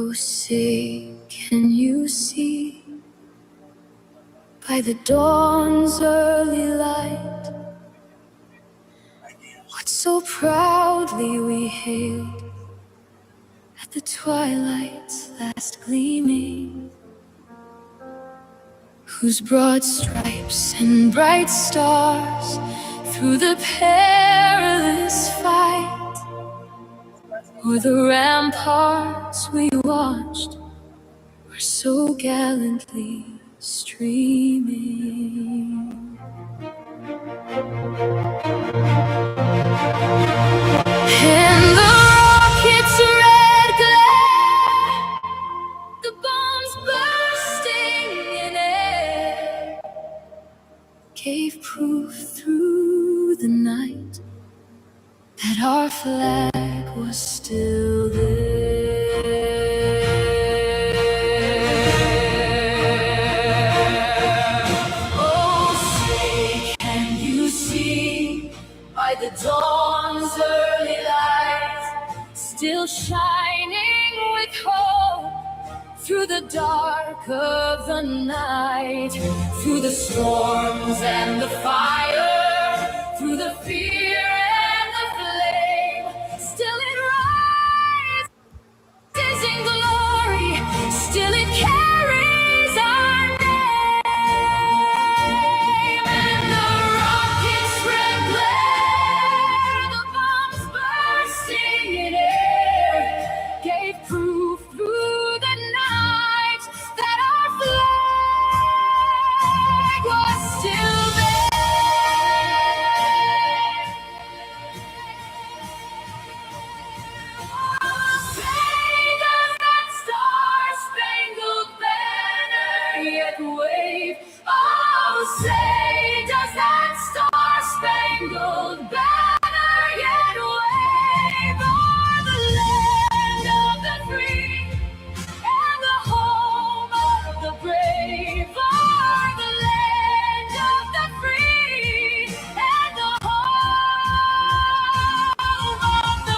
Oh, say, can you see by the dawn's early light what so proudly we hailed at the twilight's last gleaming, whose broad stripes and bright stars through the perilous fight o'er the ramparts we watched were so gallantly streaming. In the rocket's red glare, the bombs bursting in air gave proof through the night that our flag was still there. Oh, say, can you see by the dawn's early light, still shining with hope through the dark of the night, through the storms and the fire, through the fear and the flame, still it rises in glory, still it carries our name. And the rocket's red glare, the bombs bursting in air, gave proof through the night that our flag was still there. Say, does that star-spangled banner yet wave? Oh, say, does that star-spangled banner yet wave o'er the land of the free and the home of the brave, o'er the land of the free and the home of the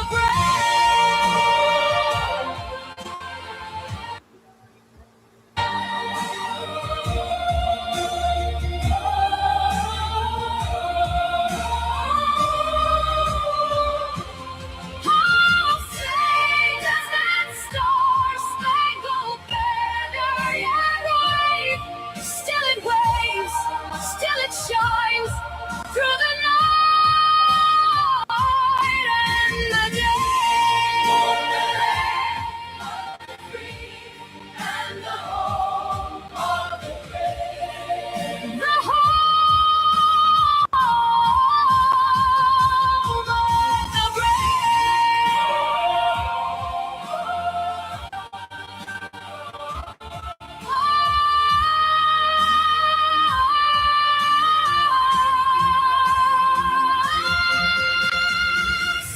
still it waves, still it shines through the night and the day. And the home of the brave. The home of the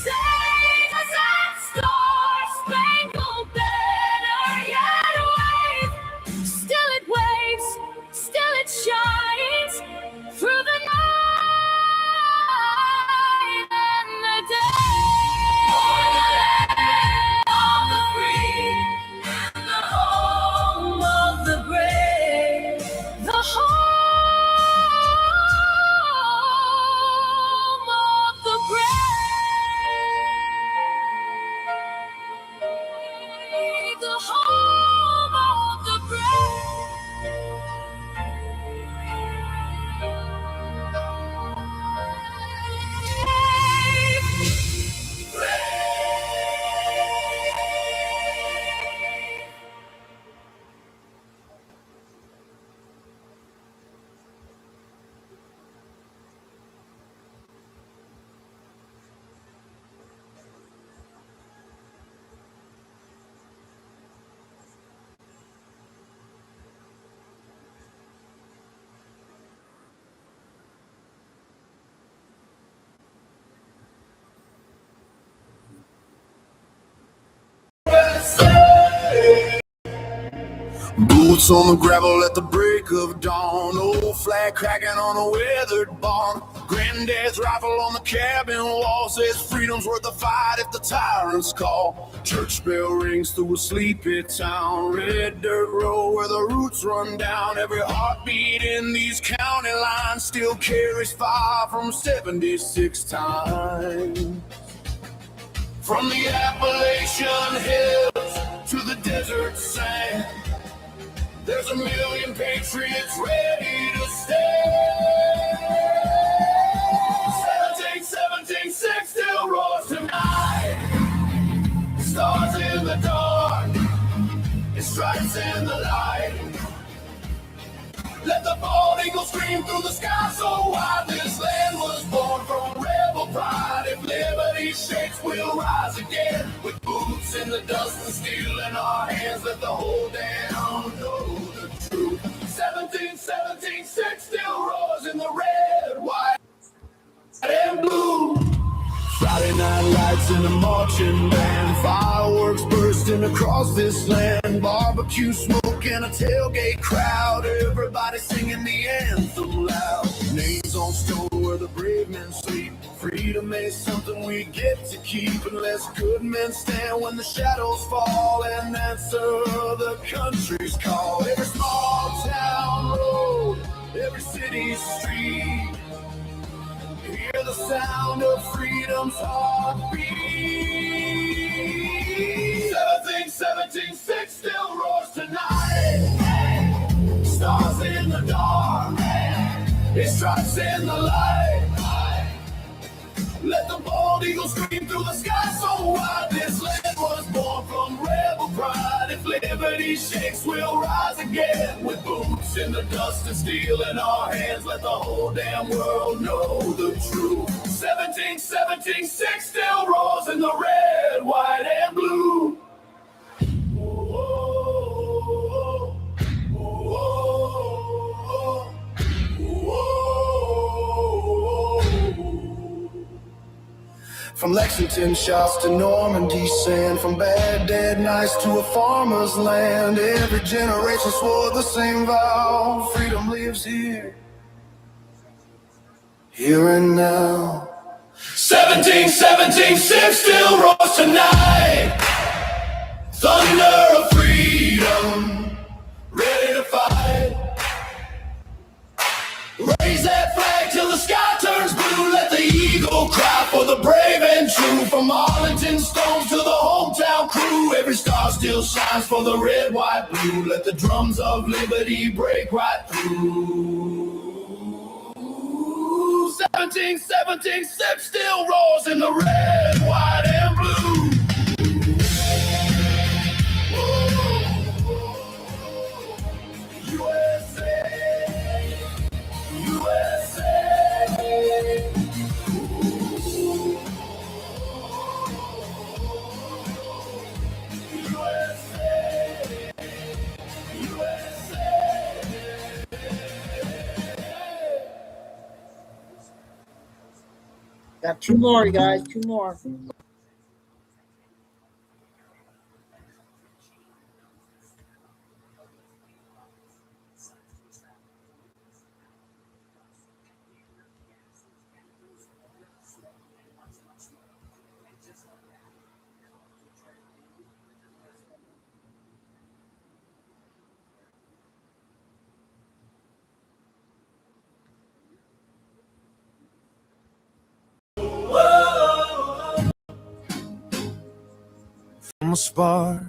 Say, does that star-spangled banner yet wave? Still it waves, still it shines through the night and the day. For the land of the free and the home of the brave, the home of the brave, the home of the Boots on the gravel at the break of dawn, old flag cracking on a weathered barn. Granddad's rifle on the cabin wall says freedom's worth the fight if the tyrants call. Church bell rings through a sleepy town. Red dirt road where the roots run down. Every heartbeat in these county lines still carries fire from 76 times. From the Appalachian hills to the desert sand, there's a million patriots ready to stand. 1776 still roars tonight. Stars in the dark, it strikes in the light. Let the bald eagle scream through the sky so wide. This land was born from rebel pride. If liberty shakes, we'll rise again. With boots in the dust and steel in our hands, let the whole damn know the truth. 1776 still roars in the red, white, and blue. Friday night lights in a marching band, fireworks bursting across this land, barbecue smoke and a tailgate crowd, everybody singing the anthem loud. Names on stone where the brave men sleep. Freedom ain't something we get to keep unless good men stand when the shadows fall and answer the country's call. Every small town road, every city street, hear the sound of freedom's heartbeat. 1776 still roars tonight. Stars in the dark, it strikes in the light. Let the bald eagle scream through the sky so wide. This land was born from rebel pride. If liberty shakes, we'll rise again. With boots in the dust and steel in our hands, let the whole damn world know the truth. 1776 still roars in the red, white, and blue. From Lexington shots to Normandy sand, from Baghdad nights to a farmer's land, every generation swore the same vow. Freedom lives here, here and now. 1776 still roars tonight. Thunder of freedom, ready to fight. Raise that flag till the sky turns blue. Let the eagle cry for the brave and true. From Arlington Stone to the hometown crew, every star still shines for the red, white, blue. Let the drums of liberty break right through. 1776 still roars in the red, white, and blue. Got two more, guys. Two more. From a spark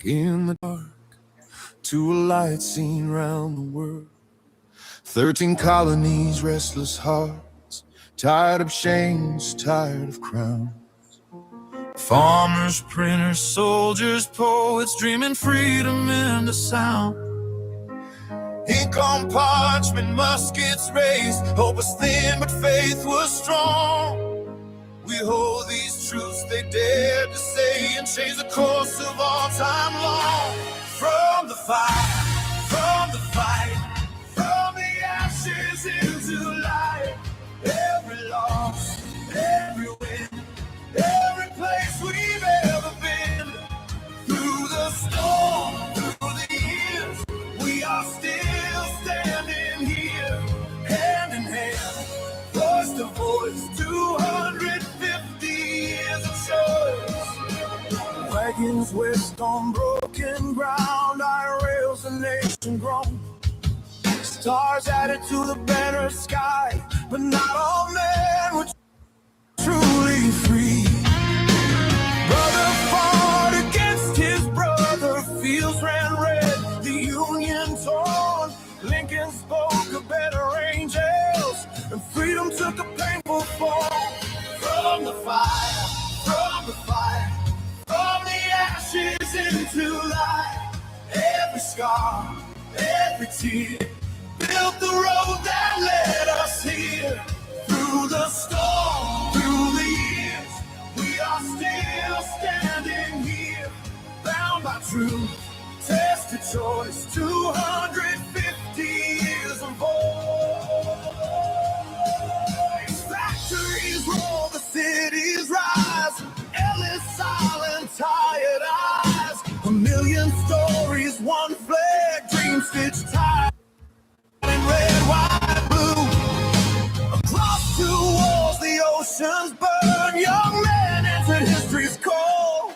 in the dark to a light seen round the world. 13 colonies, restless hearts, tired of chains, tired of crowns. Farmers, printers, soldiers, poets, dreaming freedom into sound. Ink on parchment, muskets raised, hope was thin but faith was strong. We hold these truths they dared to say and change the course of all time long. From the fight, from the fight, from the ashes into light. Every loss, every win, every place we've ever been. Through the storm, through the years, we are still standing here, hand in hand, voice to on broken ground, iron rails, a nation grown. Stars added to the banner sky, but not all men were truly free. Brother fought against his brother, fields ran red, the Union torn. Lincoln spoke of better angels, and freedom took a painful fall. From the fire, from the fire, from the ashes into light. Every scar, every tear built the road that led us here. Through the storm, through the years, we are still standing here. Bound by truth, tested choice, 250 years of voice. Factories roll, the cities rise, Ellis silent, tired eyes. A million stories, one flag, dream stitched tied in red, white, blue. Across two walls, the oceans burn. Young men entered history's core.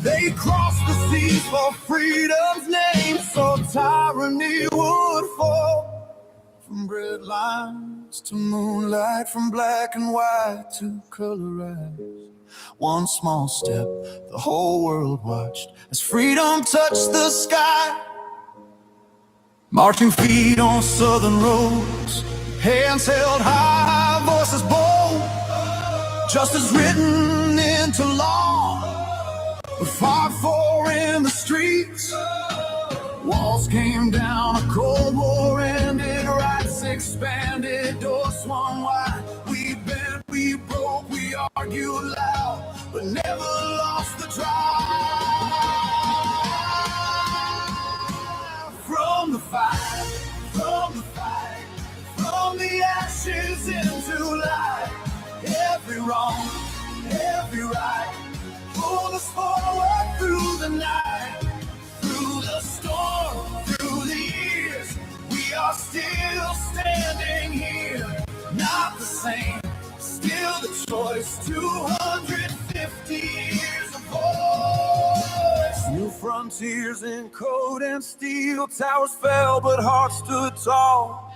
They crossed the seas for freedom's name, so tyranny would fall. From red lines to moonlight, from black and white to colorized. One small step, the whole world watched as freedom touched the sky. Marching feet on southern roads, hands held high, voices bold. Justice written into law, fought for in the streets. Walls came down, a cold war ended, rights expanded, doors swung wide. We bent, we broke, we argued loud, but never lost the drive. From the fight, from the fight, from the ashes into light. Every wrong, every right, pull us forward through the night. Through the storm, through the years, we are still standing here. Not the same, still the choice. 250 years of voice. New frontiers in code and steel. Towers fell, but hearts stood tall.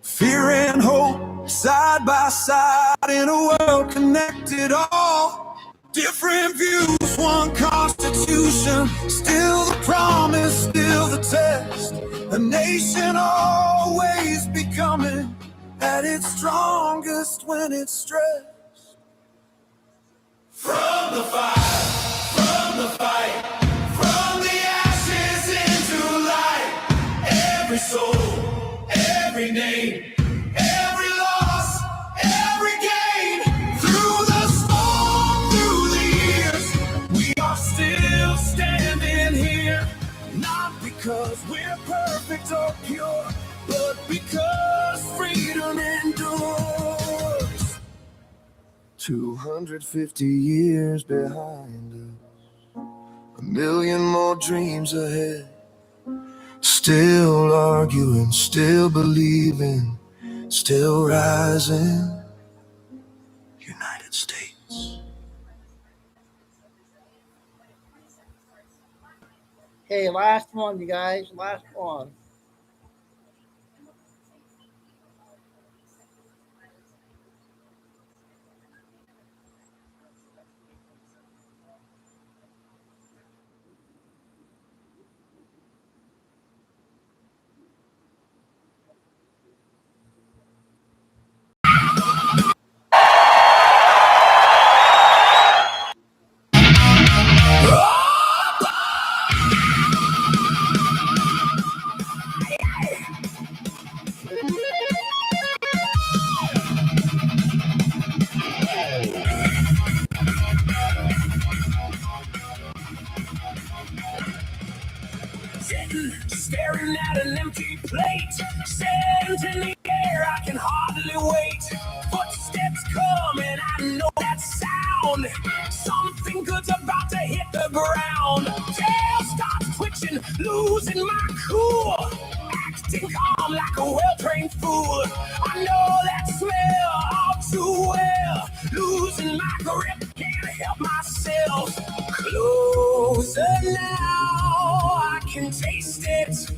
Fear and hope, side by side, in a world connected all. Different views, one constitution, still the promise, still the test. A nation always becoming at its strongest when it's stressed. From the fire, from the fight, from the ashes into light. Every soul, every name, every loss, every gain. Through the storm, through the years, we are still standing here. Not because we're perfect or pure, but because freedom endures. 250 years behind us, a million more dreams ahead. Still arguing, still believing, still rising. United States. Hey, last one, you guys. Last one. Sitting, staring at an empty plate, scent in the air, I can hardly wait. Footsteps come and I know that sound. Something good's about to hit the ground. Tail starts twitching, losing my cool. Acting calm like a well-trained fool. I know that smell all too well. Losing my grip, can't help myself. Close now I can taste it.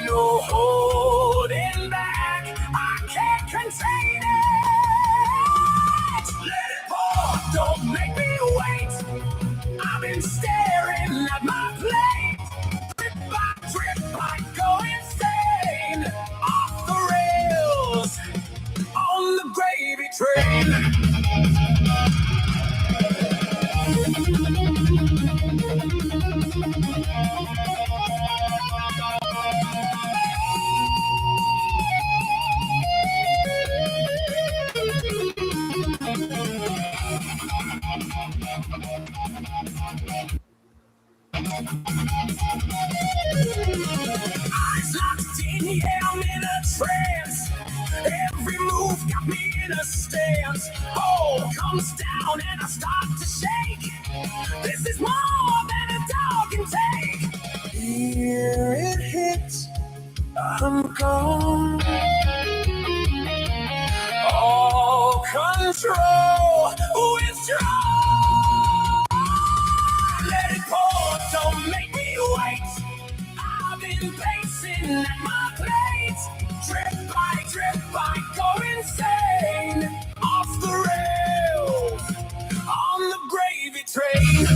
No holding back, I can't contain it. Let it pour, don't make me wait. I've been staring at my plate. Drip by drip, I go insane. Off the rails, on the gravy train. Eyes locked in, yeah, I'm in a trance. Every move got me in a stance. Oh, comes down and I start to shake. This is more than a dog can take. Here it hits, I'm gone. All control withdraw. Let it pour, don't make me wait. I've been pacing at my plate. Drip by drip, I go insane. Off the rails, on the gravy train.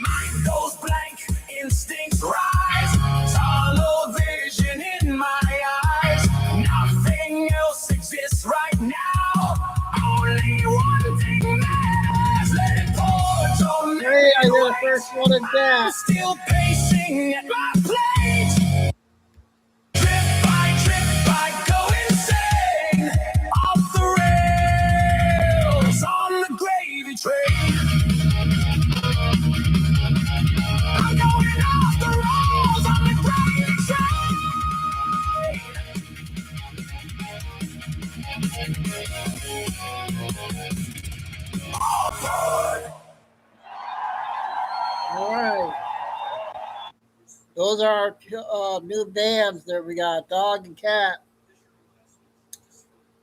Mind goes blank, instincts rise. Tunnel vision in my eyes. Nothing else exists right now. Only one thing matters. Let it pour, don't make Hey, I me got the wait. first one in I'm that. still pacing at my plate. Trip by trip, I go insane. Off the rails, on the gravy train. I'm going off the rails, on the gravy train. All aboard. All right. Those are our new bands there. We got Dog and Cat.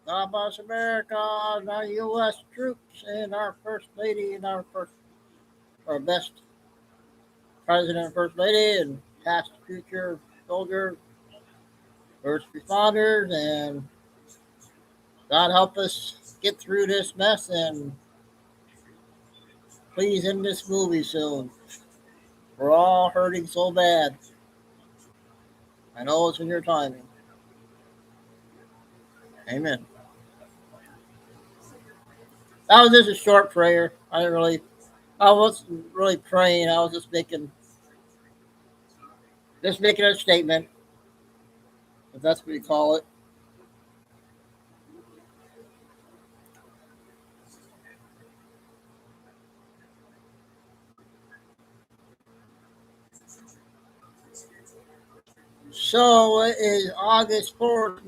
God bless America, and our U.S. troops, and our First Lady, and our best President and First Lady, and past future soldiers, first responders, and God help us get through this mess, and please end this movie soon. We're all hurting so bad. I know it's in your timing. Amen. That was just a short prayer. I wasn't really praying. I was just making a statement, if that's what you call it. So it is August 4th.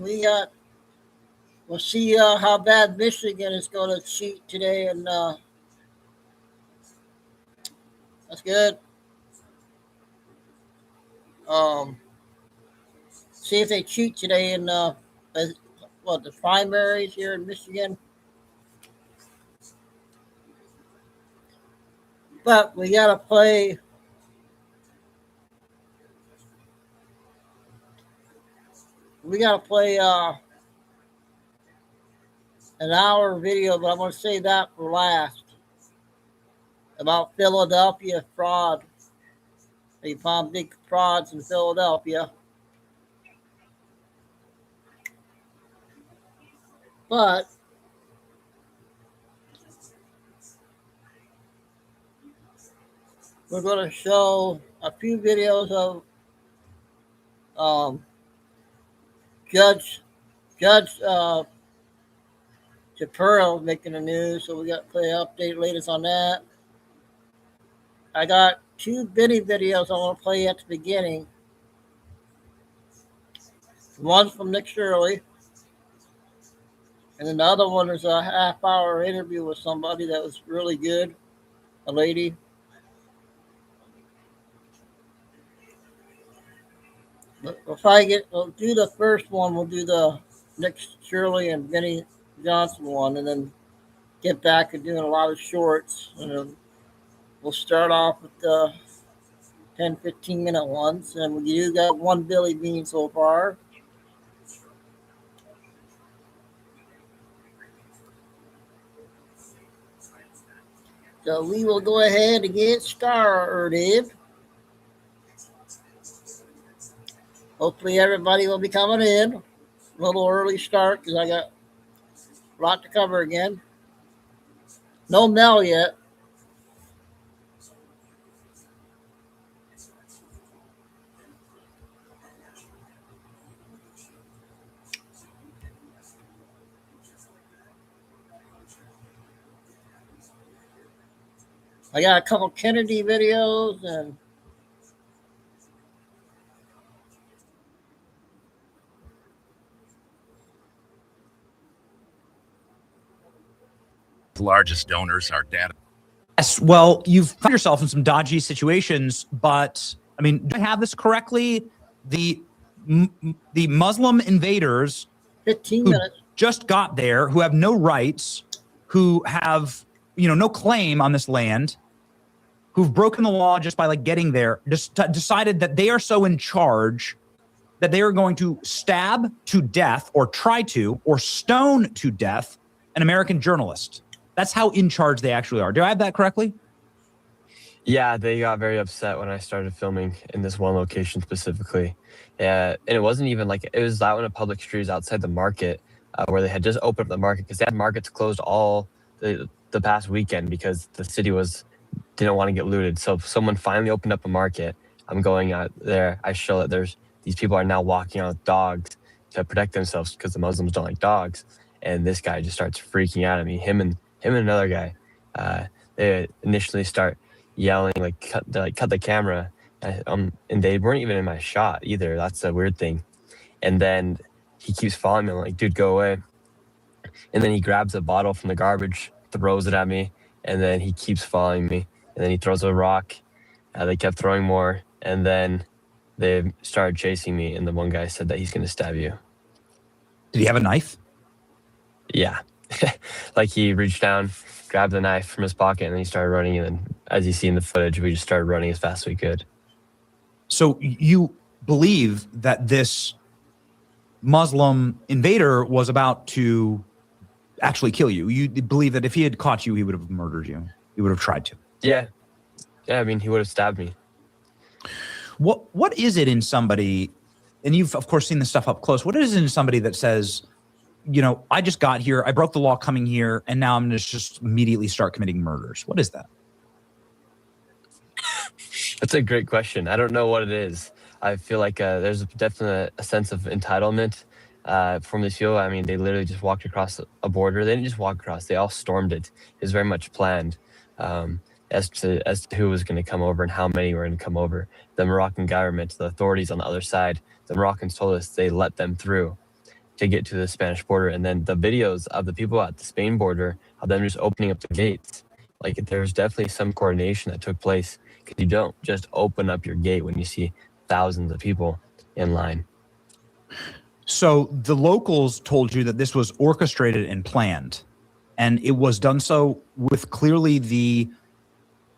We'll see how bad Michigan is going to cheat today, and that's good. See if they cheat today in the primaries here in Michigan. But we gotta play. An hour video, but I'm gonna save that for last. About Philadelphia fraud. They found big frauds in Philadelphia. But we're going to show a few videos of Judge Shapiro making the news. So we got to play update latest on that. I got two Benny videos I want to play at the beginning. One's from Nick Shirley, and then the other one is a half-hour interview with somebody that was really good, a lady. But we'll do the first one. We'll do the Nick Shirley and Vinny Johnson one, and then get back to doing a lot of shorts. And then we'll start off with the 10, 15-minute ones. And we do got one Billy Bean so far. So we will go ahead and get started. Hopefully everybody will be coming in. A little early start because I got a lot to cover again. No Mel yet. I got a couple Kennedy videos and largest donors are data. Yes, well, you've found yourself in some dodgy situations, but I mean, do I have this correctly? The Muslim invaders 15 who minutes. just got there, who have no rights, who have, no claim on this land, who've broken the law just by getting there, just decided that they are so in charge that they are going to stab to death or try to, or stone to death an American journalist. That's how in charge they actually are. Do I have that correctly? Yeah, they got very upset when I started filming in this one location specifically. And it wasn't even it was out in a public street outside the market where they had just opened up the market because they had markets closed all the past weekend because the city didn't want to get looted. So someone finally opened up a market. I'm going out there. I show that these people are now walking out with dogs to protect themselves because the Muslims don't like dogs. And this guy just starts freaking out at me. Him and another guy, they initially start yelling, cut the camera, and they weren't even in my shot either. That's a weird thing. And then he keeps following me. I'm like, dude, go away. And then he grabs a bottle from the garbage, throws it at me, and then he keeps following me. And then he throws a rock. They kept throwing more, and then they started chasing me. And the one guy said that he's going to stab you. Did he have a knife? Yeah. He reached down, grabbed the knife from his pocket, and then he started running. And then, as you see in the footage, we just started running as fast as we could. So you believe that this Muslim invader was about to actually kill you? You believe that if he had caught you, he would have murdered you? He would have tried to? Yeah. Yeah, I mean, he would have stabbed me. What is it in somebody, and you've, of course, seen this stuff up close, what is it in somebody that says, I just got here, I broke the law coming here, and now I'm going to just immediately start committing murders? What is that? That's a great question. I don't know what it is. I feel like there's definitely a sense of entitlement from these people. I mean, they literally just walked across a border. They didn't just walk across. They all stormed it. It was very much planned as to who was going to come over and how many were going to come over. The Moroccan government, the authorities on the other side, the Moroccans told us they let them through to get to the Spanish border. And then the videos of the people at the Spain border, of them just opening up the gates. There's definitely some coordination that took place, because you don't just open up your gate when you see thousands of people in line. So the locals told you that this was orchestrated and planned, and it was done so with clearly the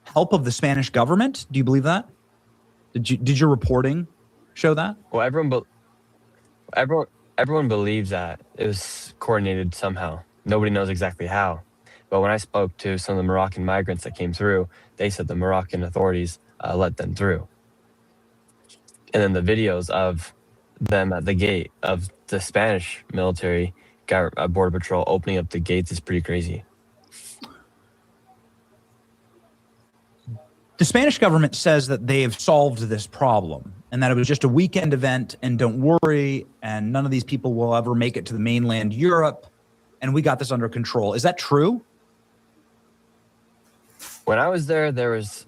help of the Spanish government. Do you believe that? Did your reporting show that? Well, everyone believes that it was coordinated somehow. Nobody knows exactly how. But when I spoke to some of the Moroccan migrants that came through, they said the Moroccan authorities let them through. And then the videos of them at the gate of the Spanish military border patrol opening up the gates is pretty crazy. The Spanish government says that they have solved this problem and that it was just a weekend event, and don't worry, and none of these people will ever make it to the mainland Europe, and we got this under control. Is that true? When I was there, there was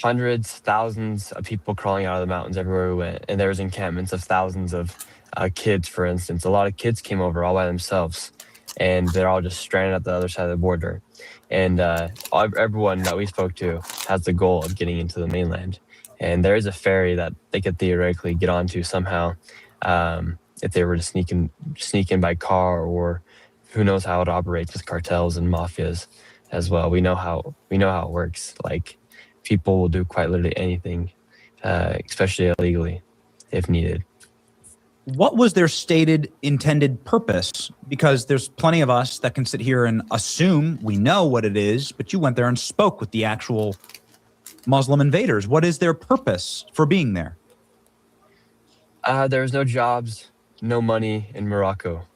hundreds, thousands of people crawling out of the mountains everywhere we went. And there was encampments of thousands of kids, for instance. A lot of kids came over all by themselves, and they're all just stranded at the other side of the border. And everyone that we spoke to has the goal of getting into the mainland. And there is a ferry that they could theoretically get onto somehow if they were to sneak in by car, or who knows how it operates with cartels and mafias as well. We know how it works. Like, people will do quite literally anything, especially illegally, if needed. What was their stated intended purpose? Because there's plenty of us that can sit here and assume we know what it is, but you went there and spoke with the actual Muslim invaders. What is their purpose for being there? There was no jobs, no money in Morocco.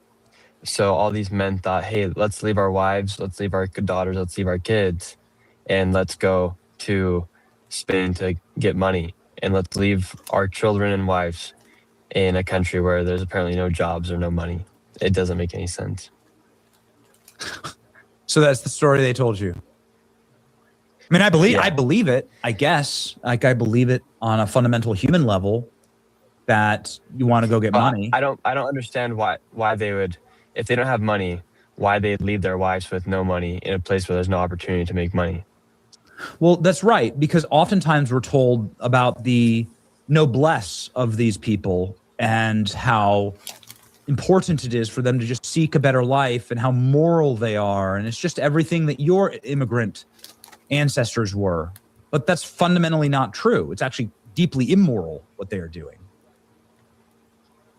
So all these men thought, hey, let's leave our wives, let's leave our daughters, let's leave our kids, and let's go to Spain to get money. And let's leave our children and wives in a country where there's apparently no jobs or no money. It doesn't make any sense. So that's the story they told you. I mean, I believe it, I guess. Like, I believe it on a fundamental human level that you want to go get money. I don't understand why they would, if they don't have money, why they'd leave their wives with no money in a place where there's no opportunity to make money. Well, that's right, because oftentimes we're told about the noblesse of these people and how important it is for them to just seek a better life and how moral they are. And it's just everything that your immigrant ancestors were. But that's fundamentally not true. It's actually deeply immoral what they are doing.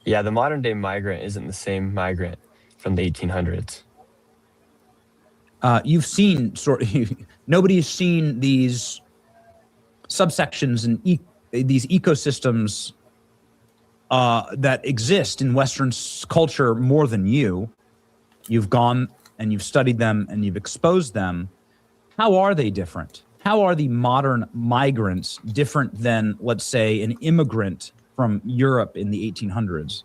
Yeah, the modern day migrant isn't the same migrant from the 1800s. You've seen nobody's seen these subsections and these ecosystems that exist in Western culture more than you. You've gone and you've studied them and you've exposed them. How are they different? How are the modern migrants different than, let's say, an immigrant from Europe in the 1800s?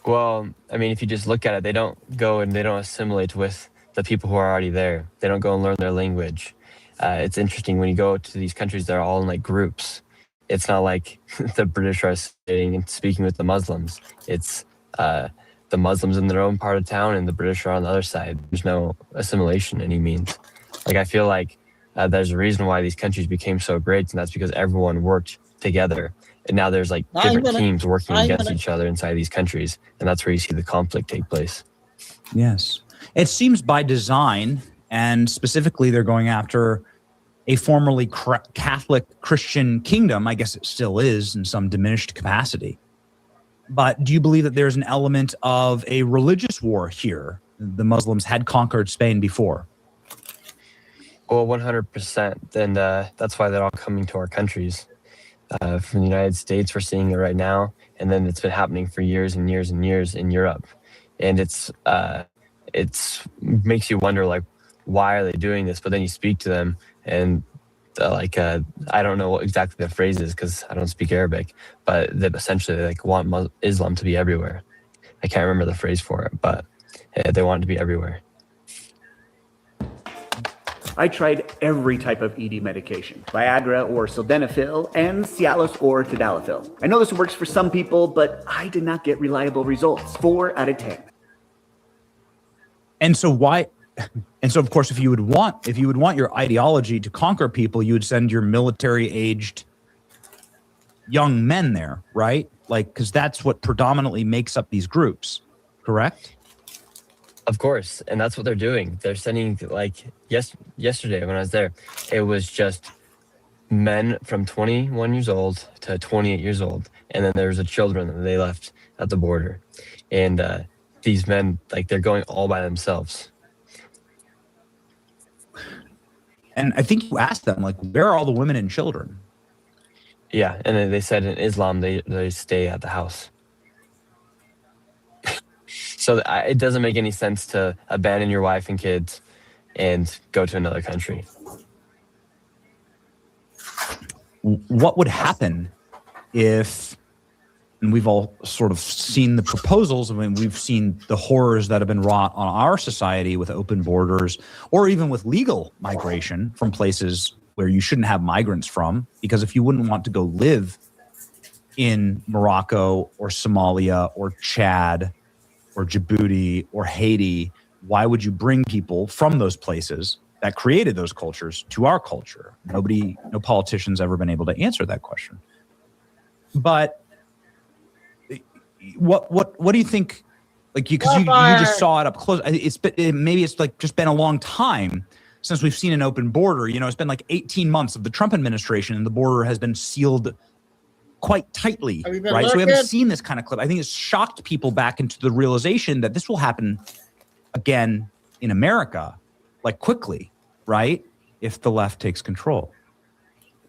Well, I mean, if you just look at it, they don't go and they don't assimilate with the people who are already there. They don't go and learn their language. It's interesting when you go to these countries, they're all in like groups. It's not like the British are sitting and speaking with the Muslims. It's the Muslims in their own part of town and the British are on the other side. There's no assimilation any means. Like, I feel like there's a reason why these countries became so great, and that's because everyone worked together. And now there's like different teams working against each other inside these countries, and that's where you see the conflict take place. Yes. It seems by design, and specifically they're going after a formerly Catholic Christian kingdom. I guess it still is in some diminished capacity. But do you believe that there's an element of a religious war here? The Muslims had conquered Spain before. Well, 100%. And that's why they're all coming to our countries. From the United States, we're seeing it right now. And then it's been happening for years and years and years in Europe. And it's makes you wonder, like, why are they doing this? But then you speak to them and I don't know what exactly the phrase is because I don't speak Arabic, but they essentially like want Islam to be everywhere. I can't remember the phrase for it, but they want it to be everywhere. I tried every type of ED medication, Viagra or sildenafil, and Cialis or tadalafil. I know this works for some people, but I did not get reliable results. 4 out of 10. And so of course, if you would want your ideology to conquer people, you would send your military-aged young men there, right? Like, because that's what predominantly makes up these groups, correct? Of course, and that's what they're doing. They're sending, like, yesterday when I was there, it was just men from 21 years old to 28 years old, and then there's the children that they left at the border. And these men, like, they're going all by themselves. And I think you asked them, like, where are all the women and children? Yeah, and then they said in Islam, they stay at the house. So it doesn't make any sense to abandon your wife and kids and go to another country. What would happen if, and we've all sort of seen the proposals, I mean, we've seen the horrors that have been wrought on our society with open borders or even with legal migration from places where you shouldn't have migrants from, because if you wouldn't want to go live in Morocco or Somalia or Chad or Djibouti or Haiti, why would you bring people from those places that created those cultures to our culture? No politician's ever been able to answer that question. But what do you think? Like, because you just saw it up close. Maybe it's like just been a long time since we've seen an open border. You know, it's been like 18 months of the Trump administration, and the border has been sealed quite tightly, right? So we haven't seen this kind of clip. I think it's shocked people back into the realization that this will happen again in America, like quickly, right? If the left takes control.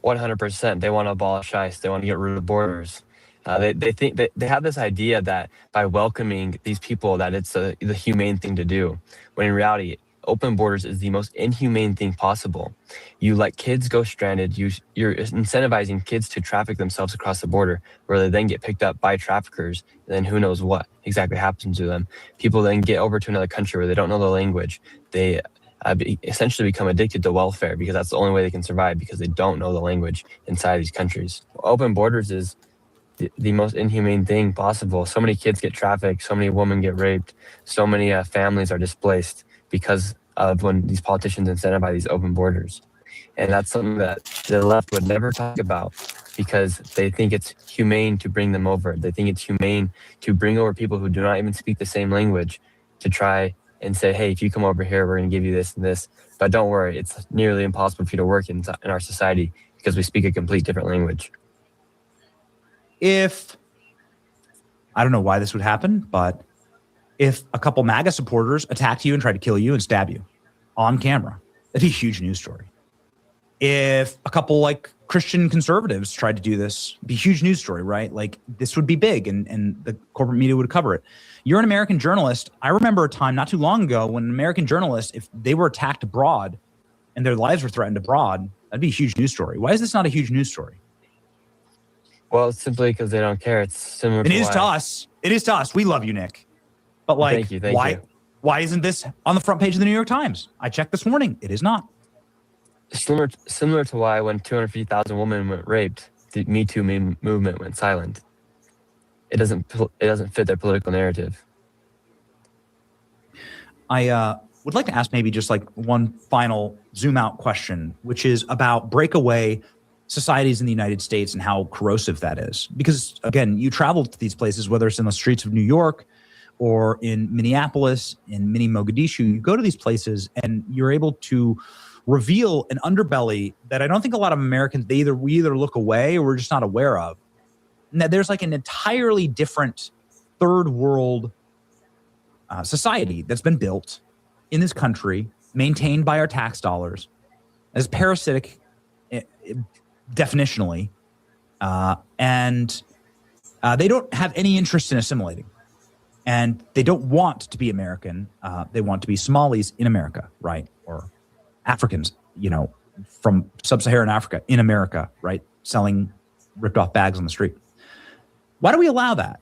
100%. They want to abolish ICE. They want to get rid of borders. They think that they have this idea that by welcoming these people that it's the humane thing to do, when in reality, open borders is the most inhumane thing possible. You let kids go stranded. You're incentivizing kids to traffic themselves across the border, where they then get picked up by traffickers, and then who knows what exactly happens to them. People then get over to another country where they don't know the language. They essentially become addicted to welfare, because that's the only way they can survive, because they don't know the language inside these countries. Open borders is the most inhumane thing possible. So many kids get trafficked, so many women get raped, so many families are displaced because of when these politicians incentivize these open borders. And that's something that the left would never talk about, because they think it's humane to bring them over. They think it's humane to bring over people who do not even speak the same language, to try and say, hey, if you come over here, we're going to give you this and this. But don't worry, it's nearly impossible for you to work in our society, because we speak a complete different language. If, I don't know why this would happen, but if a couple MAGA supporters attacked you and tried to kill you and stab you on camera, that'd be a huge news story. If a couple like Christian conservatives tried to do this, it'd be a huge news story, right? Like, this would be big, and the corporate media would cover it. You're an American journalist. I remember a time not too long ago when an American journalist, if they were attacked abroad and their lives were threatened abroad, that'd be a huge news story. Why is this not a huge news story? Well, it's simply because they don't care. It's similar. It is to us. It is to us. We love you, Nick. But like, thank you. Why isn't this on the front page of the New York Times? I checked this morning. It is not. Similar to why when 250,000 women were raped, the Me Too movement went silent. It doesn't fit their political narrative. I would like to ask maybe just like one final zoom out question, which is about breakaway societies in the United States and how corrosive that is. Because again, you travel to these places, whether it's in the streets of New York or in Minneapolis, in mini Mogadishu, you go to these places and you're able to reveal an underbelly that I don't think a lot of Americans, we either look away or we're just not aware of. And that there's like an entirely different third world society that's been built in this country, maintained by our tax dollars, as parasitic definitionally, and they don't have any interest in assimilating, and they don't want to be American. They want to be Somalis in America, right? Or Africans, from sub-Saharan Africa in America, right? Selling ripped off bags on the street. Why do we allow that?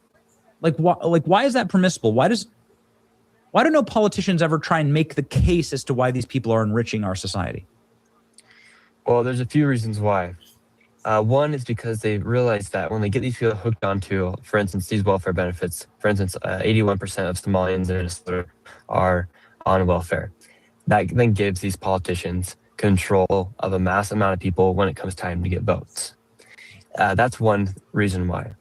Why is that permissible? Why do no politicians ever try and make the case as to why these people are enriching our society? Well, there's a few reasons why. One is because they realize that when they get these people hooked onto, for instance, these welfare benefits, for instance, 81% of Somalians in Minnesota are on welfare. That then gives these politicians control of a mass amount of people when it comes time to get votes. That's one reason why.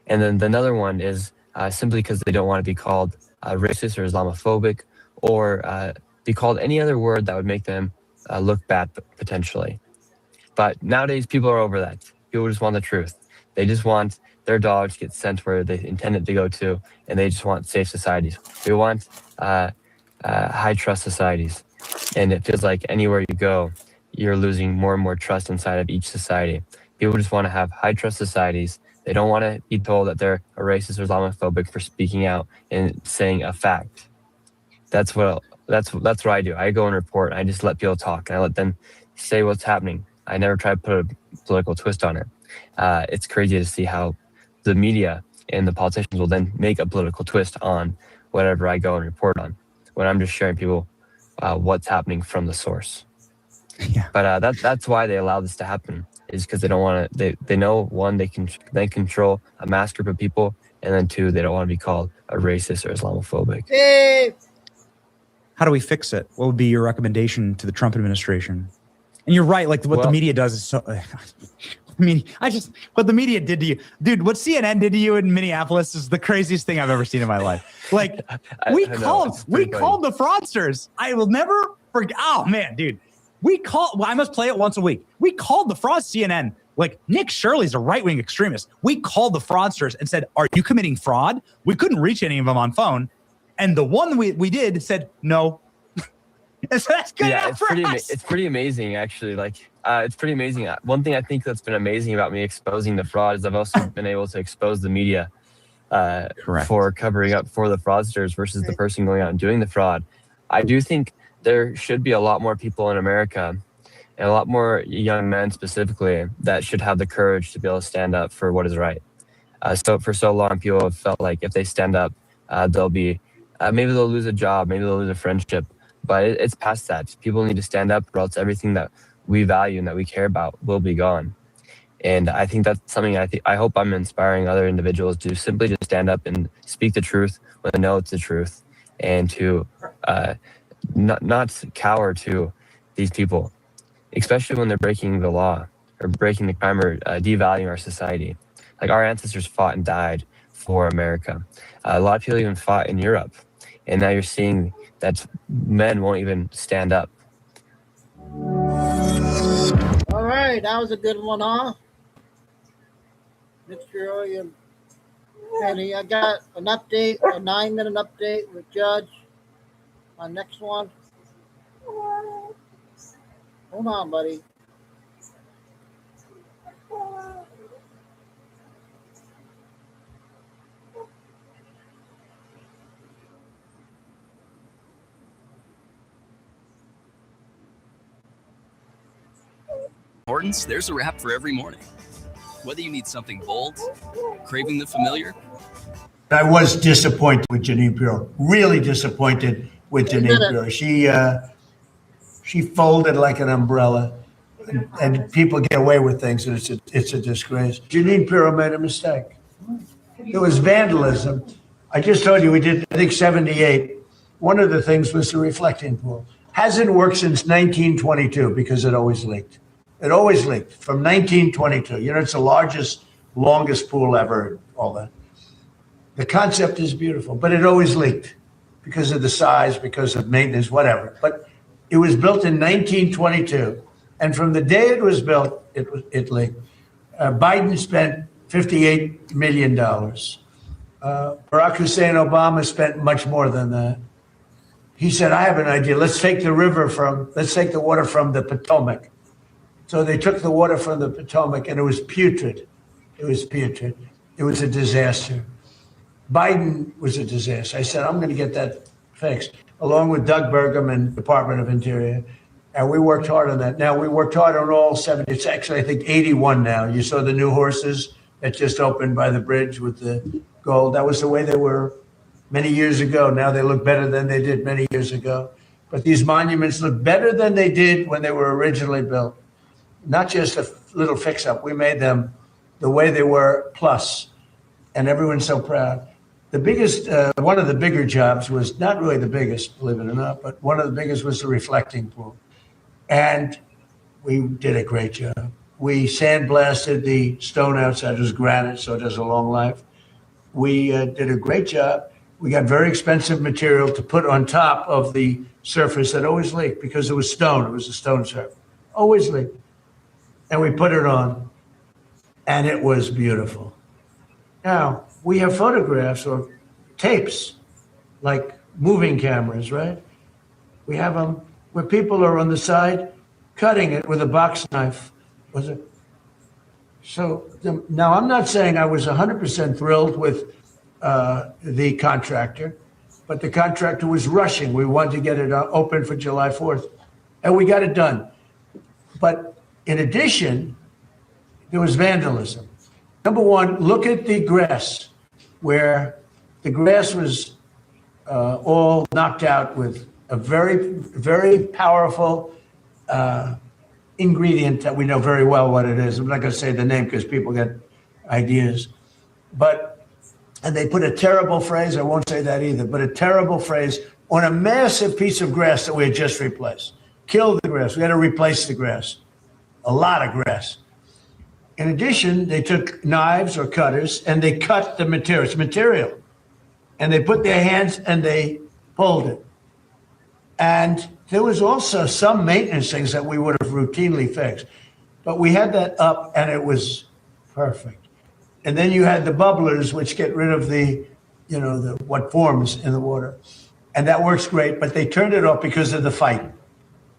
And then another one is simply because they don't want to be called racist or Islamophobic, or be called any other word that would make them look bad potentially. But nowadays, people are over that. People just want the truth. They just want their dog to get sent where they intend it to go to, and they just want safe societies. We want high trust societies. And it feels like anywhere you go, you're losing more and more trust inside of each society. People just want to have high trust societies. They don't want to be told that they're a racist or Islamophobic for speaking out and saying a fact. That's what I do. I go and report. I just let people talk, and I let them say what's happening. I never try to put a political twist on it. It's crazy to see how the media and the politicians will then make a political twist on whatever I go and report on, when I'm just sharing people what's happening from the source. Yeah. But that's why they allow this to happen, is because they don't want to. They know, one, they can control a mass group of people, and then two, they don't want to be called a racist or Islamophobic. Hey, How do we fix it? What would be your recommendation to the Trump administration? And you're right, like what the media does is so. I mean, what the media did to you, dude. What CNN did to you in Minneapolis is the craziest thing I've ever seen in my life. Like we called the fraudsters. I will never forget. Oh man, dude, well, I must play it once a week. We called the fraud CNN. Like Nick Shirley's a right-wing extremist. We called the fraudsters and said, "Are you committing fraud?" We couldn't reach any of them on phone, and the one we did said no. And so that's good. Yeah, it's pretty amazing, actually. Like, it's pretty amazing. One thing I think that's been amazing about me exposing the fraud is I've also been able to expose the media for covering up for the fraudsters versus the person going out and doing the fraud. I do think there should be a lot more people in America, and a lot more young men specifically, that should have the courage to be able to stand up for what is right. So for so long, people have felt like if they stand up, they'll be maybe they'll lose a job, maybe they'll lose a friendship. But it's past that. People need to stand up, or else everything that we value and that we care about will be gone. And I think that's something I hope I'm inspiring other individuals to simply just stand up and speak the truth when they know it's the truth, and to not cower to these people, especially when they're breaking the law or breaking the crime or devaluing our society. Like, our ancestors fought and died for America. A lot of people even fought in Europe, and now you're seeing that men won't even stand up. all right, that was a good one, huh? Mr. William Penny, I got an update, a 9-minute update with Judge. My next one. Hold on, buddy. Hortons, there's a wrap for every morning. Whether you need something bold, craving the familiar. I was disappointed with Jeanine Pirro. Really disappointed with Jeanine Pirro. She folded like an umbrella, and people get away with things, and it's a disgrace. Jeanine Pirro made a mistake. There was vandalism. I just told you we did, I think, 78. One of the things was the reflecting pool. Hasn't worked since 1922 because it always leaked. It always leaked from 1922. You know, it's the largest, longest pool ever, all that. The concept is beautiful, but it always leaked because of the size, because of maintenance, whatever. But it was built in 1922, and from the day it was built, it leaked. Biden spent $58 million. Barack Hussein Obama spent much more than that. He said, I have an idea. Let's take the water from the Potomac. So they took the water from the Potomac, and it was putrid. It was putrid. It was a disaster. Biden was a disaster. I said, I'm going to get that fixed, along with Doug Burgum and Department of Interior. And we worked hard on that. Now, we worked hard on all 70. It's actually, I think, 81 now. You saw the new horses that just opened by the bridge with the gold. That was the way they were many years ago. Now they look better than they did many years ago. But these monuments look better than they did when they were originally built. Not just a little fix-up. We made them the way they were, plus. And everyone's so proud. The biggest, one of the bigger jobs was not really the biggest, believe it or not, but one of the biggest was the reflecting pool. And we did a great job. We sandblasted the stone outside. It was granite, so it has a long life. We did a great job. We got very expensive material to put on top of the surface that always leaked because it was stone. It was a stone surface. Always leaked. And we put it on, and it was beautiful. Now, we have photographs or tapes, like moving cameras, right? We have them where people are on the side cutting it with a box knife. Was it? So now I'm not saying I was 100% thrilled with the contractor, but the contractor was rushing. We wanted to get it open for July 4th, and we got it done. But in addition, there was vandalism. Number one, look at the grass, where the grass was all knocked out with a very, very powerful ingredient that we know very well what it is. I'm not going to say the name because people get ideas. And they put a terrible phrase, I won't say that either, but a terrible phrase on a massive piece of grass that we had just replaced. Kill the grass. We had to replace the grass. A lot of grass. In addition, they took knives or cutters and they cut the material. It's material. And they put their hands and they pulled it. And there was also some maintenance things that we would have routinely fixed. But we had that up and it was perfect. And then you had the bubblers, which get rid of the what forms in the water. And that works great, but they turned it off because of the fight,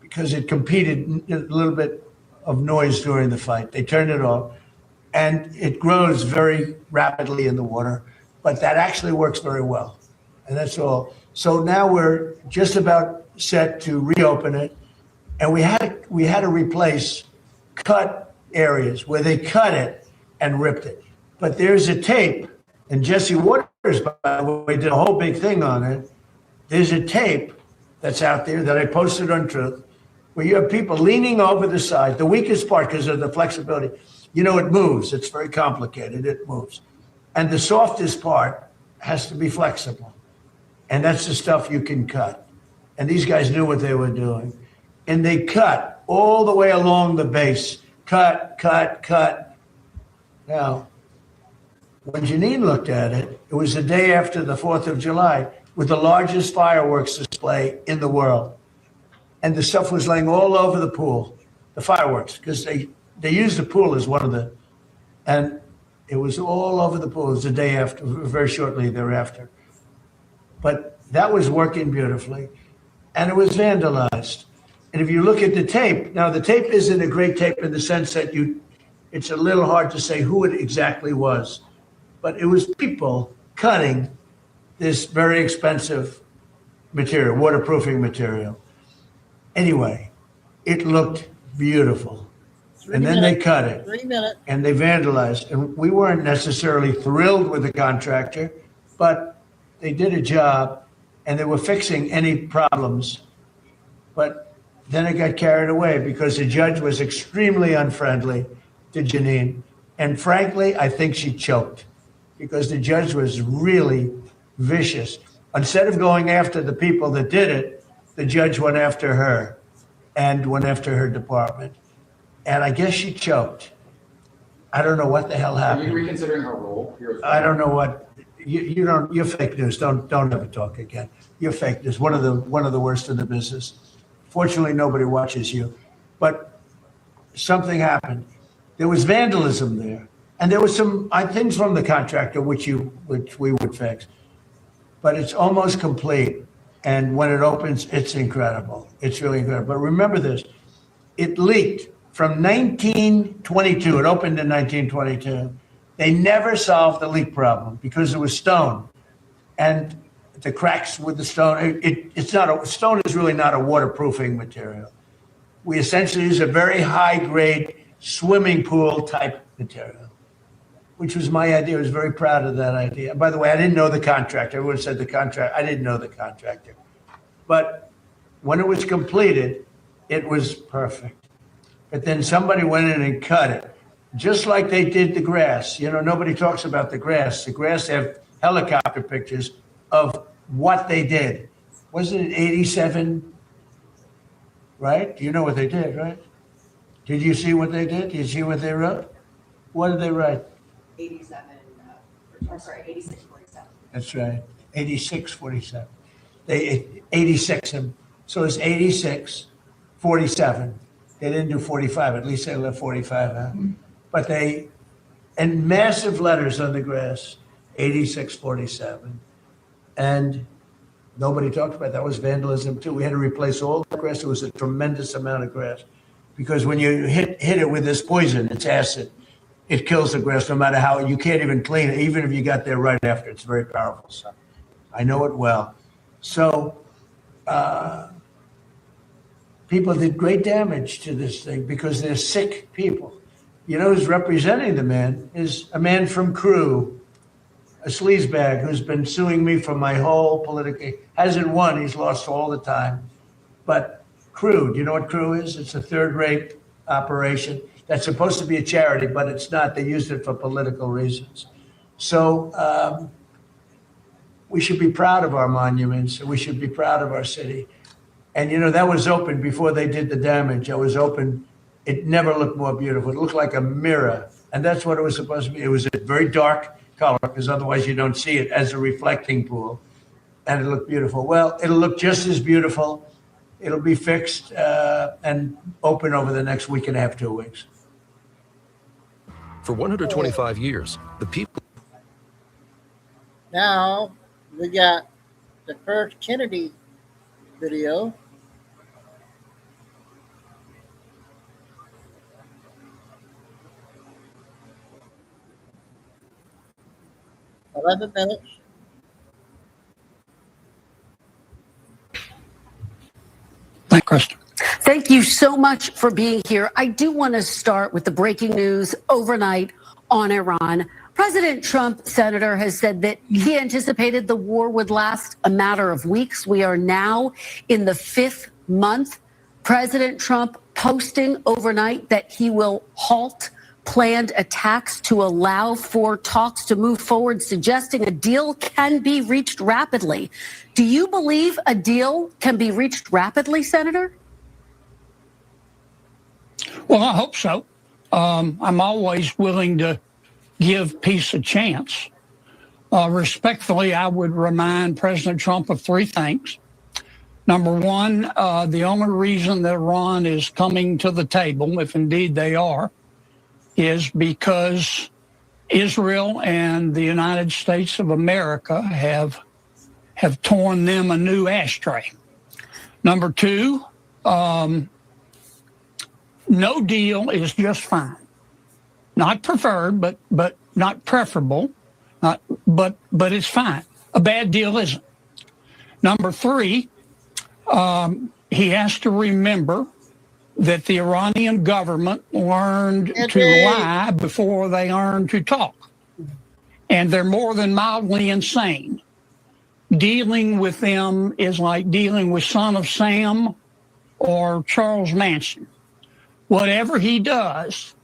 because it competed a little bit of noise during the fight. They turned it off, and it grows very rapidly in the water, but that actually works very well. And that's all. So now we're just about set to reopen it, and we had to replace cut areas where they cut it and ripped it. But there's a tape, and Jesse Waters, by the way, did a whole big thing on it. There's a tape that's out there that I posted on Truth, where you have people leaning over the side, the weakest part because of the flexibility. It moves. It's very complicated. It moves. And the softest part has to be flexible. And that's the stuff you can cut. And these guys knew what they were doing. And they cut all the way along the base. Cut, cut, cut. Now, when Janine looked at it, it was the day after the 4th of July with the largest fireworks display in the world. And the stuff was laying all over the pool, the fireworks, because they used the pool as one of the, and it was all over the pool. It was the day after, very shortly thereafter. But that was working beautifully, and it was vandalized. And if you look at the tape, now the tape isn't a great tape in the sense that it's a little hard to say who it exactly was, but it was people cutting this very expensive material, waterproofing material. Anyway, it looked beautiful. And then they cut it. 3 minutes. And they vandalized. And we weren't necessarily thrilled with the contractor, but they did a job and they were fixing any problems. But then it got carried away because the judge was extremely unfriendly to Janine. And frankly, I think she choked because the judge was really vicious. Instead of going after the people that did it, the judge went after her and went after her department. And I guess she choked. I don't know what the hell happened. Are you reconsidering her role here? I don't know what you're fake news. Don't ever talk again. You're fake news. One of the worst in the business. Fortunately, nobody watches you. But something happened. There was vandalism there. And there was some things from the contractor which we would fix. But it's almost complete. And when it opens, it's incredible. It's really incredible. But remember this, it leaked from 1922. It opened in 1922. They never solved the leak problem because it was stone. And the cracks with the stone, stone is really not a waterproofing material. We essentially use a very high grade swimming pool type material, which was my idea. I was very proud of that idea. And by the way, I didn't know the contractor. Everyone said the contractor. I didn't know the contractor. But when it was completed, it was perfect. But then somebody went in and cut it, just like they did the grass. Nobody talks about the grass. The grass, they have helicopter pictures of what they did. Wasn't it 87? Right? You know what they did, right? Did you see what they did? Did you see what they wrote? What did they write? 86, 47. That's right. 86, 47. They 86 him. So it's 86, 47. They didn't do 45. At least they left 45 out. But and massive letters on the grass, 86, 47. And nobody talked about that. That was vandalism too. We had to replace all the grass. It was a tremendous amount of grass because when you hit it with this poison, it's acid. It kills the grass no matter how, you can't even clean it, even if you got there right after. It's very powerful stuff. I know it well. So people did great damage to this thing because they're sick people. Who's representing the man is a man from Crew, a sleazebag who's been suing me for my whole political, hasn't won, he's lost all the time. But Crew, do you know what Crew is? It's a third-rate operation that's supposed to be a charity, but it's not. They used it for political reasons. So we should be proud of our monuments. We should be proud of our city. And, you know, that was open before they did the damage. It was open. It never looked more beautiful. It looked like a mirror. And that's what it was supposed to be. It was a very dark color, because otherwise you don't see it as a reflecting pool. And it looked beautiful. Well, it'll look just as beautiful. It'll be fixed and open over the next week and a half, 2 weeks. For 125 years, the people. Now we got the first Kennedy video. $11 minutes. Thank you, Krista. Thank you so much for being here. I do want to start with the breaking news overnight on Iran. President Trump, Senator, has said that he anticipated the war would last a matter of weeks. We are now in the 5th month. President Trump posting overnight that he will halt planned attacks to allow for talks to move forward, suggesting a deal can be reached rapidly. Do you believe a deal can be reached rapidly, Senator? Well, I hope so. I'm always willing to give peace a chance. Respectfully, I would remind President Trump of 3 things. Number one, the only reason that Iran is coming to the table, if indeed they are, is because Israel and the United States of America have torn them a new ashtray. Number two, no deal is just fine. Not preferred, but not preferable, but it's fine. A bad deal isn't. Number three, he has to remember that the Iranian government learned to lie before they learned to talk. And they're more than mildly insane. Dealing with them is like dealing with Son of Sam or Charles Manson. Whatever he does,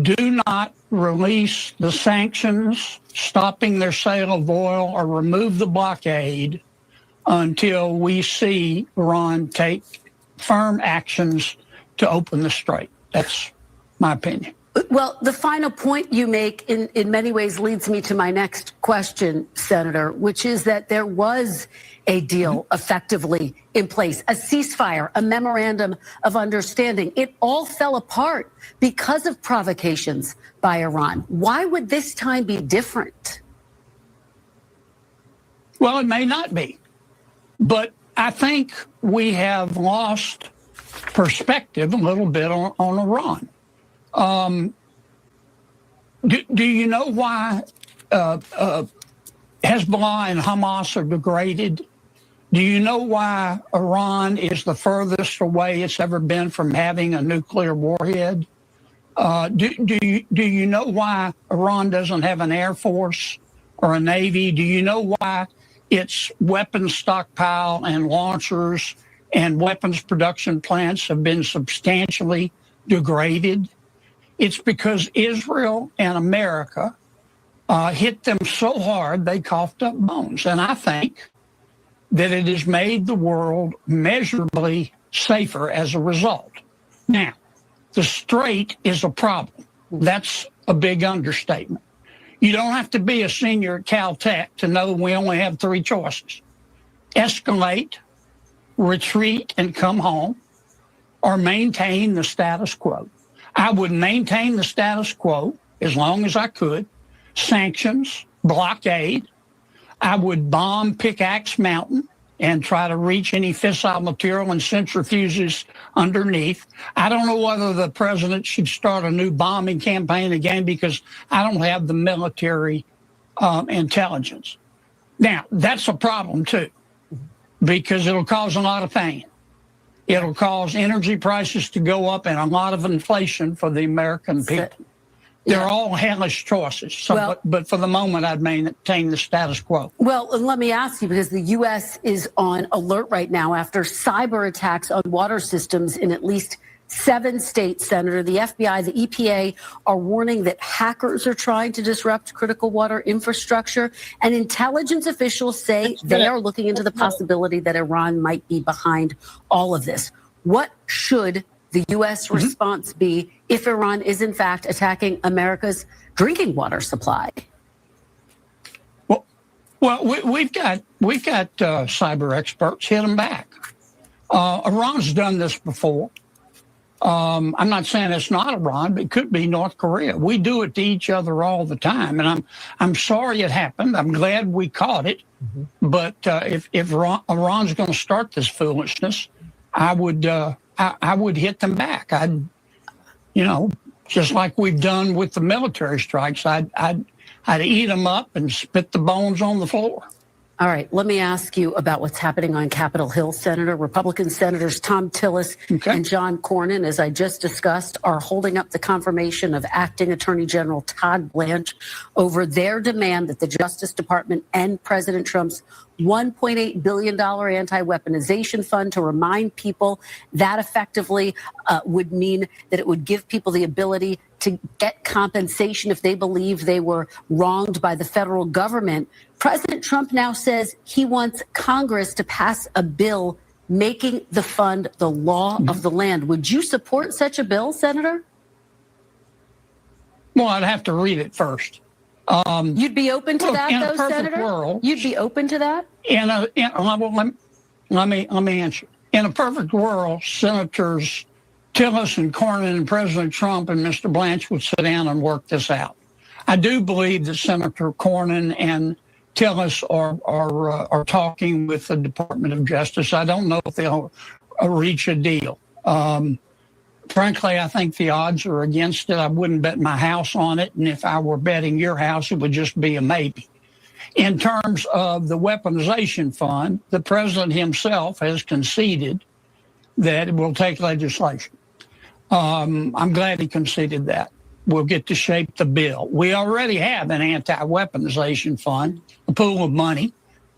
do not release the sanctions, stopping their sale of oil, or remove the blockade until we see Iran take firm actions to open the strait. That's my opinion. Well, the final point you make in many ways leads me to my next question, Senator, which is that there was a deal effectively in place, a ceasefire, a memorandum of understanding. It all fell apart because of provocations by Iran. Why would this time be different? Well, it may not be, but I think we have lost perspective a little bit on Iran. Do you know why Hezbollah and Hamas are degraded? Do you know why Iran is the furthest away it's ever been from having a nuclear warhead? Do you know why Iran doesn't have an air force or a navy? Do you know why its weapons stockpile and launchers and weapons production plants have been substantially degraded? It's because Israel and America hit them so hard they coughed up bones. And I think that it has made the world measurably safer as a result. Now, the strait is a problem. That's a big understatement. You don't have to be a senior at Caltech to know we only have 3 choices: escalate, retreat, and come home, or maintain the status quo. I would maintain the status quo as long as I could. Sanctions, blockade. I would bomb Pickaxe Mountain and try to reach any fissile material and centrifuges underneath. I don't know whether the president should start a new bombing campaign again, because I don't have the military intelligence. Now, that's a problem too, because it'll cause a lot of pain. It'll cause energy prices to go up and a lot of inflation for the American people. They're all hellish choices. So, but for the moment, I'd maintain the status quo. Well, let me ask you, because the U.S. is on alert right now after cyber attacks on water systems in at least 7 states, Senator, the FBI, the EPA are warning that hackers are trying to disrupt critical water infrastructure. And intelligence officials say they are looking into the possibility that Iran might be behind all of this. What should the U.S. response be if Iran is, in fact, attacking America's drinking water supply? Well, we've got cyber experts. Hit them back. Iran's done this before. I'm not saying it's not Iran, but it could be North Korea. We do it to each other all the time, and I'm sorry it happened. I'm glad we caught it. But if Iran's going to start this foolishness, I would hit them back. Just like we've done with the military strikes, I'd eat them up and spit the bones on the floor. All right, let me ask you about what's happening on Capitol Hill, Senator. Republican Senators Tom Tillis and John Cornyn, as I just discussed, are holding up the confirmation of Acting Attorney General Todd Blanche over their demand that the Justice Department end President Trump's $1.8 billion anti-weaponization fund to remind people that effectively would mean that it would give people the ability to get compensation if they believe they were wronged by the federal government. President Trump now says he wants Congress to pass a bill making the fund the law of the land. Would you support such a bill, Senator? Well, I'd have to read it first. You'd be open to that, though, Senator? World, You'd be open to that? Let me answer. In a perfect world, Senators Tillis and Cornyn and President Trump and Mr. Blanche would sit down and work this out. I do believe that Senator Cornyn and Tillis are talking with the Department of Justice. I don't know if they'll reach a deal. Frankly, I think the odds are against it. I wouldn't bet my house on it. And if I were betting your house, it would just be a maybe. In terms of the weaponization fund, the president himself has conceded that it will take legislation. I'm glad he conceded that. We'll get to shape the bill. We already have an anti-weaponization fund, a pool of money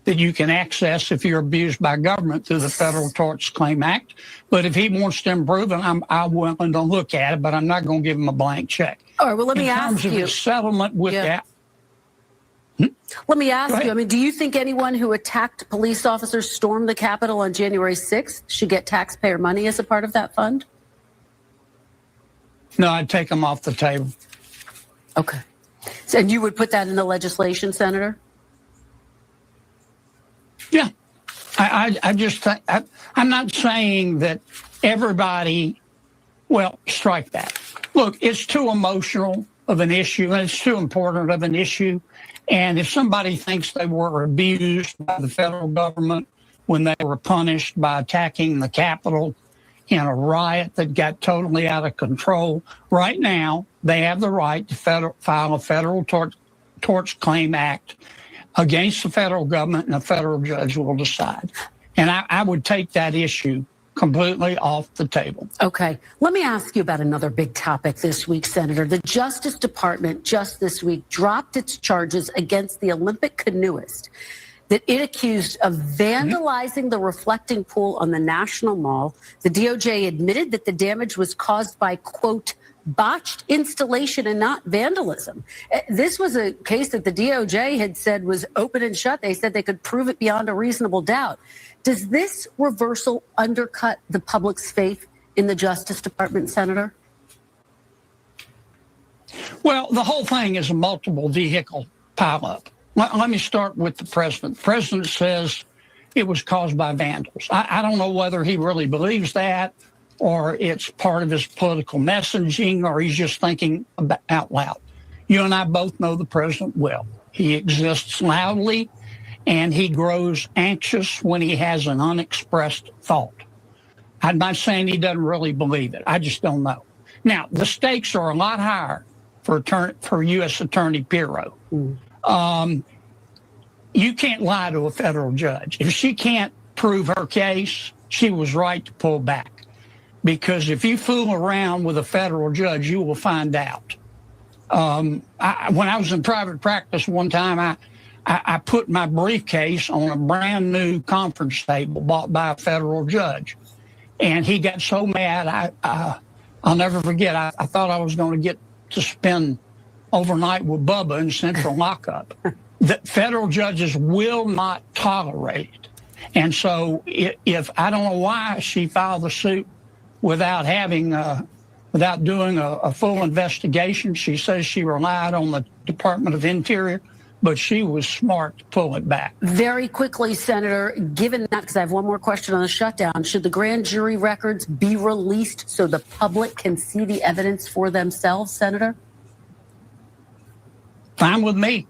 that you can access if you're abused by government through the Federal Tort Claims Act. But if he wants to improve it, I'm willing to look at it, but I'm not going to give him a blank check. All right, well, let me ask you. In terms of the settlement with that. Let me ask you, do you think anyone who attacked police officers stormed the Capitol on January 6th should get taxpayer money as a part of that fund? No, I'd take them off the table. Okay. So, and you would put that in the legislation, Senator? Yeah. I just think, I'm not saying that everybody, well, strike that. Look, it's too emotional of an issue, and it's too important of an issue. And if somebody thinks they were abused by the federal government when they were punished by attacking the Capitol in a riot that got totally out of control, right now they have the right to file a Federal Tort Claims Act against the federal government, and a federal judge will decide. And I would take that issue completely off the table. Okay. Let me ask you about another big topic this week, Senator. The Justice Department just this week dropped its charges against the Olympic canoeist that it accused of vandalizing the reflecting pool on the National Mall. The DOJ admitted that the damage was caused by, quote, botched installation and not vandalism. This was a case that the DOJ had said was open and shut. They said they could prove it beyond a reasonable doubt. Does this reversal undercut the public's faith in the Justice Department, Senator? Well, the whole thing is a multiple vehicle pileup. Let me start with the president. The president says it was caused by vandals. I don't know whether he really believes that, or it's part of his political messaging, or he's just thinking out loud. You and I both know the president well. He exists loudly, and he grows anxious when he has an unexpressed thought. I'm not saying he doesn't really believe it. I just don't know. Now, the stakes are a lot higher for U.S. Attorney Pirro. You can't lie to a federal judge. If she can't prove her case, she was right to pull back. Because if you fool around with a federal judge, you will find out. When I was in private practice one time, I put my briefcase on a brand new conference table bought by a federal judge. And he got so mad, I'll never forget, I thought I was going to get to spend overnight with Bubba in central lockup. That federal judges will not tolerate it. And so if I don't know why she filed the suit without having, without doing a full investigation. She says she relied on the Department of Interior, but she was smart to pull it back. Very quickly, Senator, given that, because I have one more question on the shutdown, should the grand jury records be released so the public can see the evidence for themselves, Senator? Fine with me.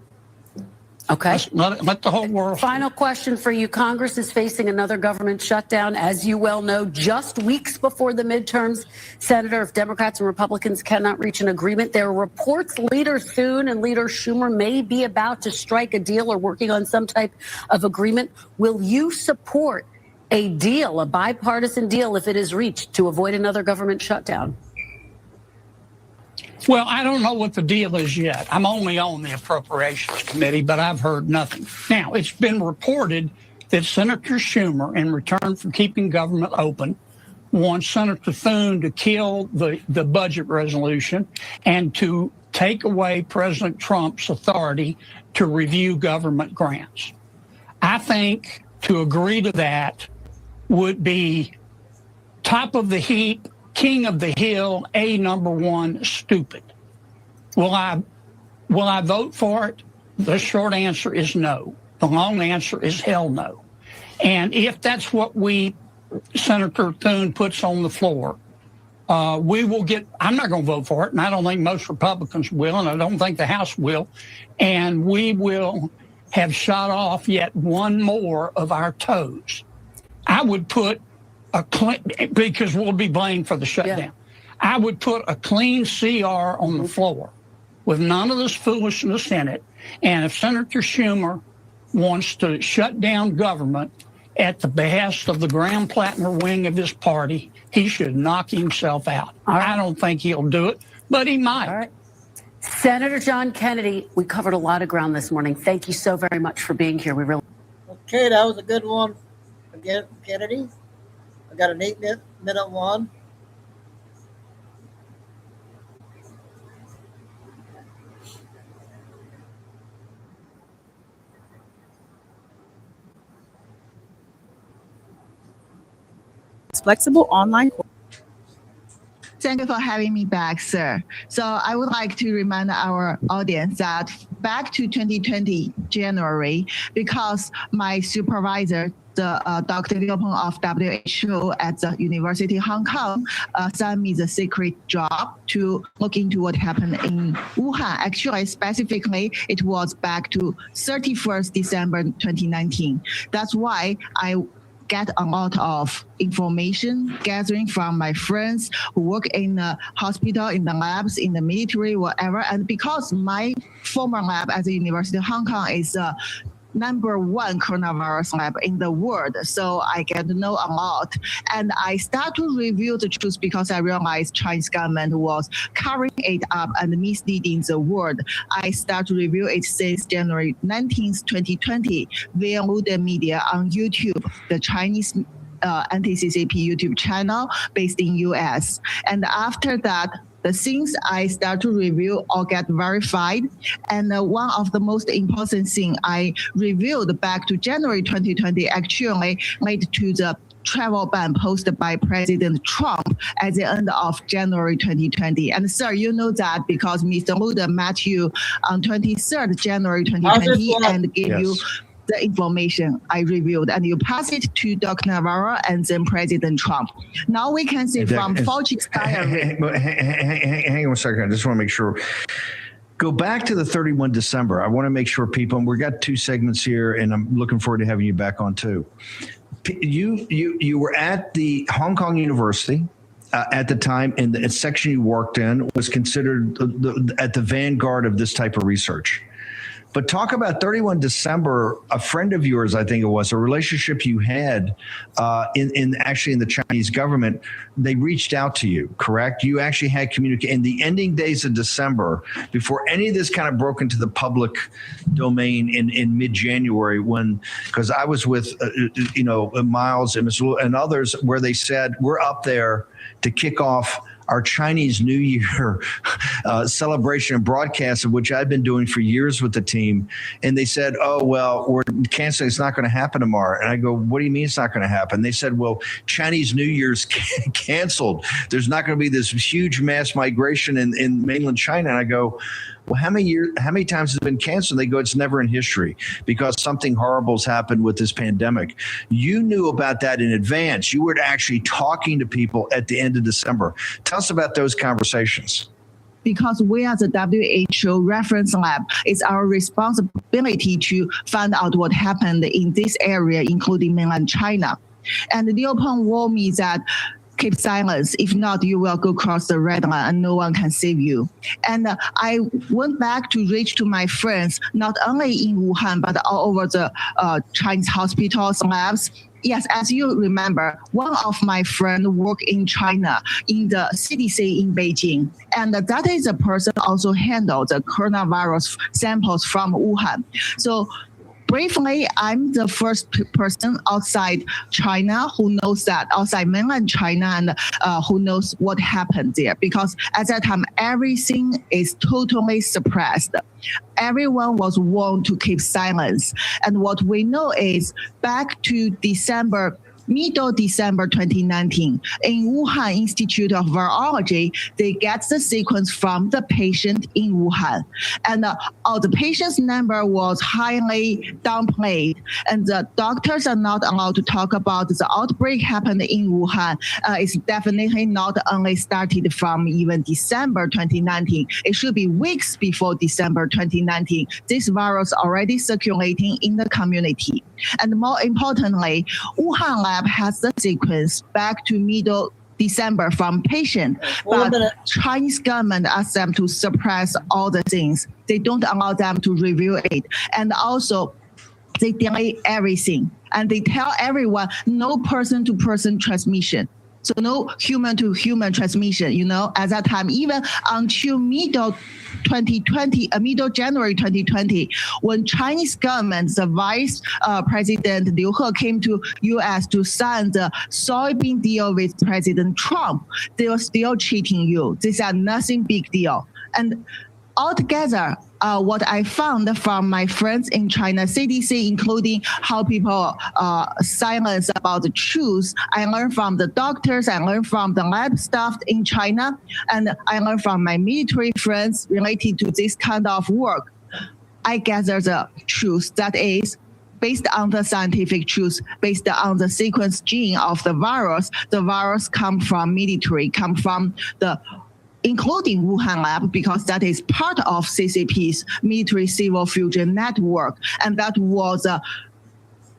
Okay. Let the whole world. Final question for you. Congress is facing another government shutdown, as you well know, just weeks before the midterms. Senator, if Democrats and Republicans cannot reach an agreement, there are reports Leader Thune and Leader Schumer may be about to strike a deal or working on some type of agreement. Will you support a deal, a bipartisan deal, if it is reached, to avoid another government shutdown? Well, I don't know what the deal is yet. I'm only on the Appropriations Committee, but I've heard nothing. Now, it's been reported that Senator Schumer, in return for keeping government open, wants Senator Thune to kill the budget resolution and to take away President Trump's authority to review government grants. I think to agree to that would be top of the heap, king of the hill, number one, stupid. Will I vote for it? The short answer is no. The long answer is hell no. And if that's what Senator Thune puts on the floor, we will get, I'm not going to vote for it, and I don't think most Republicans will, and I don't think the House will, and we will have shot off yet one more of our toes. I would put because we'll be blamed for the shutdown. Yeah. I would put a clean CR on the floor with none of this foolishness in it. And if Senator Schumer wants to shut down government at the behest of the Graham Plattner wing of his party, he should knock himself out. Right. I don't think he'll do it, but he might. All right. Senator John Kennedy, we covered a lot of ground this morning. Thank you so very much for being here. We really. Okay, that was a good one. Again, Kennedy. I got an 8-minute one. Flexible online. Thank you for having me back, sir. So I would like to remind our audience that back to 2020 January, because my supervisor, Dr. Liu Peng of WHO at the University of Hong Kong, assigned me the secret job to look into what happened in Wuhan. Actually, specifically, it was back to 31st December 2019. That's why I get a lot of information gathering from my friends who work in the hospital, in the labs, in the military, whatever. And because my former lab at the University of Hong Kong is #1 coronavirus lab in the world, so I get to know a lot. And I start to reveal the truth because I realized Chinese government was covering it up and misleading the world. I start to review it since January 19th, 2020 via modern media on YouTube, the Chinese anti-CCP YouTube channel based in US. And after that, the things I start to review all get verified. And one of the most important things I revealed back to January 2020 actually led to the travel ban posted by President Trump at the end of January 2020. And sir, you know that because Mr. Luda met you on 23rd January 2020 and gave you the information I reviewed, and you pass it to Dr. Navarro and then President Trump. Now we can see from Fauci's diary. Hang on a second. I just want to make sure. Go back to the 31 December. I want to make sure people, and we've got 2 segments here, and I'm looking forward to having you back on too. You were at the Hong Kong University at the time, and the section you worked in was considered at the vanguard of this type of research. But talk about 31 December, a friend of yours, I think it was, a relationship you had in the Chinese government, they reached out to you, correct? You actually had communication in the ending days of December, before any of this kind of broke into the public domain in mid-January, because I was with, Miles and others, where they said, we're up there to kick off our Chinese New Year celebration and broadcast, of which I've been doing for years with the team. And they said, oh, well, we're canceling. It's not going to happen tomorrow. And I go, what do you mean it's not going to happen? They said, well, Chinese New Year's canceled. There's not going to be this huge mass migration in mainland China. And I go, well, how many times has it been canceled? They go, it's never in history, because something horrible's happened with this pandemic. You knew about that in advance. You were actually talking to people at the end of December. Tell us about those conversations. Because we are the WHO reference lab, it's our responsibility to find out what happened in this area, including mainland China. And Liu Peng warned me that keep silence. If not, you will go across the red line and no one can save you. And I went back to reach to my friends, not only in Wuhan, but all over the Chinese hospitals, labs. Yes, as you remember, one of my friends worked in China in the CDC in Beijing. And that is a person also handled the coronavirus samples from Wuhan. So briefly, I'm the first person outside China who knows that, outside mainland China, and who knows what happened there. Because at that time, everything is totally suppressed. Everyone was warned to keep silence. And what we know is back to middle December 2019, in Wuhan Institute of Virology, they get the sequence from the patient in Wuhan. And the patient's number was highly downplayed. And the doctors are not allowed to talk about the outbreak happened in Wuhan. It's definitely not only started from even December 2019. It should be weeks before December 2019. This virus already circulating in the community. And more importantly, Wuhan lab has the sequence back to middle December from patient, but Chinese government asked them to suppress all the things. They don't allow them to review it. And also, they delay everything. And they tell everyone no person-to-person transmission. So no human-to-human transmission, at that time, even until middle January 2020, when Chinese government, the Vice President Liu He came to U.S. to sign the soybean deal with President Trump, they were still cheating you. These are nothing big deal. And altogether, what I found from my friends in China CDC, including how people silence about the truth, I learned from the doctors, I learned from the lab staff in China, and I learned from my military friends related to this kind of work. I gather the truth that is based on the scientific truth, based on the sequence gene of the virus come from military, come from including Wuhan lab, because that is part of CCP's military civil fusion network. And that was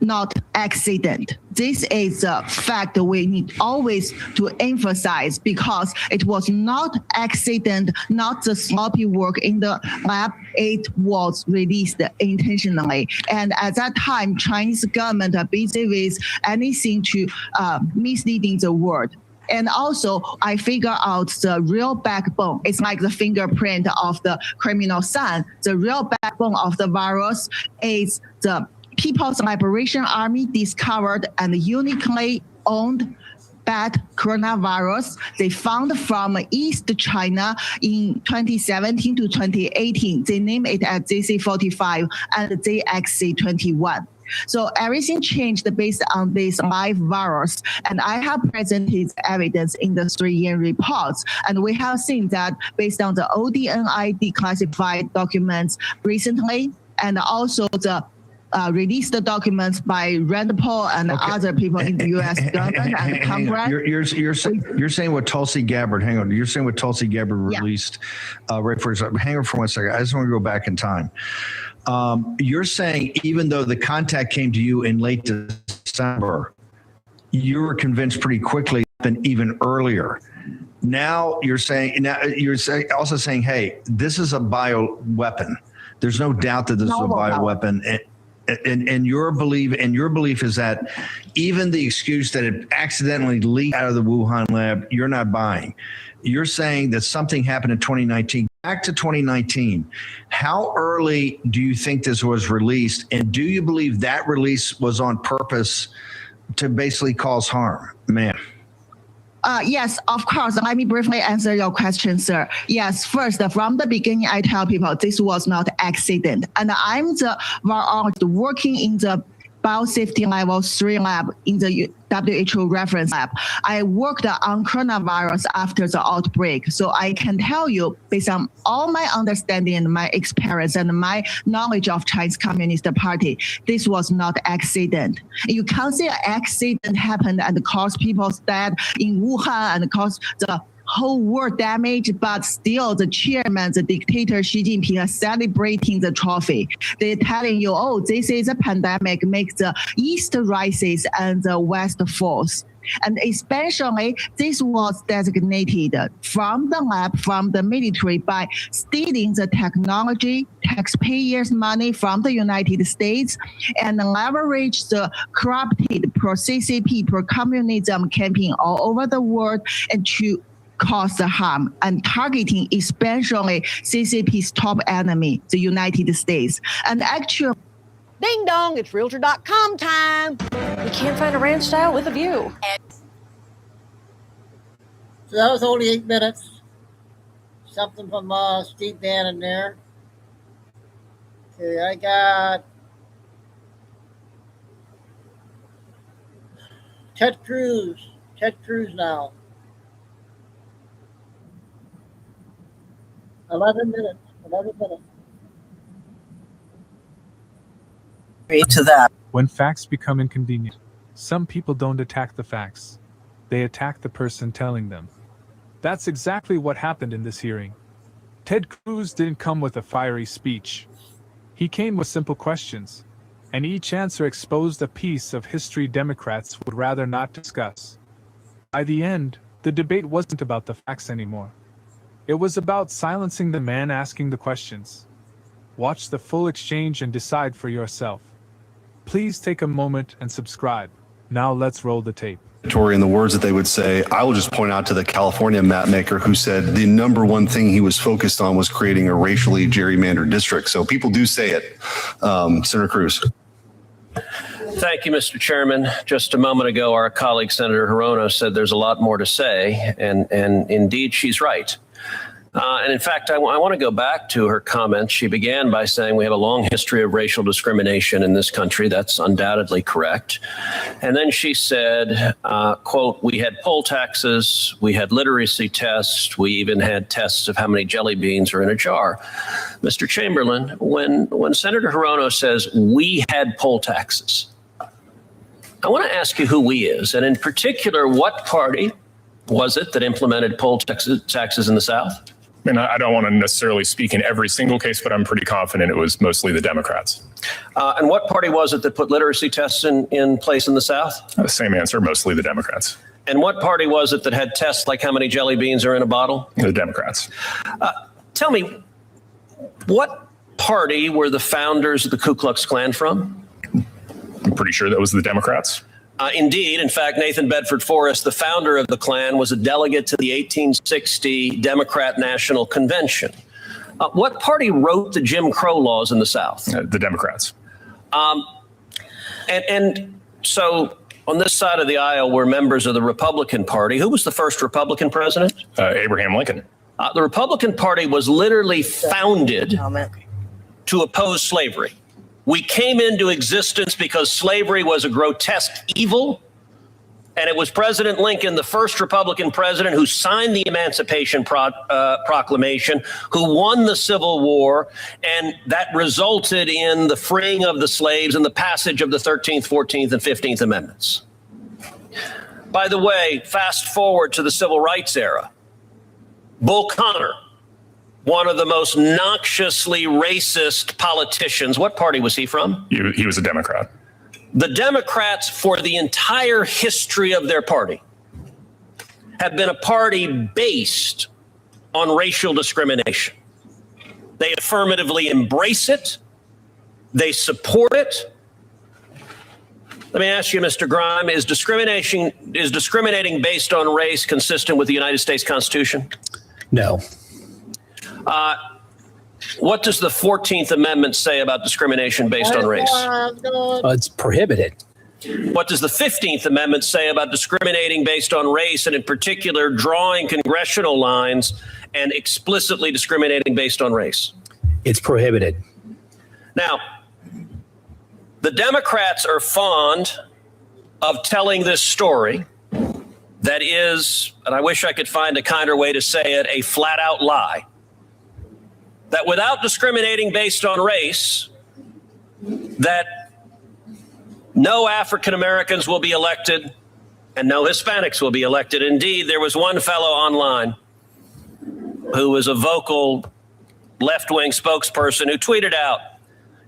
not accident. This is a fact we need always to emphasize, because it was not accident, not the sloppy work in the lab. It was released intentionally. And at that time, Chinese government are busy with anything to misleading the world. And also, I figure out the real backbone. It's like the fingerprint of the criminal son. The real backbone of the virus is the People's Liberation Army discovered and uniquely owned bad coronavirus they found from East China in 2017 to 2018. They named it as ZC45 and ZXC21. So everything changed based on this live virus. And I have presented evidence in the 3-year reports. And we have seen that based on the ODNI declassified documents recently, and also the released the documents by Rand Paul and other people in the U.S. government and Congress. You're saying what Tulsi Gabbard, hang on, you're saying what Tulsi Gabbard released right for a second. Hang on for 1 second. I just want to go back in time. You're saying even though the contact came to you in late December, you were convinced pretty quickly and even earlier. Now you're saying, also saying, hey, this is a bioweapon. There's no doubt that this is a bioweapon. And your belief is that even the excuse that it accidentally leaked out of the Wuhan lab, you're not buying. You're saying that something happened in 2019. Back to 2019, how early do you think this was released? And do you believe that release was on purpose to basically cause harm? Ma'am. Yes, of course. Let me briefly answer your question, sir. Yes, first, from the beginning, I tell people this was not accident. And I'm the virologist working in the biosafety level 3 lab in the WHO reference lab. I worked on coronavirus after the outbreak. So I can tell you, based on all my understanding, my experience, and my knowledge of Chinese Communist Party, this was not accident. You can't say an accident happened and caused people's death in Wuhan and caused the whole world damage, but still the chairman, the dictator Xi Jinping is celebrating the trophy. They're telling you, oh, this is a pandemic, makes the East rises and the West falls. And especially this was designated from the lab, from the military by stealing the technology, taxpayers' money from the United States, and leverage the corrupted pro-CCP, pro-communism campaign all over the world and to cause the harm and targeting especially CCP's top enemy, the United States. And actually, ding dong, it's Realtor.com time. You can't find a ranch style with a view. So that was only 8 minutes. Something from Steve Bannon there. Okay, I got Ted Cruz. Ted Cruz now. 11 minutes. 11 minutes. To that. When facts become inconvenient, some people don't attack the facts. They attack the person telling them. That's exactly what happened in this hearing. Ted Cruz didn't come with a fiery speech. He came with simple questions, and each answer exposed a piece of history Democrats would rather not discuss. By the end, the debate wasn't about the facts anymore. It was about silencing the man asking the questions. Watch the full exchange and decide for yourself. Please take a moment and subscribe. Now let's roll the tape. In the words that they would say, I will just point out to the California map maker who said the number one thing he was focused on was creating a racially gerrymandered district. So people do say it. Senator Cruz. Thank you, Mr. Chairman. Just a moment ago, our colleague, Senator Hirono, said there's a lot more to say, and indeed, she's right. And in fact, I want to go back to her comments. She began by saying we have a long history of racial discrimination in this country. That's undoubtedly correct. And then she said, quote, we had poll taxes, we had literacy tests, we even had tests of how many jelly beans are in a jar. Mr. Chamberlain, when Senator Hirono says we had poll taxes, I want to ask you who we is, and in particular, what party was it that implemented poll taxes in the South? I mean, I don't want to necessarily speak in every single case, but I'm pretty confident it was mostly the Democrats. And what party was it that put literacy tests in place in the South? Same answer, mostly the Democrats. And what party was it that had tests like how many jelly beans are in a bottle? The Democrats. Tell me, what party were the founders of the Ku Klux Klan from? I'm pretty sure that was the Democrats. Indeed. In fact, Nathan Bedford Forrest, the founder of the Klan, was a delegate to the 1860 Democrat National Convention. What party wrote the Jim Crow laws in the South? The Democrats. And so on this side of the aisle were members of the Republican Party. Who was the first Republican president? Abraham Lincoln. The Republican Party was literally founded to oppose slavery. We came into existence because slavery was a grotesque evil, and it was President Lincoln, the first Republican president, who signed the Emancipation Proclamation, who won the Civil War, and that resulted in the freeing of the slaves and the passage of the 13th, 14th, and 15th Amendments. By the way, fast forward to the Civil Rights era. Bull Connor, one of the most noxiously racist politicians. What party was he from? He was a Democrat. The Democrats, for the entire history of their party, have been a party based on racial discrimination. They affirmatively embrace it. They support it. Let me ask you, Mr. Grime, is discriminating based on race consistent with the United States Constitution? No. What does the 14th Amendment say about discrimination based on race? It's prohibited. What does the 15th Amendment say about discriminating based on race, and in particular drawing congressional lines and explicitly discriminating based on race? It's prohibited. Now, the Democrats are fond of telling this story that is, and I wish I could find a kinder way to say it, a flat out lie. That without discriminating based on race, that no African Americans will be elected and no Hispanics will be elected. Indeed, there was one fellow online who was a vocal left-wing spokesperson who tweeted out,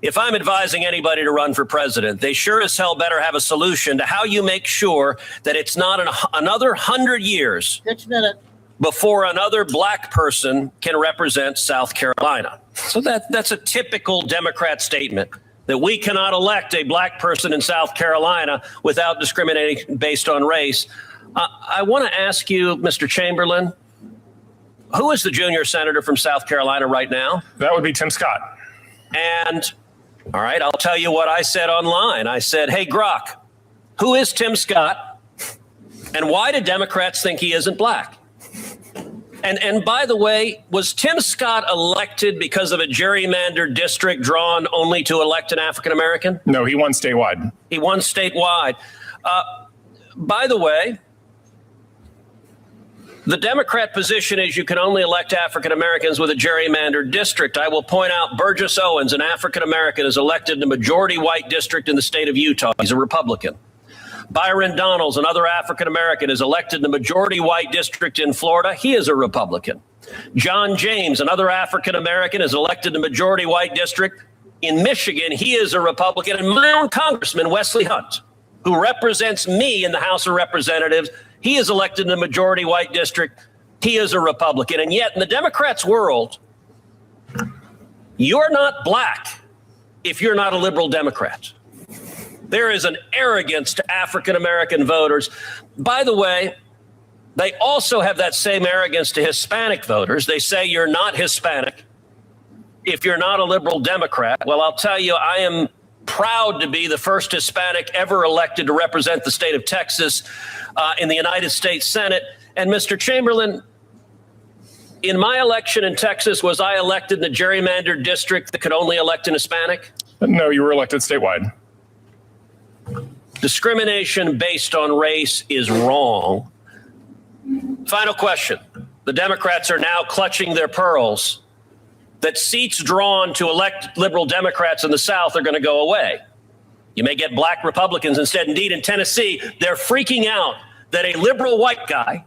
if I'm advising anybody to run for president, they sure as hell better have a solution to how you make sure that it's not another 100 years before another black person can represent South Carolina. So that's a typical Democrat statement, that we cannot elect a black person in South Carolina without discriminating based on race. I want to ask you, Mr. Chamberlain, who is the junior senator from South Carolina right now? That would be Tim Scott. And all right, I'll tell you what I said online. I said, hey, Grok, who is Tim Scott? And why do Democrats think he isn't black? And by the way, was Tim Scott elected because of a gerrymandered district drawn only to elect an African American? No, he won statewide. He won statewide. By the way, the Democrat position is you can only elect African Americans with a gerrymandered district. I will point out Burgess Owens, an African American, is elected in a majority white district in the state of Utah. He's a Republican. Byron Donalds, another African American, is elected in a majority white district in Florida. He is a Republican. John James, another African American, is elected in a majority white district in Michigan. He is a Republican. And my own Congressman, Wesley Hunt, who represents me in the House of Representatives, he is elected in a majority white district. He is a Republican. And yet in the Democrats' world, you're not black if you're not a liberal Democrat. There is an arrogance to African-American voters. By the way, they also have that same arrogance to Hispanic voters. They say you're not Hispanic if you're not a liberal Democrat. Well, I'll tell you, I am proud to be the first Hispanic ever elected to represent the state of Texas in the United States Senate. And Mr. Chamberlain, in my election in Texas, was I elected in a gerrymandered district that could only elect an Hispanic? No, you were elected statewide. Discrimination based on race is wrong. Final question. The Democrats are now clutching their pearls that seats drawn to elect liberal Democrats in the South are going to go away. You may get black Republicans instead. Indeed, in Tennessee, they're freaking out that a liberal white guy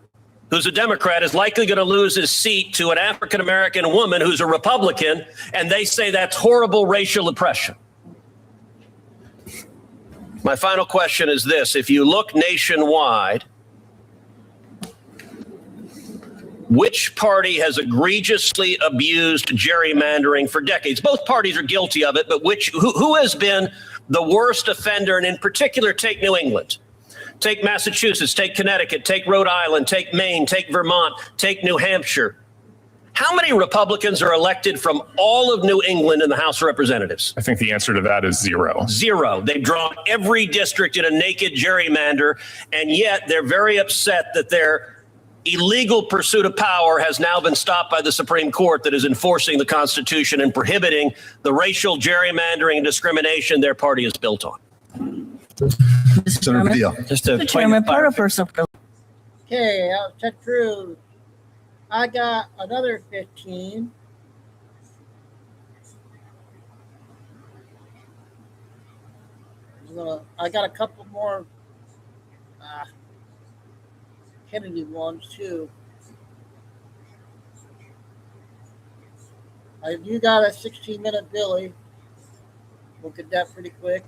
who's a Democrat is likely going to lose his seat to an African-American woman who's a Republican, and they say that's horrible racial oppression. My final question is this. If you look nationwide, which party has egregiously abused gerrymandering for decades? Both parties are guilty of it, but who has been the worst offender? And in particular, take New England. Take Massachusetts, take Connecticut, take Rhode Island, take Maine, take Vermont, take New Hampshire. How many Republicans are elected from all of New England in the House of Representatives? I think the answer to that is zero. Zero. They've drawn every district in a naked gerrymander, and yet they're very upset that their illegal pursuit of power has now been stopped by the Supreme Court that is enforcing the Constitution and prohibiting the racial gerrymandering and discrimination their party is built on. Senator Villa. Just a Chairman, part of personal. Okay, Ted Cruz. I got another 15. I got a couple more Kennedy ones too. You got a 16-minute Billy. We'll get that pretty quick.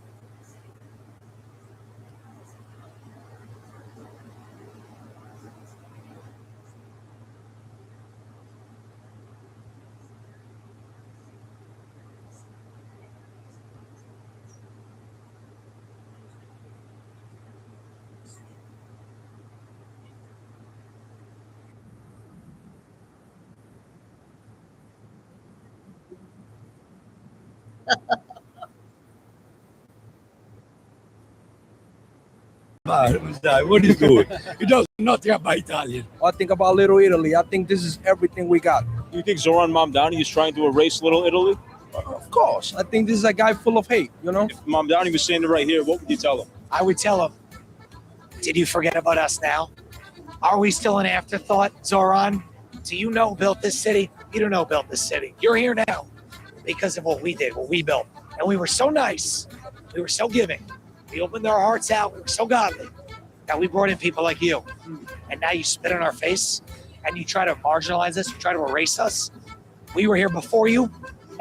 What is good? He does nothing about Italian. I think about Little Italy. I think this is everything we got. You think Zoran Mamdani is trying to erase Little Italy? Of course. I think this is a guy full of hate, you know? If Mamdani was standing right here, what would you tell him? I would tell him, did you forget about us now? Are we still an afterthought, Zoran? Do you know who built this city? You don't know who built this city. You're here now because of what we did, what we built. And we were so nice. We were so giving. We opened our hearts out. We were so godly that we brought in people like you. And now you spit in our face and you try to marginalize us. You try to erase us. We were here before you,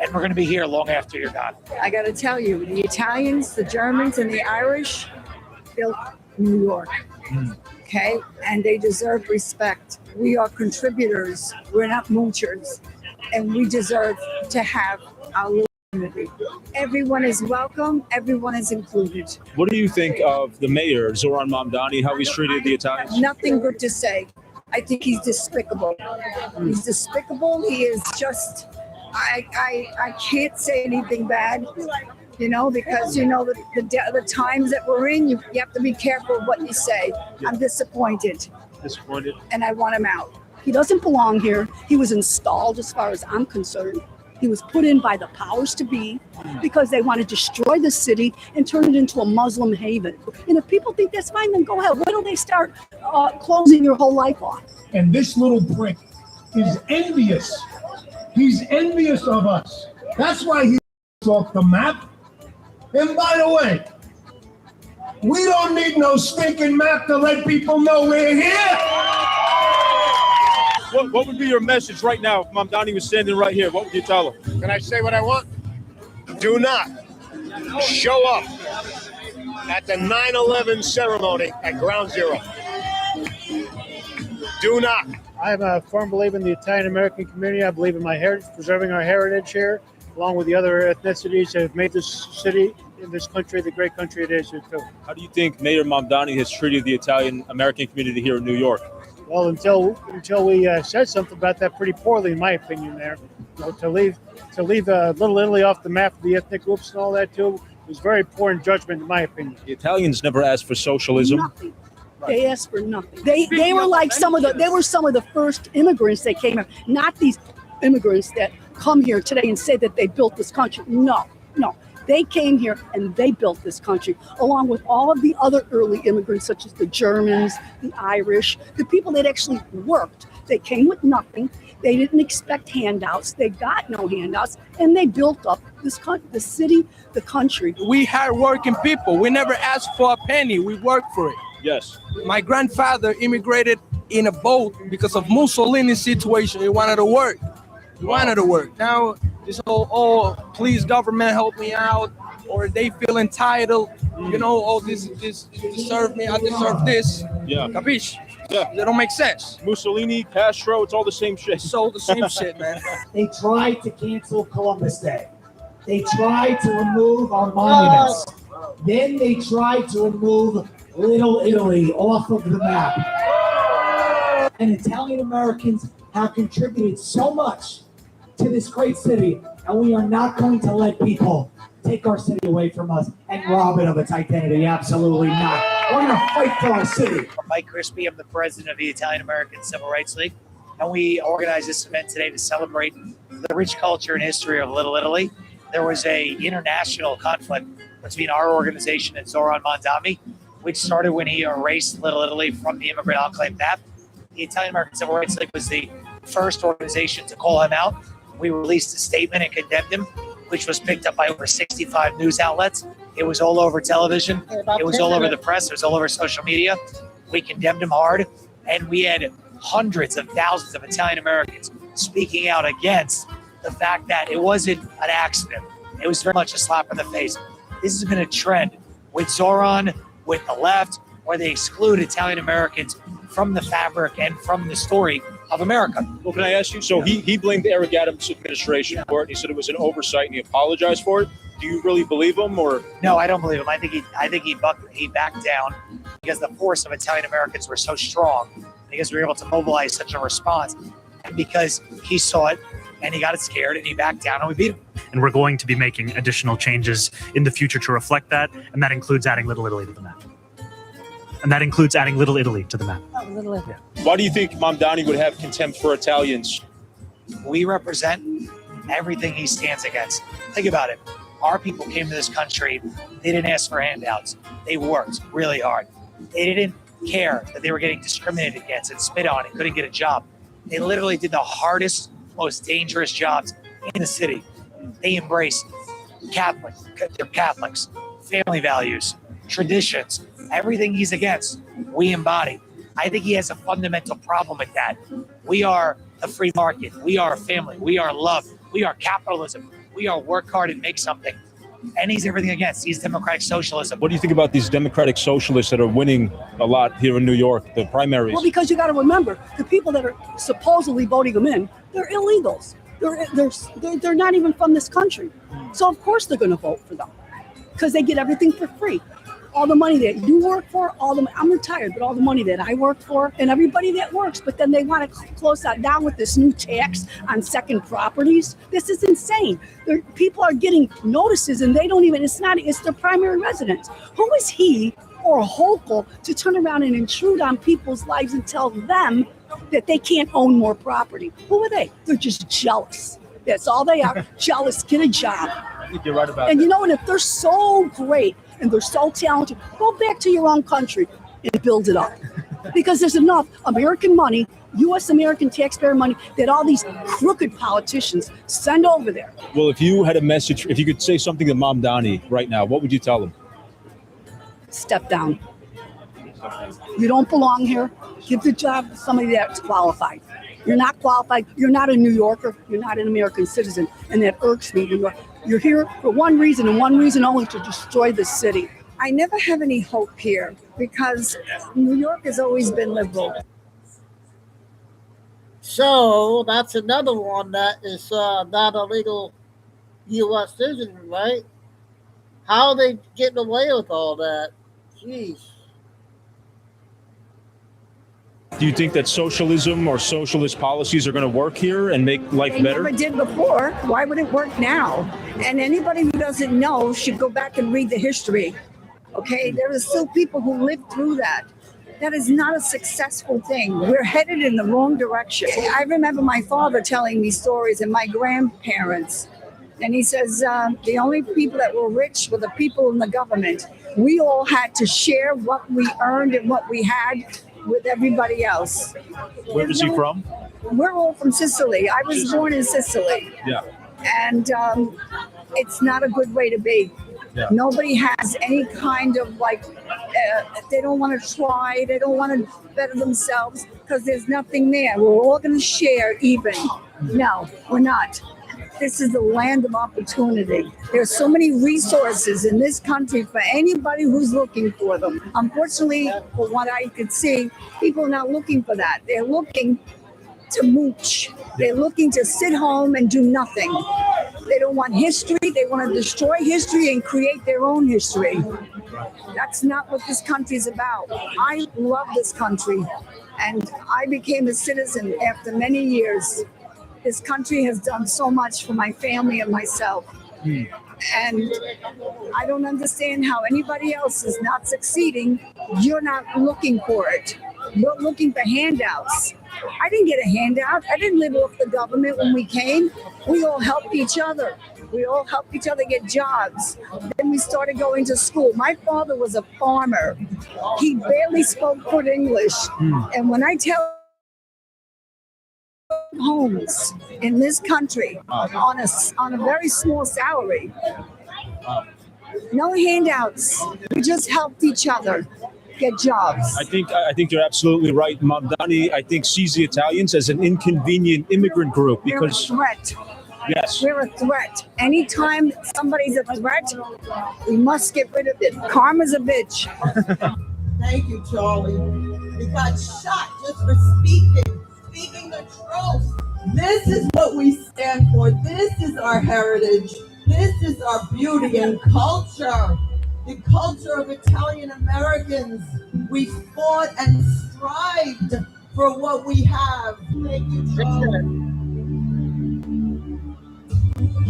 and we're going to be here long after you're gone. I got to tell you, the Italians, the Germans, and the Irish built New York. Okay? And they deserve respect. We are contributors. We're not moochers. And we deserve to have our little community. Everyone is welcome. Everyone is included. What do you think of the mayor, Zoran Mamdani, how he's treated the Italians? Nothing good to say. I think he's despicable. He's despicable. He is just, I can't say anything bad, you know, because, you know, the times that we're in, you have to be careful of what you say. I'm disappointed. Disappointed? And I want him out. He doesn't belong here. He was installed, as far as I'm concerned. He was put in by the powers to be because they want to destroy the city and turn it into a Muslim haven. And if people think that's fine, then go ahead. Why don't they start closing your whole life off? And this little prick is envious. He's envious of us. That's why he's off the map. And by the way, we don't need no stinking map to let people know we're here. What would be your message right now if Mamdani was standing right here? What would you tell him? Can I say what I want? Do not show up at the 9/11 ceremony at Ground Zero. Do not. I'm a firm believer in the Italian-American community. I believe in my heritage, preserving our heritage here, along with the other ethnicities that have made this city, in this country, the great country it is here too. How do you think Mayor Mamdani has treated the Italian-American community here in New York? Well, until we said something about that pretty poorly, in my opinion. There, you know, to leave Little Italy off the map of the ethnic groups and all that too was very poor in judgment, in my opinion. The Italians never asked for socialism. Nothing. They asked for nothing. They were like some of the first immigrants that came here. Not these immigrants that come here today and say that they built this country. No. They came here and they built this country, along with all of the other early immigrants, such as the Germans, the Irish, the people that actually worked. They came with nothing. They didn't expect handouts. They got no handouts, and they built up the city, the country. We hard working people. We never asked for a penny. We worked for it. Yes. My grandfather immigrated in a boat because of Mussolini's situation. He wanted to work. Now this whole, please government help me out, or they feel entitled, you know, this deserve me, I deserve this. Yeah. Capiche? Yeah. That don't make sense. Mussolini, Castro, it's all the same shit. It's all the same shit, man. They tried to cancel Columbus Day. They tried to remove our monuments. Then they tried to remove Little Italy off of the map. And Italian Americans have contributed so much to this great city, and we are not going to let people take our city away from us and rob it of its identity. Absolutely not. We're going to fight for our city. I'm Mike Crispy. I'm the president of the Italian American Civil Rights League, and we organized this event today to celebrate the rich culture and history of Little Italy. There was a international conflict between our organization and Zoran Mamdani, which started when he erased Little Italy from the immigrant enclave map. The Italian American Civil Rights League was the first organization to call him out. We released a statement and condemned him, which was picked up by over 65 news outlets. It was all over television. It was all over the press. It was all over social media. We condemned him hard, and we had hundreds of thousands of Italian Americans speaking out against the fact that it wasn't an accident. It was very much a slap in the face. This has been a trend with Zoran, with the left, where they exclude Italian Americans from the fabric and from the story of America. Well, can I ask you? So he blamed the Eric Adams administration for it. He said it was an oversight, and he apologized for it. Do you really believe him, or no? I don't believe him. I think he backed down because the force of Italian Americans were so strong, because we were able to mobilize such a response, and because he saw it and he got it scared and he backed down and we beat him. and we're going to be making additional changes in the future to reflect that, and that includes adding Little Italy to the map. Why do you think Mamdani would have contempt for Italians? We represent everything he stands against. Think about it. Our people came to this country. They didn't ask for handouts. They worked really hard. They didn't care that they were getting discriminated against and spit on and couldn't get a job. They literally did the hardest, most dangerous jobs in the city. They embraced they're Catholics, family values, traditions, everything he's against, we embody. I think he has a fundamental problem with that. We are a free market. We are a family. We are love. We are capitalism. We are work hard and make something. And he's everything against. He's democratic socialism. What do you think about these democratic socialists that are winning a lot here in New York, the primaries? Well, because you got to remember, the people that are supposedly voting them in, they're illegals. They're not even from this country. So of course they're going to vote for them because they get everything for free. All the money that you work for, I'm retired, but all the money that I work for and everybody that works, but then they want to close that down with this new tax on second properties. This is insane. People are getting notices and they don't even, it's their primary residence. Who is he or a Hochul to turn around and intrude on people's lives and tell them that they can't own more property? Who are they? They're just jealous. That's all they are. Jealous. Get a job. I think you're right about and that. you know, and if they're so great and they're so talented, go back to your own country and build it up. Because there's enough American money, U.S. American taxpayer money, that all these crooked politicians send over there. Well, if you had a message, if you could say something to Mamdani right now, what would you tell him? Step down. You don't belong here. Give the job to somebody that's qualified. You're not qualified. You're not a New Yorker. You're not an American citizen. And that irks me. You're here for one reason and one reason only, to destroy the city. I never have any hope here because New York has always been liberal. So that's another one that is not a legal U.S. citizen, right? How are they getting away with all that? Jeez. Do you think that socialism or socialist policies are going to work here and make life They better? never did before. Why would it work now? And anybody who doesn't know should go back and read the history. Okay, there are still people who lived through that. That is not a successful thing. We're headed in the wrong direction. I remember my father telling me stories and my grandparents. And he says, the only people that were rich were the people in the government. We all had to share what we earned and what we had with everybody else. Where is he from? We're all from Sicily. I was born in Sicily. Yeah. And it's not a good way to be. Yeah. Nobody has any kind of they don't want to try, they don't want to better themselves because there's nothing there. We're all going to share even. No, we're not. This is the land of opportunity. There's so many resources in this country for anybody who's looking for them. Unfortunately, for what I could see, people are not looking for that. They're looking to mooch. They're looking to sit home and do nothing. They don't want history. They want to destroy history and create their own history. That's not what this country is about. I love this country, and I became a citizen after many years. This country has done so much for my family and myself. And I don't understand how anybody else is not succeeding. You're not looking for it. You're looking for handouts. I didn't get a handout. I didn't live off the government when we came. We all helped each other. We all helped each other get jobs. Then we started going to school. My father was a farmer. He barely spoke good English. And when I tell homes in this country on a very small salary, no handouts. We just helped each other get jobs. I think you're absolutely right. Mamdani, I think, sees the Italians as an inconvenient immigrant group because we're a threat. Yes. We're a threat. Anytime somebody's a threat, we must get rid of it. Karma's a bitch. Thank you, Charlie. We got shot just for speaking the truth. This is what we stand for. This is our heritage. This is our beauty and culture. The culture of Italian Americans. We fought and strived for what we have. Thank you, Charlie. I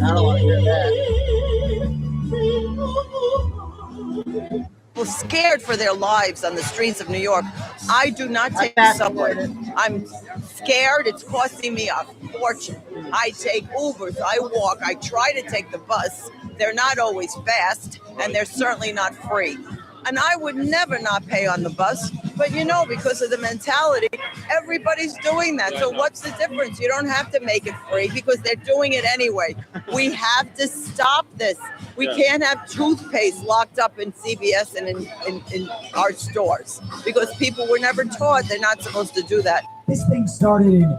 don't want to hear that. People scared for their lives on the streets of New York. I do not take the subway. I'm scared. It's costing me a fortune. I take Ubers. I walk. I try to take the bus. They're not always fast, and they're certainly not free. And I would never not pay on the bus. But because of the mentality, everybody's doing that. So what's the difference? You don't have to make it free because they're doing it anyway. We have to stop this. We can't have toothpaste locked up in CVS and in our stores because people were never taught they're not supposed to do that. This thing started in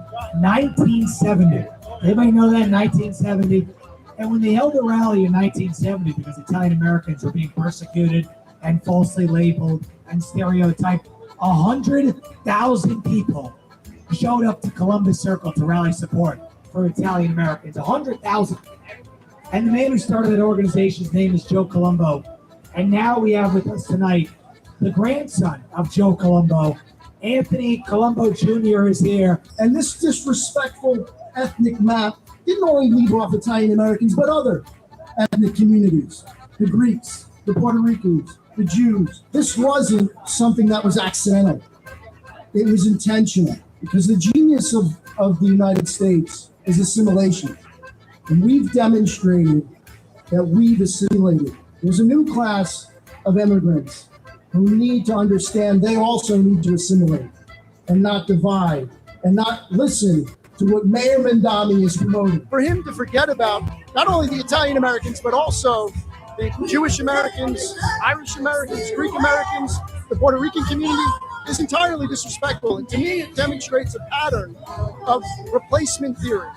1970. Anybody know that? 1970. And when they held a rally in 1970 because Italian Americans were being persecuted and falsely labeled and stereotyped, 100,000 people showed up to Columbus Circle to rally support for Italian Americans. 100,000. And the man who started that organization's name is Joe Colombo. And now we have with us tonight the grandson of Joe Colombo, Anthony Colombo Jr. is here. And this disrespectful ethnic map didn't only leave off Italian Americans, but other ethnic communities, the Greeks, the Puerto Ricans, the Jews. This wasn't something that was accidental. It was intentional because the genius of the United States is assimilation. And we've demonstrated that we've assimilated. There's a new class of immigrants who need to understand they also need to assimilate and not divide and not listen to what Mayor Mandami is promoting. For him to forget about not only the Italian Americans, but also the Jewish Americans, Irish Americans, Greek Americans, the Puerto Rican community is entirely disrespectful. And to me, it demonstrates a pattern of replacement theory,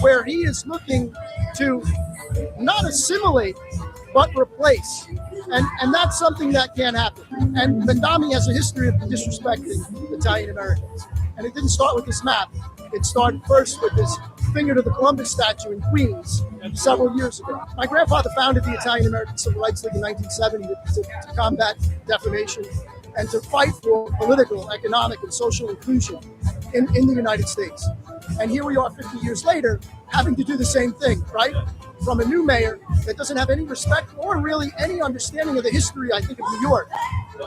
where he is looking to not assimilate, but replace. And that's something that can't happen. And Mandami has a history of disrespecting Italian Americans. And it didn't start with this map. It started first with this finger to the Columbus statue in Queens several years ago. My grandfather founded the Italian American Civil Rights League in 1970 to combat defamation and to fight for political, economic, and social inclusion in the United States. And here we are 50 years later having to do the same thing, right? From a new mayor that doesn't have any respect or really any understanding of the history, I think, of New York.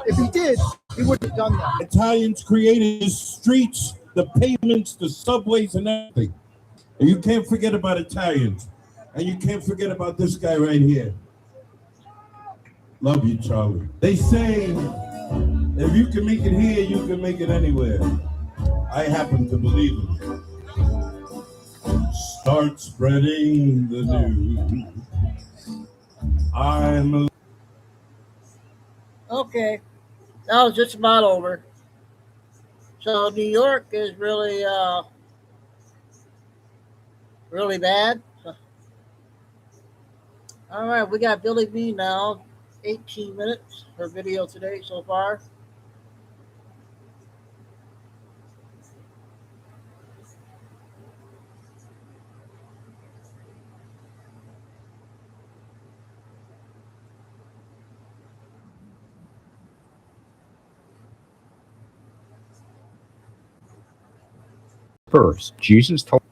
If he did, he wouldn't have done that. Italians created the streets, the pavements, the subways, and everything. And you can't forget about Italians. And you can't forget about this guy right here. Love you, Charlie. They say, if you can make it here, you can make it anywhere. I happen to believe it. Start spreading the news. Okay, that was just about over. So New York is really, really bad. All right, we got Billy B now. 18 minutes for video today so far. First, Jesus told.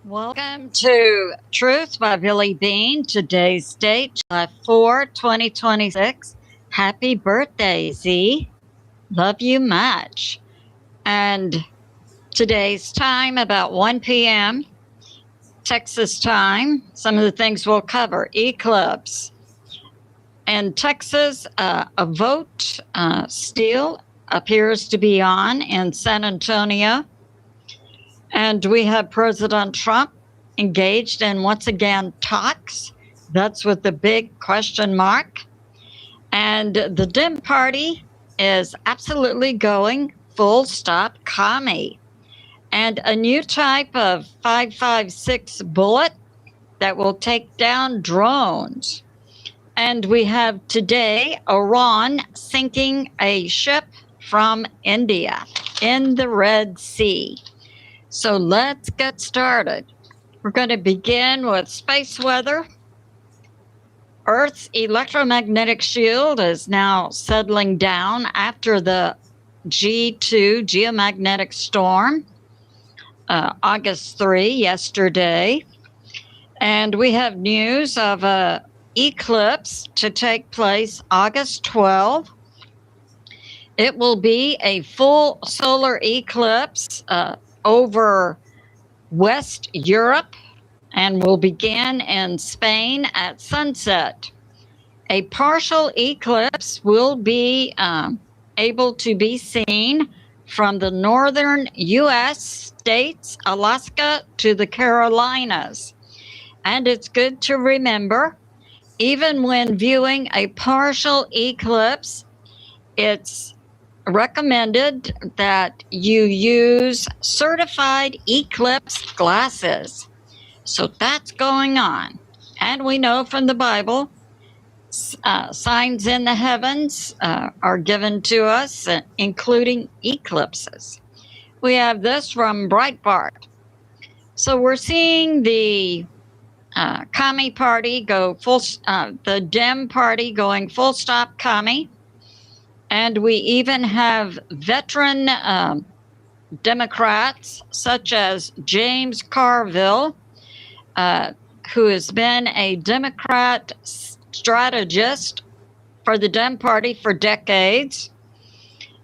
Welcome to Truth by Billy Bean. Today's date, July 4, 2026. Happy birthday, Z. Love you much. And today's time, about 1 p.m. Texas time. Some of the things we'll cover. Eclipse. In Texas, a vote still appears to be on in San Antonio. And we have President Trump engaged in, once again, talks. That's with the big question mark. And the Dem Party is absolutely going full stop commie. And a new type of 5.56 bullet that will take down drones. And we have today Iran sinking a ship from India in the Red Sea. So let's get started. We're going to begin with space weather. Earth's electromagnetic shield is now settling down after the G2 geomagnetic storm, August 3, yesterday. And we have news of a eclipse to take place August 12. It will be a full solar eclipse over West Europe and will begin in Spain at sunset. A partial eclipse will be able to be seen from the northern U.S. states, Alaska to the Carolinas. And it's good to remember, even when viewing a partial eclipse, it's recommended that you use certified eclipse glasses. So that's going on. And we know from the Bible, signs in the heavens are given to us, including eclipses. We have this from Breitbart. So we're seeing the commie party go the Dem party going full stop commie. And we even have veteran Democrats such as James Carville, who has been a Democrat strategist for the Dem Party for decades,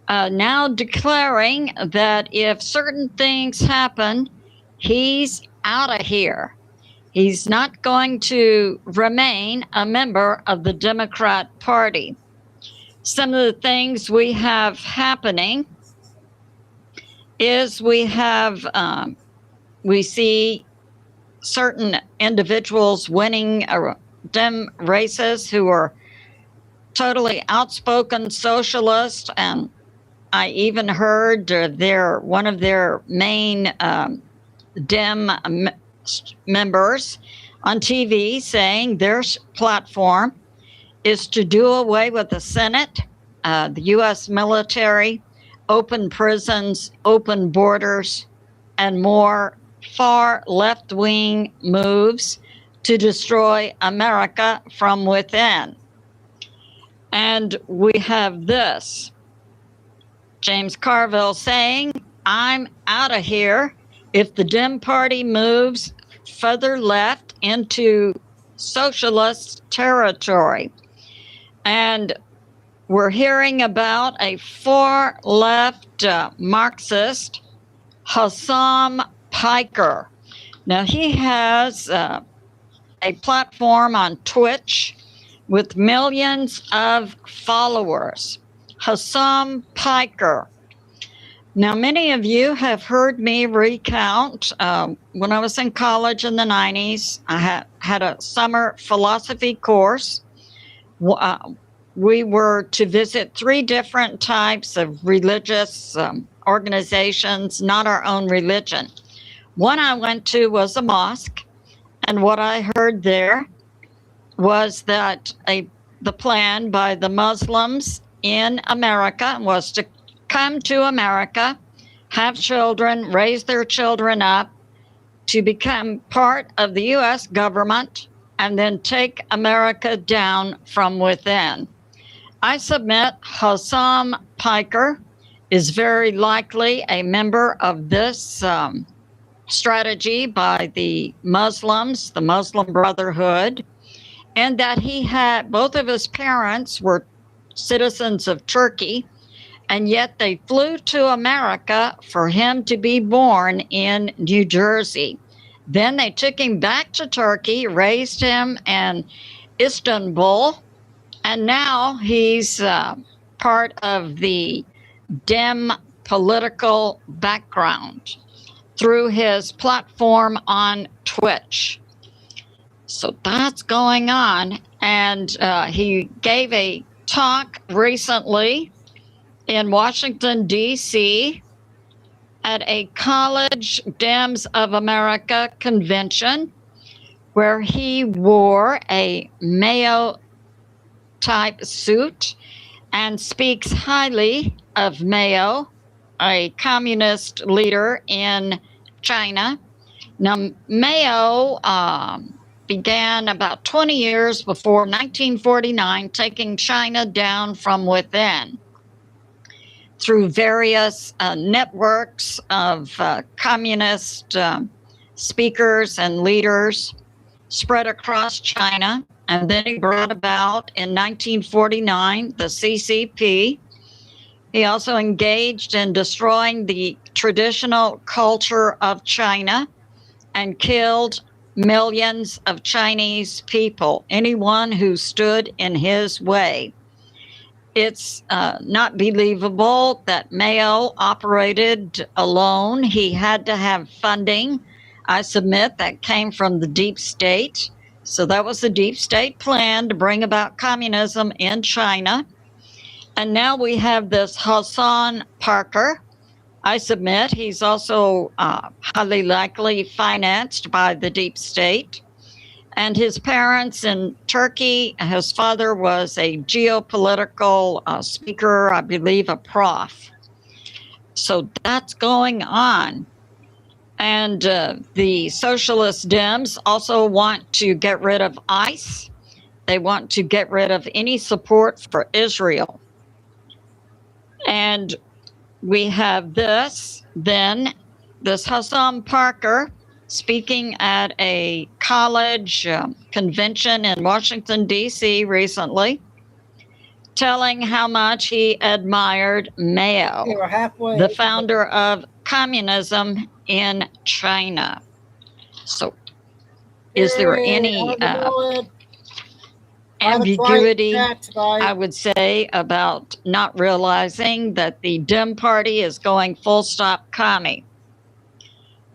now declaring that if certain things happen, he's out of here. He's not going to remain a member of the Democrat Party. Some of the things we have happening is we see certain individuals winning Dem races who are totally outspoken socialists, and I even heard one of their main Dem members on TV saying their platform is to do away with the Senate, the U.S. military, open prisons, open borders, and more far left-wing moves to destroy America from within. And we have this, James Carville saying, I'm out of here if the Dem Party moves further left into socialist territory. And we're hearing about a far left Marxist, Hassam Piker. Now he has a platform on Twitch with millions of followers. Hassam Piker. Now, many of you have heard me recount when I was in college in the 90s, I had a summer philosophy course. We were to visit 3 different types of religious organizations, not our own religion. One I went to was a mosque, and what I heard there was that the plan by the Muslims in America was to come to America, have children, raise their children up to become part of the U.S. government, and then take America down from within. I submit Hassam Piker is very likely a member of this strategy by the Muslims, the Muslim Brotherhood, and that he had, both of his parents were citizens of Turkey, and yet they flew to America for him to be born in New Jersey. Then they took him back to Turkey, raised him in Istanbul, and now he's part of the Dem political background through his platform on Twitch. So that's going on. And he gave a talk recently in Washington, D.C. at a College Dems of America convention where he wore a Mayo-type suit and speaks highly of Mao, a communist leader in China. Now, Mao began about 20 years before 1949, taking China down from within through various networks of communist speakers and leaders spread across China. And then he brought about in 1949 the CCP. He also engaged in destroying the traditional culture of China and killed millions of Chinese people, anyone who stood in his way. It's not believable that Mao operated alone. He had to have funding. I submit that came from the deep state. So that was the deep state plan to bring about communism in China. And now we have this Hassan Parker. I submit he's also highly likely financed by the deep state. And his parents in Turkey, his father was a geopolitical speaker, I believe a prof. So that's going on. And the socialist Dems also want to get rid of ICE. They want to get rid of any support for Israel. And we have this Hassan Parker speaking at a college convention in Washington, D.C. recently, telling how much he admired Mao, the founder of communism in China. So is there any ambiguity, I would say, about not realizing that the Dem Party is going full stop commie?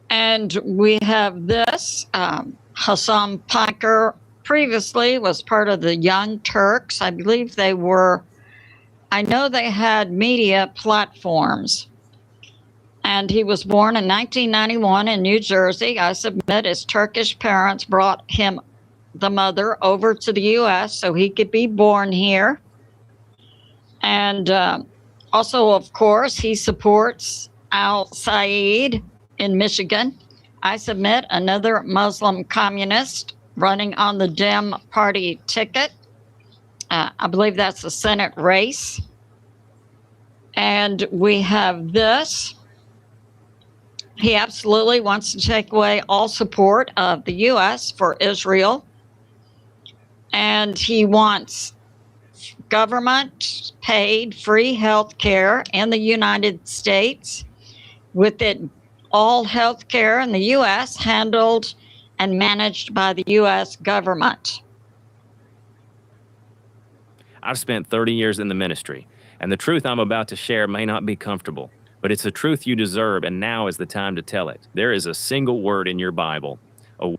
And we have this, Hassan Parker previously was part of the Young Turks. I believe they were, I know they had media platforms. And he was born in 1991 in New Jersey. I submit his Turkish parents brought him, the mother, over to the U.S. so he could be born here. And also, of course, he supports al-Said in Michigan. I submit another Muslim communist running on the Dem Party ticket. I believe that's a Senate race. And we have this. He absolutely wants to take away all support of the U.S. for Israel. And he wants government paid free health care in the United States, with it all health care in the U.S. handled and managed by the U.S. government. I've spent 30 years in the ministry, and the truth I'm about to share may not be comfortable, but it's the truth you deserve, and now is the time to tell it. There is a single word in your Bible, a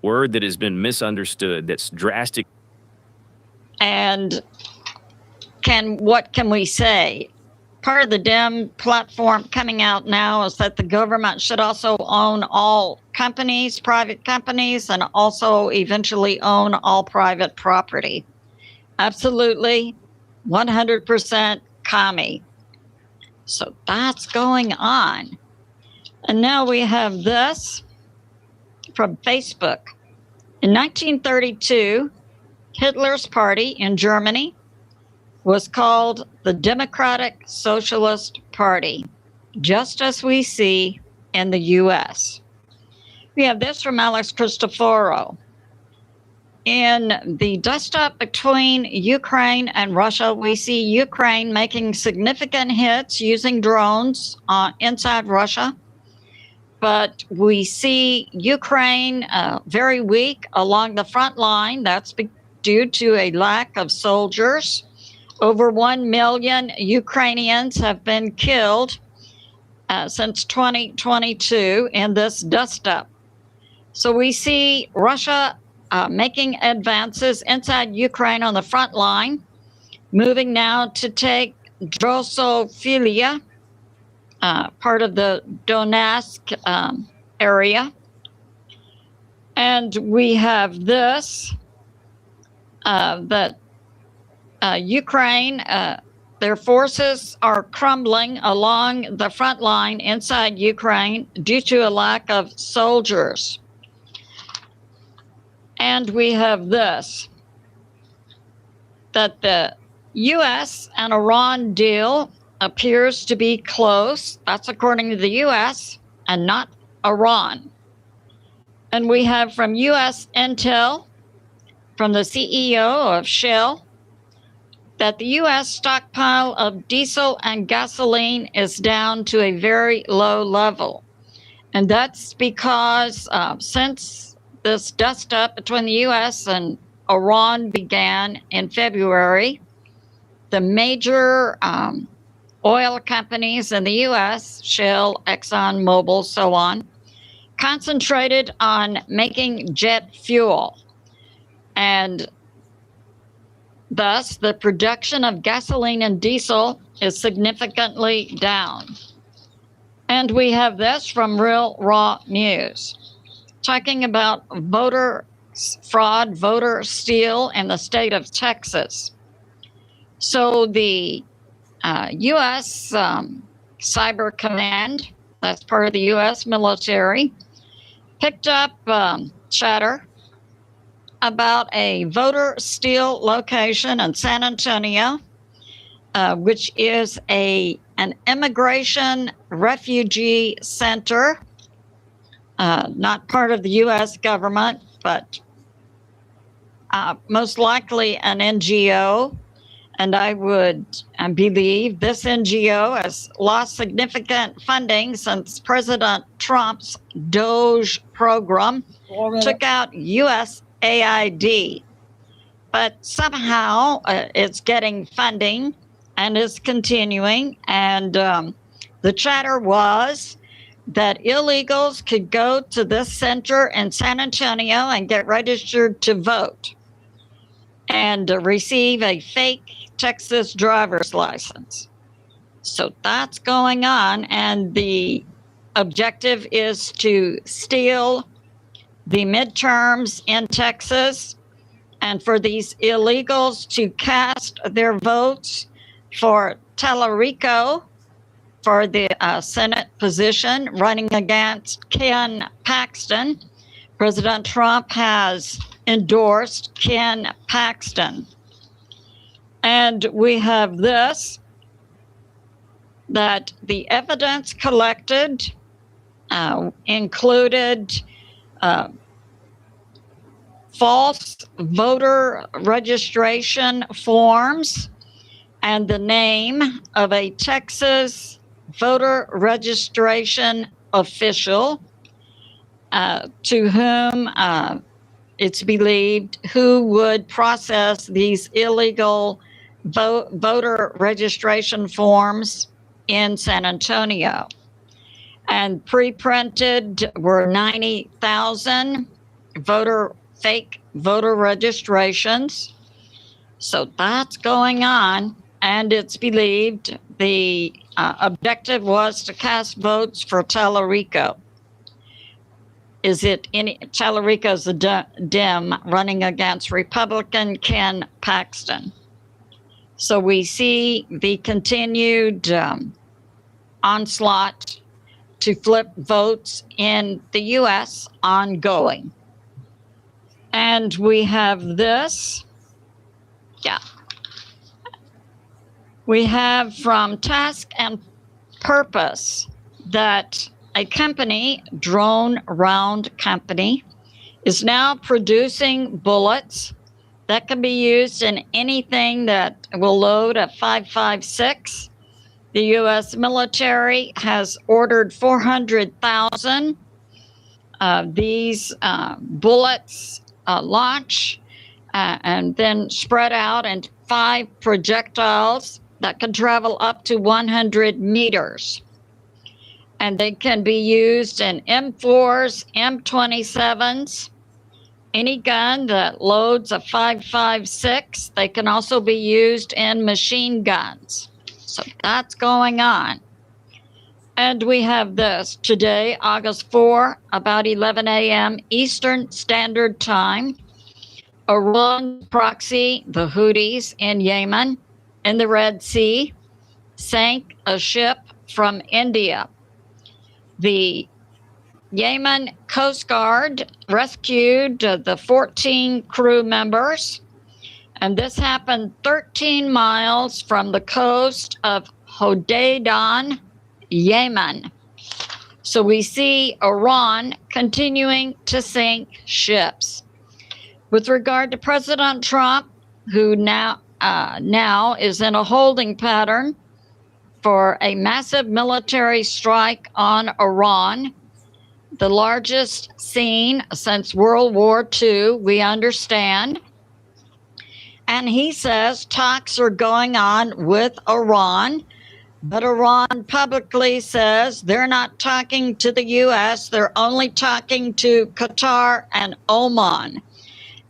word that has been misunderstood, that's drastic. And what can we say? Part of the Dem platform coming out now is that the government should also own all companies, private companies, and also eventually own all private property. Absolutely, 100% commie. So that's going on. And now we have this from Facebook. In 1932, Hitler's party in Germany was called the Democratic Socialist Party, just as we see in the U.S. We have this from Alex Cristoforo. In the dust-up between Ukraine and Russia, we see Ukraine making significant hits using drones inside Russia. But we see Ukraine very weak along the front line. That's due to a lack of soldiers. Over 1 million Ukrainians have been killed since 2022 in this dust-up. So we see Russia making advances inside Ukraine on the front line, moving now to take Drosophila, part of the Donetsk area. And we have this, that Ukraine their forces are crumbling along the front line inside Ukraine due to a lack of soldiers. And we have this, that the U.S. and Iran deal appears to be close. That's according to the U.S. and not Iran. And we have from U.S. Intel, from the CEO of Shell, that the U.S. stockpile of diesel and gasoline is down to a very low level. And that's because since this dust-up between the U.S. and Iran began in February, the major oil companies in the U.S., Shell, Exxon, Mobil, so on, concentrated on making jet fuel. And thus, the production of gasoline and diesel is significantly down. And we have this from Real Raw News, talking about voter fraud, voter steal in the state of Texas. So the U.S. Cyber Command, that's part of the U.S. military, picked up chatter about a voter steal location in San Antonio, which is an immigration refugee center, not part of the U.S. government, but most likely an NGO. And I would believe this NGO has lost significant funding since President Trump's DOGE program took out USAID. But somehow it's getting funding and is continuing. And the chatter was that illegals could go to this center in San Antonio and get registered to vote and receive a fake Texas driver's license. So that's going on, and the objective is to steal the midterms in Texas and for these illegals to cast their votes for Tallarico for the Senate position, running against Ken Paxton. President Trump has endorsed Ken Paxton. And we have this, that the evidence collected included false voter registration forms and the name of a Texas voter registration official to whom it's believed who would process these illegal voter registration forms in San Antonio. And pre-printed were 90,000 fake voter registrations. So that's going on, and it's believed the objective was to cast votes for Tallarico. Tallarico's a Dem running against Republican Ken Paxton. So we see the continued onslaught to flip votes in the U.S. ongoing. And we have this. Yeah. We have from Task and Purpose that a company, Drone Round Company, is now producing bullets that can be used in anything that will load a 5.56. The U.S. military has ordered 400,000 of these bullets launch and then spread out in 5 projectiles that can travel up to 100 meters. And they can be used in M4s, M27s, any gun that loads a 5.56. They can also be used in machine guns. So that's going on. And we have this today, August 4, about 11 a.m. Eastern Standard Time. Iran proxy, the Houthis in Yemen, in the Red Sea sank a ship from India. The Yemen Coast Guard rescued the 14 crew members, and this happened 13 miles from the coast of Hodeidan, Yemen. So we see Iran continuing to sink ships. With regard to President Trump, who now is in a holding pattern for a massive military strike on Iran, the largest seen since World War II, we understand. And he says talks are going on with Iran, but Iran publicly says they're not talking to the U.S., they're only talking to Qatar and Oman.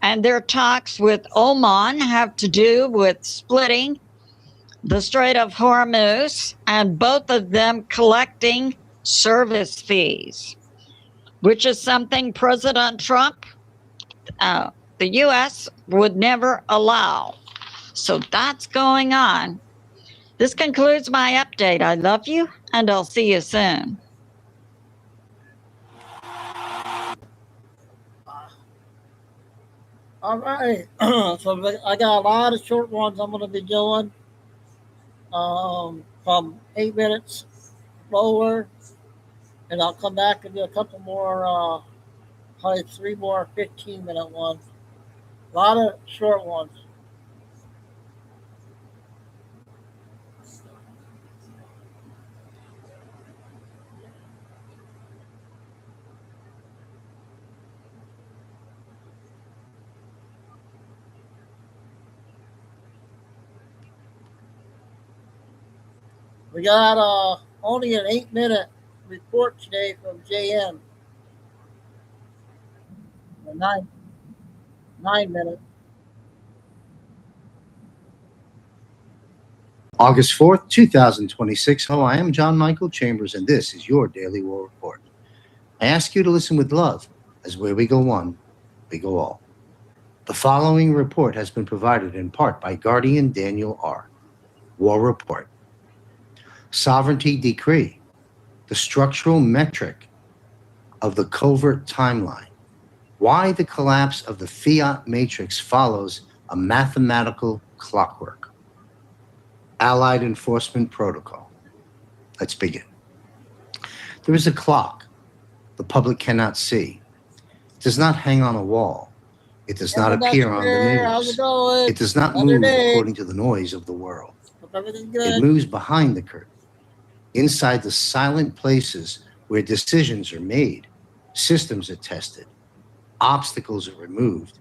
And their talks with Oman have to do with splitting the Strait of Hormuz, and both of them collecting service fees, which is something President Trump, the U.S., would never allow. So that's going on. This concludes my update. I love you, and I'll see you soon. All right. So I got a lot of short ones I'm going to be doing from 8 minutes lower, and I'll come back and do a couple more, probably 3 more 15-minute ones. A lot of short ones. We got only an 8-minute report today from JM. 9 minutes. August 4th, 2026. Hello, I am John Michael Chambers, and this is your Daily War Report. I ask you to listen with love, as where we go one, we go all. The following report has been provided in part by Guardian Daniel R. War Report. Sovereignty Decree, the structural metric of the covert timeline. Why the collapse of the fiat matrix follows a mathematical clockwork. Allied Enforcement Protocol. Let's begin. There is a clock the public cannot see. It does not hang on a wall. It does not appear on the news. It does not move according to the noise of the world. It moves behind the curtain, inside the silent places where decisions are made, systems are tested, obstacles are removed,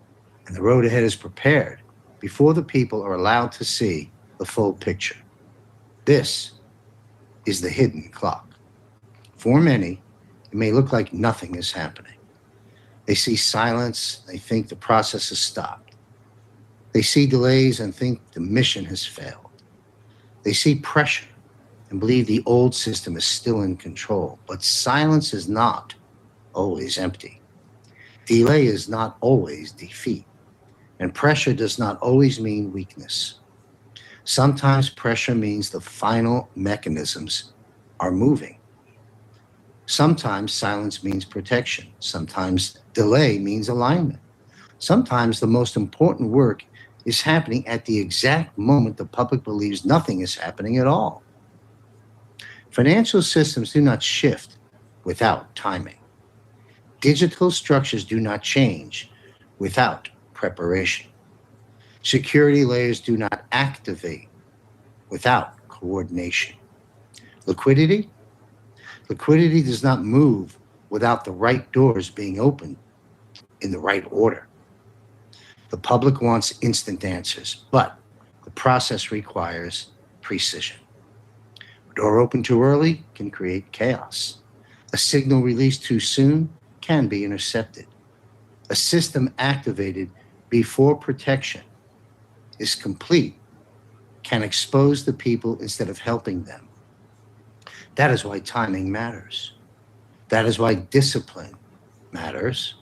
and the road ahead is prepared before the people are allowed to see the full picture. This is the hidden clock. For many, it may look like nothing is happening. They see silence, they think the process has stopped. They see delays and think the mission has failed. They see pressure and believe the old system is still in control, but silence is not always empty. Delay is not always defeat, and pressure does not always mean weakness. Sometimes pressure means the final mechanisms are moving. Sometimes silence means protection. Sometimes delay means alignment. Sometimes the most important work is happening at the exact moment the public believes nothing is happening at all. Financial systems do not shift without timing. Digital structures do not change without preparation. Security layers do not activate without coordination. Liquidity does not move without the right doors being opened in the right order. The public wants instant answers, but the process requires precision. A door opened too early can create chaos. A signal released too soon can be intercepted. A system activated before protection is complete can expose the people instead of helping them. That is why timing matters. That is why discipline matters.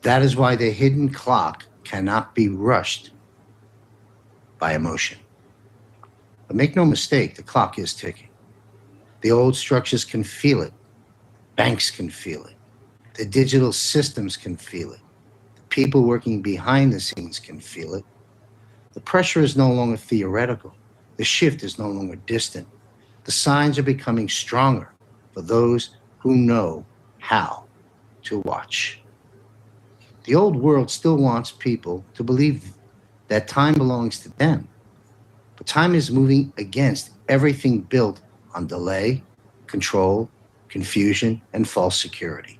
That is why the hidden clock cannot be rushed by emotion. But make no mistake, the clock is ticking. The old structures can feel it. Banks can feel it. The digital systems can feel it. The people working behind the scenes can feel it. The pressure is no longer theoretical. The shift is no longer distant. The signs are becoming stronger for those who know how to watch. The old world still wants people to believe that time belongs to them. But time is moving against everything built on delay, control, confusion, and false security.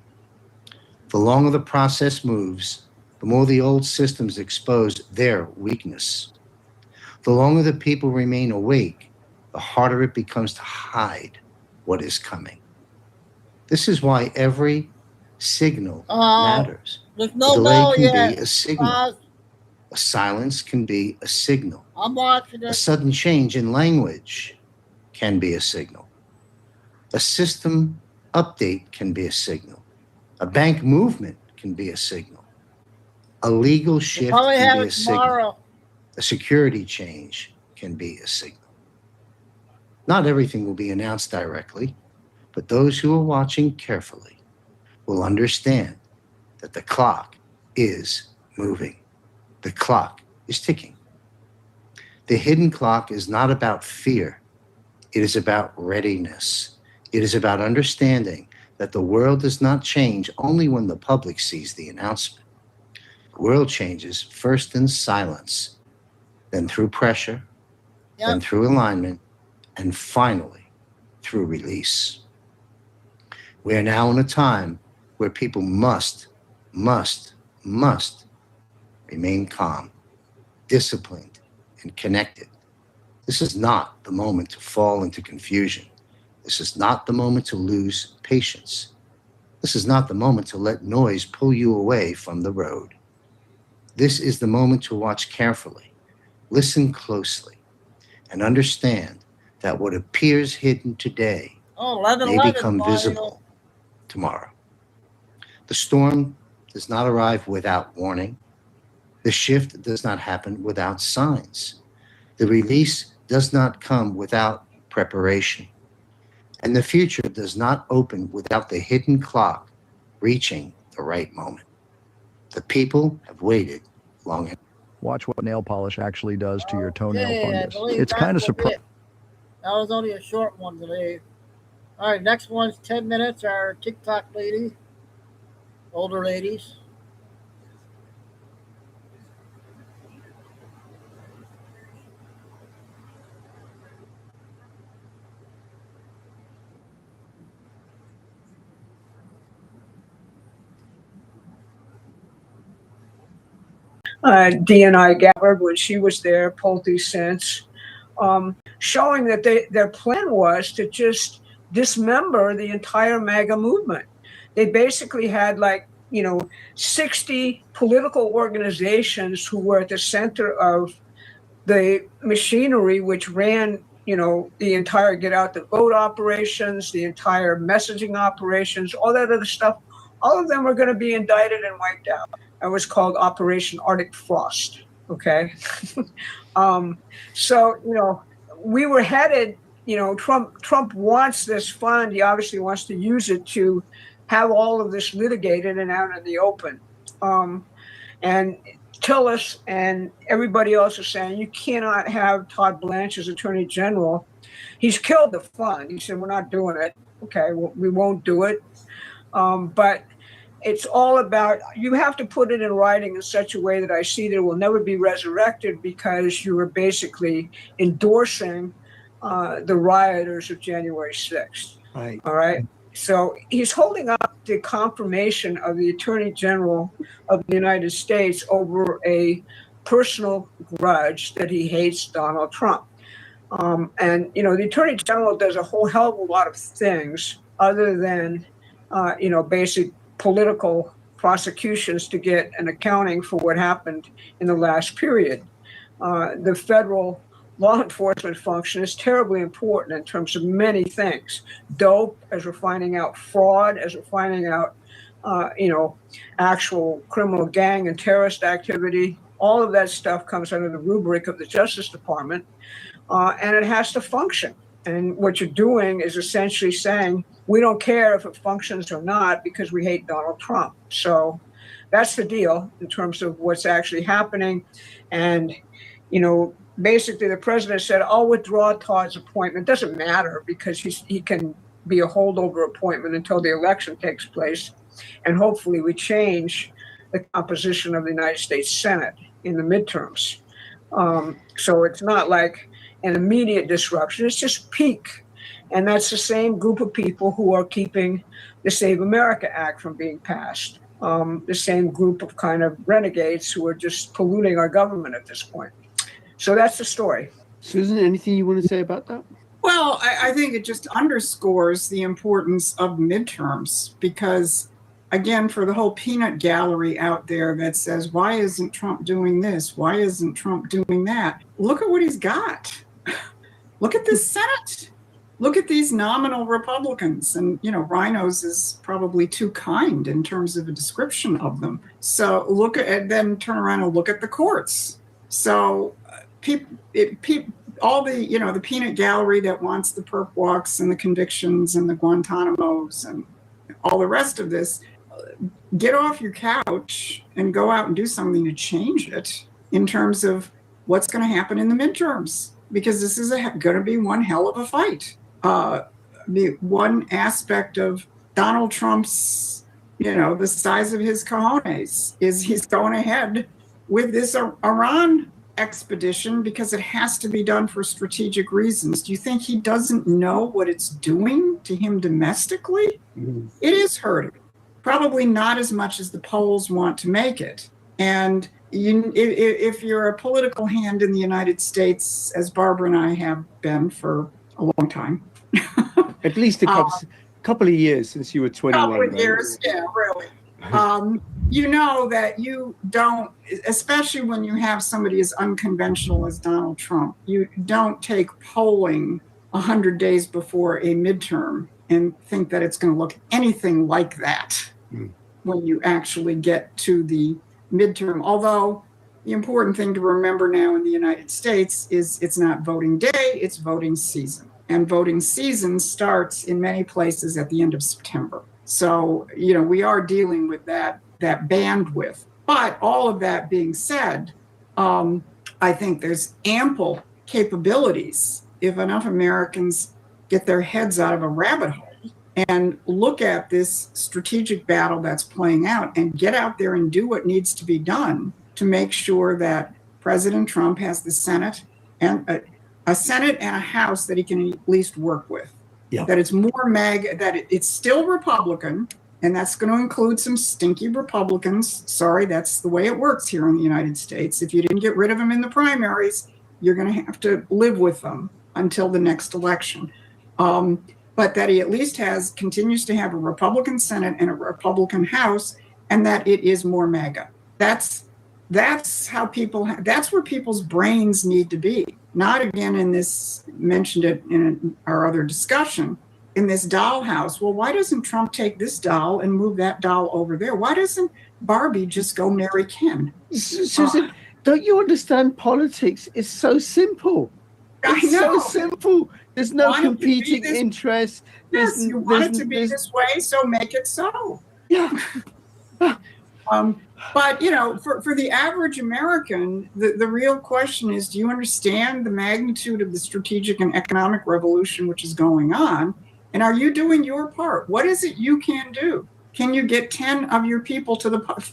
The longer the process moves, the more the old systems expose their weakness. The longer the people remain awake, the harder it becomes to hide what is coming. This is why every signal matters. There's A no delay bell can yet. be a signal. A silence can be a signal. I'm watching A it. sudden change in language can be a signal. A system update can be a signal. A bank movement can be a signal. A legal shift Probably can have be it a signal. tomorrow. A security change can be a signal. Not everything will be announced directly, but those who are watching carefully will understand that the clock is moving. The clock is ticking. The hidden clock is not about fear. It is about readiness. It is about understanding that the world does not change only when the public sees the announcement. The world changes first in silence, then through pressure, then through alignment, and finally through release. We are now in a time where people must remain calm, disciplined, and connected. This is not the moment to fall into confusion. This is not the moment to lose patience. This is not the moment to let noise pull you away from the road. This is the moment to watch carefully, listen closely, and understand that what appears hidden today may become visible tomorrow. The storm does not arrive without warning. The shift does not happen without signs. The release does not come without preparation. And the future does not open without the hidden clock reaching the right moment. The people have waited long enough. Watch what nail polish actually does to your toenail I fungus. believe It's kind of that was surprising. it. That was only a short one today. All right, next one's 10 minutes. Our TikTok lady, older ladies. DNI gathered when she was there, Pulte since, showing that their plan was to just dismember the entire MAGA movement. They basically had 60 political organizations who were at the center of the machinery which ran, the entire get out the vote operations, the entire messaging operations, all that other stuff. All of them were going to be indicted and wiped out. It was called Operation Arctic Frost. Okay. So, we were headed, Trump wants this fund. He obviously wants to use it to have all of this litigated and out in the open. And Tillis and everybody else is saying you cannot have Todd Blanche as Attorney General. He's killed the fund. He said, we're not doing it. Okay, well, we won't do it. But it's all about, you have to put it in writing in such a way that I see that it will never be resurrected, because you are basically endorsing the rioters of January 6th. Right. All right. So he's holding up the confirmation of the Attorney General of the United States over a personal grudge that he hates Donald Trump. And, the Attorney General does a whole hell of a lot of things other than, basic political prosecutions to get an accounting for what happened in the last period. The federal law enforcement function is terribly important in terms of many things. Dope, as we're finding out, fraud, as we're finding out, actual criminal gang and terrorist activity, All of that stuff comes under the rubric of the Justice Department, and it has to function. And what you're doing is essentially saying, we don't care if it functions or not because we hate Donald Trump. So that's the deal in terms of what's actually happening. And, basically the president said, I'll withdraw Todd's appointment. Doesn't matter because he can be a holdover appointment until the election takes place. And hopefully we change the composition of the United States Senate in the midterms. So it's not like an immediate disruption, it's just peak. And that's the same group of people who are keeping the Save America Act from being passed. The same group of kind of renegades who are just polluting our government at this point. So that's the story. Susan, anything you want to say about that? Well, I think it just underscores the importance of midterms because, again, for the whole peanut gallery out there that says, why isn't Trump doing this? Why isn't Trump doing that? Look at what he's got. Look at this Senate. Look at these nominal Republicans. And, rhinos is probably too kind in terms of a description of them. So look at, and then turn around and look at the courts. So all the, the peanut gallery that wants the perp walks and the convictions and the Guantanamos and all the rest of this, get off your couch and go out and do something to change it in terms of what's going to happen in the midterms, because this is going to be one hell of a fight. The one aspect of Donald Trump's, the size of his cojones is he's going ahead with this Iran expedition because it has to be done for strategic reasons. Do you think he doesn't know what it's doing to him domestically? Mm-hmm. It is hurting. Probably not as much as the polls want to make it. And if you're a political hand in the United States, as Barbara and I have been for a long time. At least a couple of years since you were 21. Couple of years, yeah, really. You know that you don't, especially when you have somebody as unconventional as Donald Trump, you don't take polling 100 days before a midterm and think that it's going to look anything like that when you actually get to the midterm. Although the important thing to remember now in the United States is it's not voting day, it's voting season. And voting season starts in many places at the end of September. So, we are dealing with that bandwidth. But all of that being said, I think there's ample capabilities if enough Americans get their heads out of a rabbit hole and look at this strategic battle that's playing out and get out there and do what needs to be done to make sure that President Trump has the Senate and a Senate and a House that he can at least work with. Yeah. That it's more MAGA, that it's still Republican, and that's going to include some stinky Republicans. Sorry, that's the way it works here in the United States. If you didn't get rid of them in the primaries, you're going to have to live with them until the next election. But that he at least continues to have a Republican Senate and a Republican House, and that it is more MAGA. That's how that's where people's brains need to be. Not again in this, mentioned it in our other discussion, in this dollhouse. Well, why doesn't Trump take this doll and move that doll over there? Why doesn't Barbie just go marry Ken? Susan, don't you understand politics? It's so simple. It's so simple. There's no competing interests. Yes, you want it to be this way, so make it so. Yeah. But, for the average American, the real question is, do you understand the magnitude of the strategic and economic revolution which is going on? And are you doing your part? What is it you can do? Can you get 10 of your people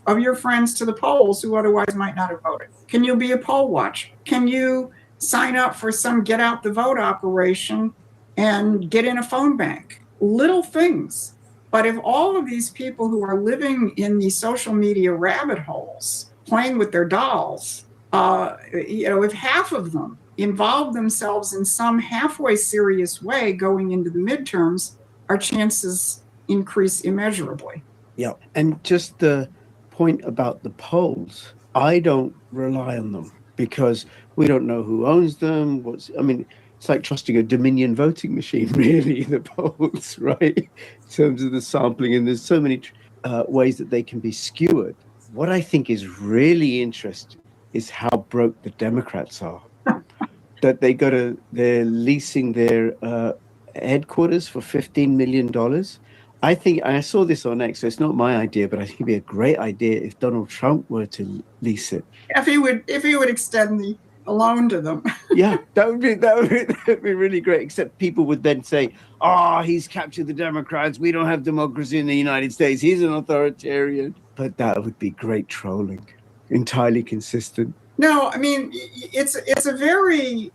of your friends to the polls who otherwise might not have voted? Can you be a poll watcher? Can you sign up for some get out the vote operation and get in a phone bank? Little things. But if all of these people who are living in the social media rabbit holes, playing with their dolls, if half of them involve themselves in some halfway serious way going into the midterms, our chances increase immeasurably. Yeah. And just the point about the polls, I don't rely on them because we don't know who owns them. It's like trusting a Dominion voting machine, really, the polls, right? In terms of the sampling, and there's so many ways that they can be skewered. What I think is really interesting is how broke the Democrats are. That they're leasing their headquarters for $15 million. I think I saw this on X, so it's not my idea, but I think it'd be a great idea if Donald Trump were to lease it. If he would extend the loan to them. Yeah, that'd be really great. Except people would then say, "Oh, he's captured the Democrats. We don't have democracy in the United States. He's an authoritarian." But that would be great trolling, entirely consistent. No, I mean it's a very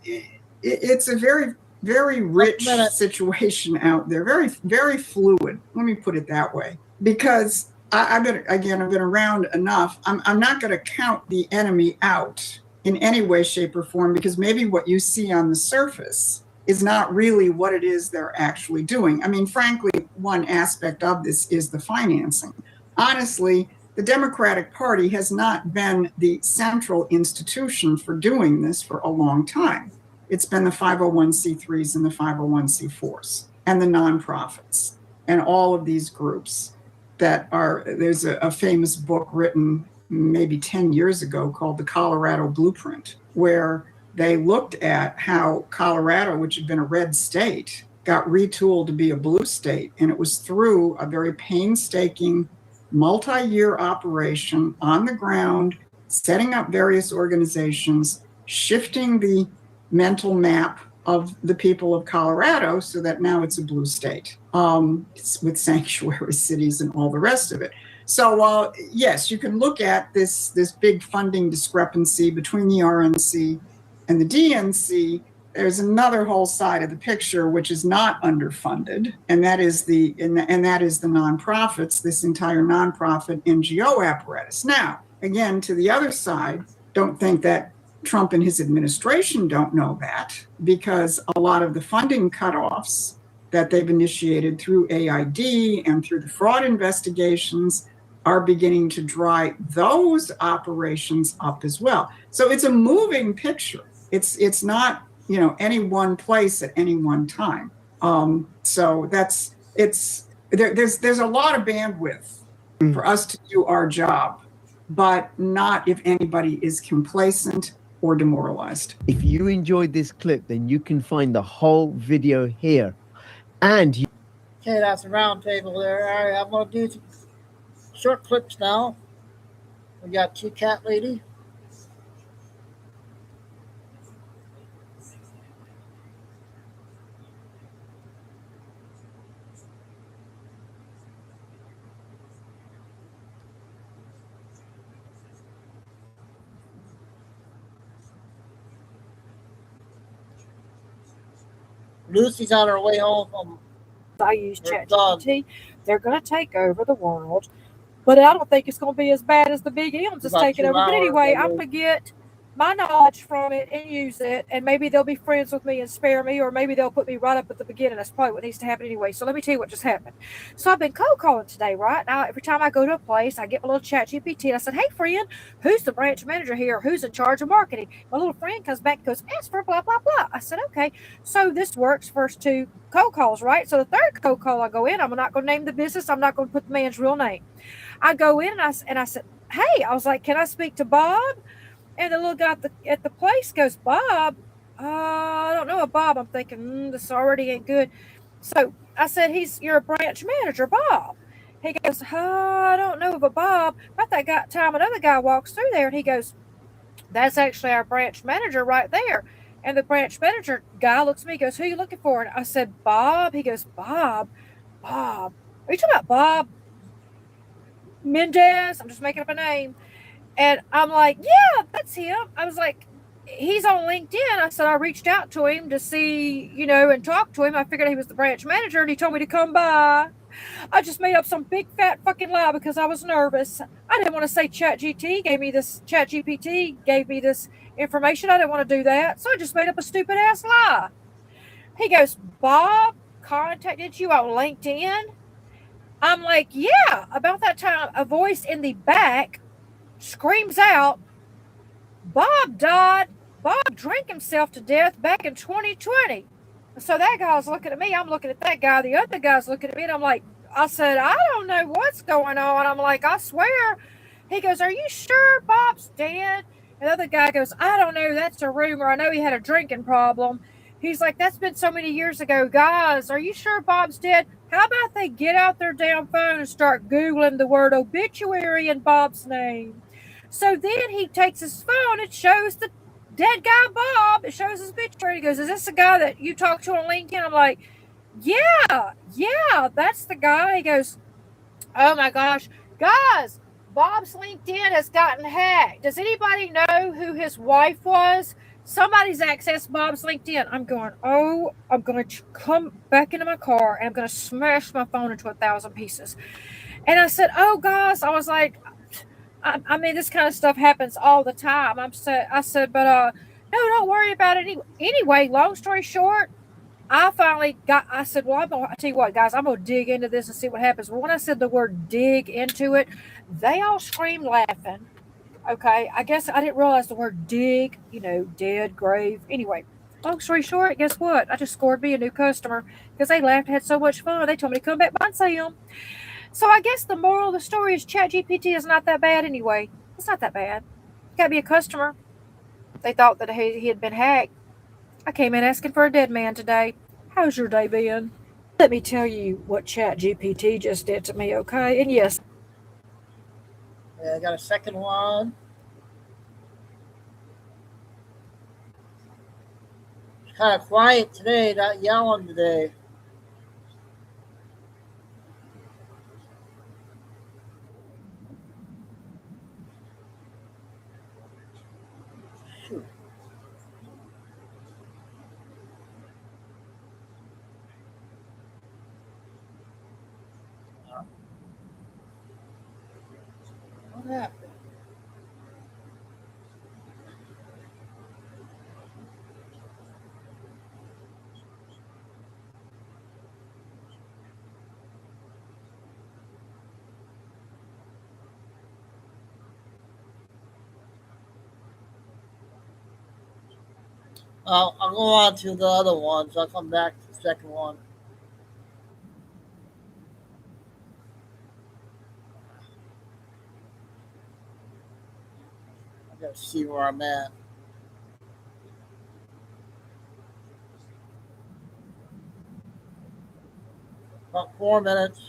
very rich situation out there, very fluid. Let me put it that way, because I've been around enough. I'm not going to count the enemy out in any way, shape, or form, because maybe what you see on the surface is not really what it is they're actually doing. I mean, frankly, one aspect of this is the financing. Honestly, the Democratic Party has not been the central institution for doing this for a long time. It's been the 501c3s and the 501c4s and the nonprofits and all of these groups that are, there's a famous book written maybe 10 years ago called The Colorado Blueprint, where they looked at how Colorado, which had been a red state, got retooled to be a blue state. And it was through a very painstaking multi-year operation on the ground, setting up various organizations, shifting the mental map of the people of Colorado so that now it's a blue state, with sanctuary cities and all the rest of it. So yes, you can look at this big funding discrepancy between the RNC and the DNC. There's another whole side of the picture which is not underfunded, and that is the nonprofits, this entire nonprofit NGO apparatus. Now, again, to the other side, don't think that Trump and his administration don't know that, because a lot of the funding cutoffs that they've initiated through AID and through the fraud investigations are beginning to dry those operations up as well. So it's a moving picture. It's not, any one place at any one time. So there's a lot of bandwidth for us to do our job, but not if anybody is complacent or demoralized. If you enjoyed this clip, then you can find the whole video here. And Okay, that's a round table there. All right, I'm going to do some short clips now. We got Two Cat Lady. Lucy's on her way home from. I use ChatGPT. They're going to take over the world, but I don't think it's going to be as bad as the big M's is taking over. But anyway, I'm going to get my knowledge from it and use it, and maybe they'll be friends with me and spare me, or maybe they'll put me right up at the beginning. That's probably what needs to happen anyway. So let me tell you what just happened. So I've been cold calling today, right? Now, every time I go to a place, I get my little ChatGPT, and I said, "Hey, friend, who's the branch manager here? Who's in charge of marketing?" My little friend comes back and goes, "Ask for blah, blah, blah." I said, "Okay." So this works first two cold calls, right? So the third cold call I go in, I'm not going to name the business. I'm not going to put the man's real name. I go in and I said, "Hey," I was like, "Can I speak to Bob?" And the little guy at the place goes, "Bob? I don't know a Bob." I'm thinking, this already ain't good. So I said, "You're a branch manager, Bob." He goes, "I don't know of a Bob." About that time, another guy walks through there and he goes, "That's actually our branch manager right there." And the branch manager guy looks at me, goes, "Who are you looking for?" And I said, "Bob." He goes, "Bob? Are you talking about Bob Mendez?" I'm just making up a name. And I'm like, "Yeah, that's him." I was like, "He's on LinkedIn." I said, "I reached out to him to see, and talk to him. I figured he was the branch manager, and he told me to come by." I just made up some big fat fucking lie because I was nervous. I didn't want to say ChatGPT gave me this information. I didn't want to do that. So I just made up a stupid ass lie. He goes, "Bob contacted you on LinkedIn?" I'm like, "Yeah." About that time, a voice in the back screams out, "Bob died. Bob drank himself to death back in 2020. So that guy's looking at me. I'm looking at that guy. The other guy's looking at me. And I said, "I don't know what's going on." I'm like, "I swear." He goes, "Are you sure Bob's dead?" And the other guy goes, I don't know, that's a rumor. I know he had a drinking problem. He's like, that's been so many years ago. Guys, are you sure Bob's dead? How about they get out their damn phone and start Googling the word obituary in Bob's name? So then he takes his phone, it shows the dead guy Bob. It shows his obituary. He goes, is this the guy that you talked to on LinkedIn? I'm like, yeah, that's the guy. He goes, oh my gosh, guys, Bob's LinkedIn has gotten hacked. Does anybody know who his wife was? Somebody's accessed Bob's LinkedIn. I'm going, I'm going to come back into my car and I'm going to smash my phone into 1,000 pieces. And I said, oh gosh, I was like, I mean, this kind of stuff happens all the time. I said, but no, don't worry about it. Anyway, long story short, I said, well, I'll tell you what, guys, I'm going to dig into this and see what happens. Well, when I said the word dig into it, they all screamed laughing. Okay, I guess I didn't realize the word dig, dead, grave. Anyway, long story short, guess what? I just scored me a new customer because they laughed, had so much fun. They told me to come back by and see them. So I guess the moral of the story is ChatGPT is not that bad anyway. It's not that bad. You got to be a customer. They thought that he had been hacked. I came in asking for a dead man today. How's your day been? Let me tell you what ChatGPT just did to me, okay? And yes. Yeah, I got a second one. It's kind of quiet today, not yelling today. Shoot. What happened? I'll go on to the other ones. I'll come back to the second one. I gotta see where I'm at. About 4 minutes.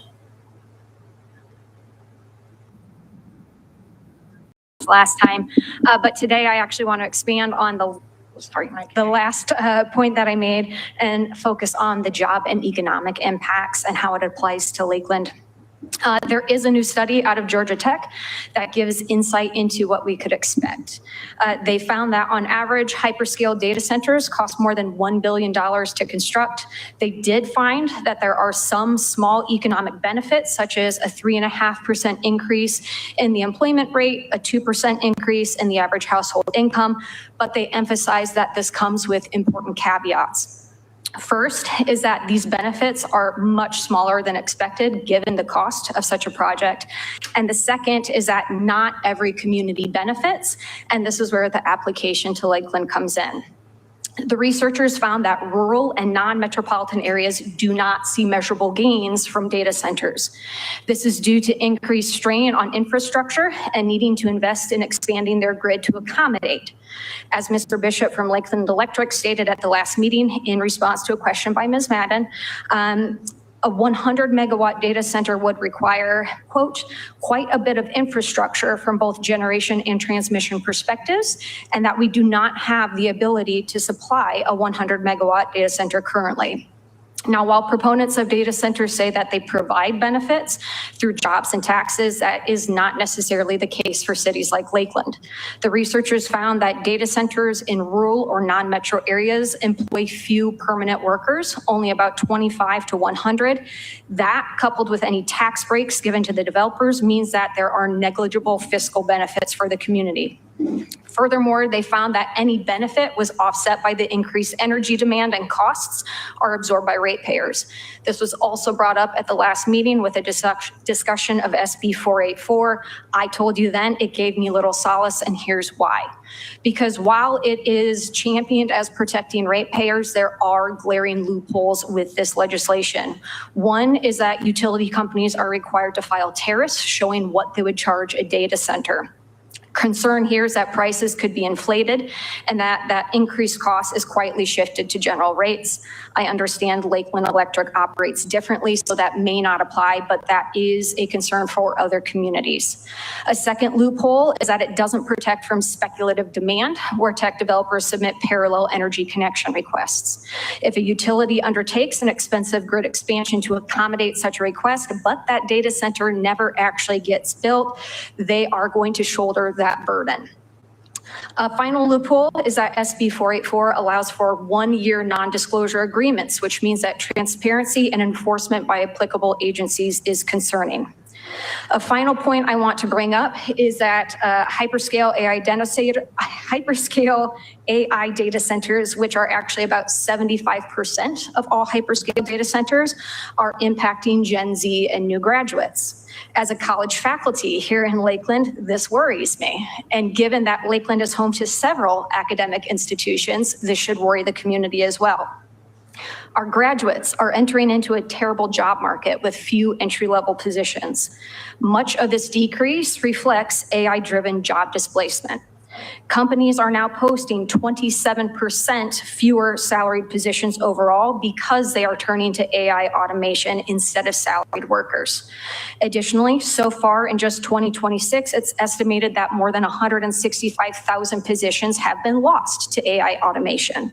Last time, but today I actually want to expand on the last point that I made and focus on the job and economic impacts and how it applies to Lakeland. There is a new study out of Georgia Tech that gives insight into what we could expect. They found that on average, hyperscale data centers cost more than $1 billion to construct. They did find that there are some small economic benefits, such as a 3.5% increase in the employment rate, a 2% increase in the average household income, but they emphasize that this comes with important caveats. First is that these benefits are much smaller than expected given the cost of such a project. And the second is that not every community benefits, and this is where the application to Lakeland comes in. The researchers found that rural and non-metropolitan areas do not see measurable gains from data centers. This is due to increased strain on infrastructure and needing to invest in expanding their grid to accommodate. As Mr. Bishop from Lakeland Electric stated at the last meeting in response to a question by Ms. Madden, a 100 megawatt data center would require, quote, quite a bit of infrastructure from both generation and transmission perspectives, and that we do not have the ability to supply a 100 megawatt data center currently. Now, while proponents of data centers say that they provide benefits through jobs and taxes, that is not necessarily the case for cities like Lakeland. The researchers found that data centers in rural or non-metro areas employ few permanent workers, only about 25 to 100. That, coupled with any tax breaks given to the developers, means that there are negligible fiscal benefits for the community. Furthermore, they found that any benefit was offset by the increased energy demand and costs are absorbed by ratepayers. This was also brought up at the last meeting with a discussion of SB 484. I told you then it gave me little solace, and here's why. Because while it is championed as protecting ratepayers, there are glaring loopholes with this legislation. One is that utility companies are required to file tariffs showing what they would charge a data center. Concern here is that prices could be inflated and that increased cost is quietly shifted to general rates. I understand Lakeland Electric operates differently, so that may not apply, but that is a concern for other communities. A second loophole is that it doesn't protect from speculative demand, where tech developers submit parallel energy connection requests. If a utility undertakes an expensive grid expansion to accommodate such a request, but that data center never actually gets built, they are going to shoulder that burden. A final loophole is that SB 484 allows for 1-year non-disclosure agreements, which means that transparency and enforcement by applicable agencies is concerning. A final point I want to bring up is that hyperscale AI data centers, which are actually about 75% of all hyperscale data centers, are impacting Gen Z and new graduates. As a college faculty here in Lakeland, this worries me. And given that Lakeland is home to several academic institutions, this should worry the community as well. Our graduates are entering into a terrible job market with few entry-level positions. Much of this decrease reflects AI-driven job displacement. Companies are now posting 27% fewer salaried positions overall because they are turning to AI automation instead of salaried workers. Additionally, so far in just 2026, it's estimated that more than 165,000 positions have been lost to AI automation.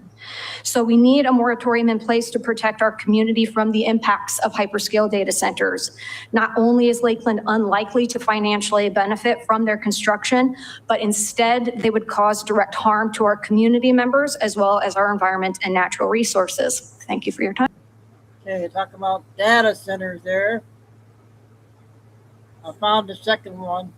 So we need a moratorium in place to protect our community from the impacts of hyperscale data centers. Not only is Lakeland unlikely to financially benefit from their construction, but instead they would cause direct harm to our community members as well as our environment and natural resources. Thank you for your time. Okay, talking about data centers there. I found the second one.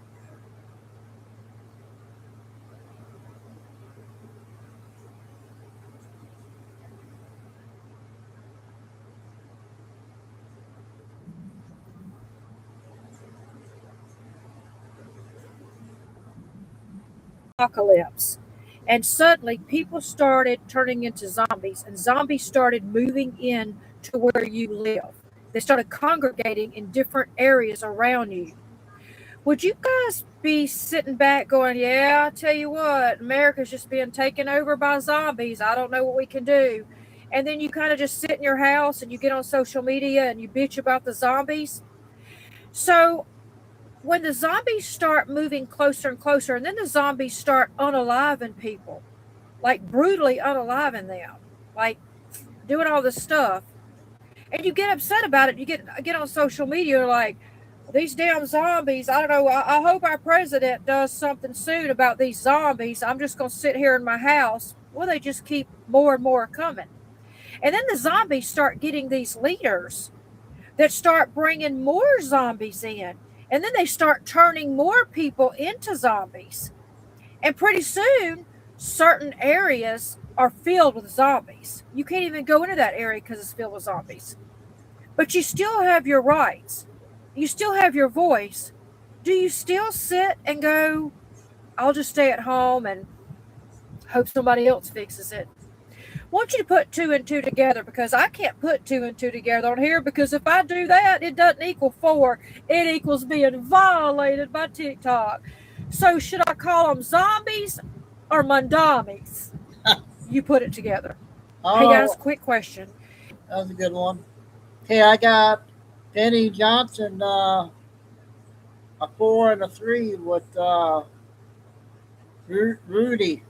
Apocalypse. And suddenly people started turning into zombies, and zombies started moving in to where you live. They started congregating in different areas around you. Would you guys be sitting back going, yeah, I tell you what, America's just being taken over by zombies. I don't know what we can do. And then you kind of just sit in your house and you get on social media and you bitch about the zombies. So when the zombies start moving closer and closer, and then the zombies start unaliving people, like brutally unaliving them, like doing all this stuff, and you get upset about it, you get on social media like, these damn zombies, I don't know, I hope our president does something soon about these zombies. I'm just going to sit here in my house. Well, they just keep more and more coming. And then the zombies start getting these leaders that start bringing more zombies in. And then they start turning more people into zombies. And pretty soon, certain areas are filled with zombies. You can't even go into that area because it's filled with zombies. But you still have your rights. You still have your voice. Do you still sit and go, I'll just stay at home and hope somebody else fixes it? I want you to put 2 and 2 together, because I can't put 2 and 2 together on here, because if I do that, it doesn't equal 4. It equals being violated by TikTok. So should I call them zombies or mundamis? You put it together. Oh, hey guys, quick question. That was a good one. Okay, I got Penny Johnson, a 4 and a 3 with Rudy.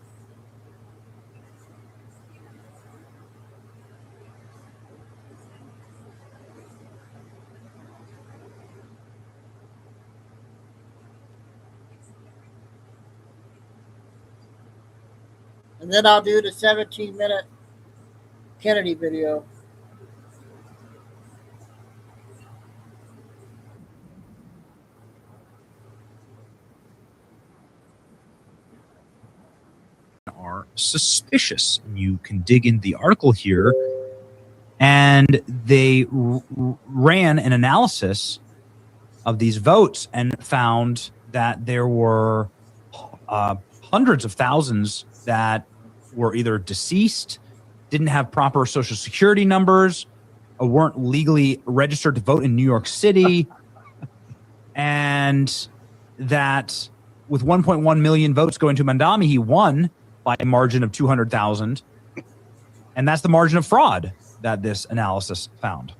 And then I'll do the 17-minute Kennedy video. Are suspicious. You can dig in the article here, and they ran an analysis of these votes and found that there were hundreds of thousands that were either deceased, didn't have proper social security numbers, or weren't legally registered to vote in New York City, and that with 1.1 million votes going to Mandami, he won by a margin of 200,000. And that's the margin of fraud that this analysis found.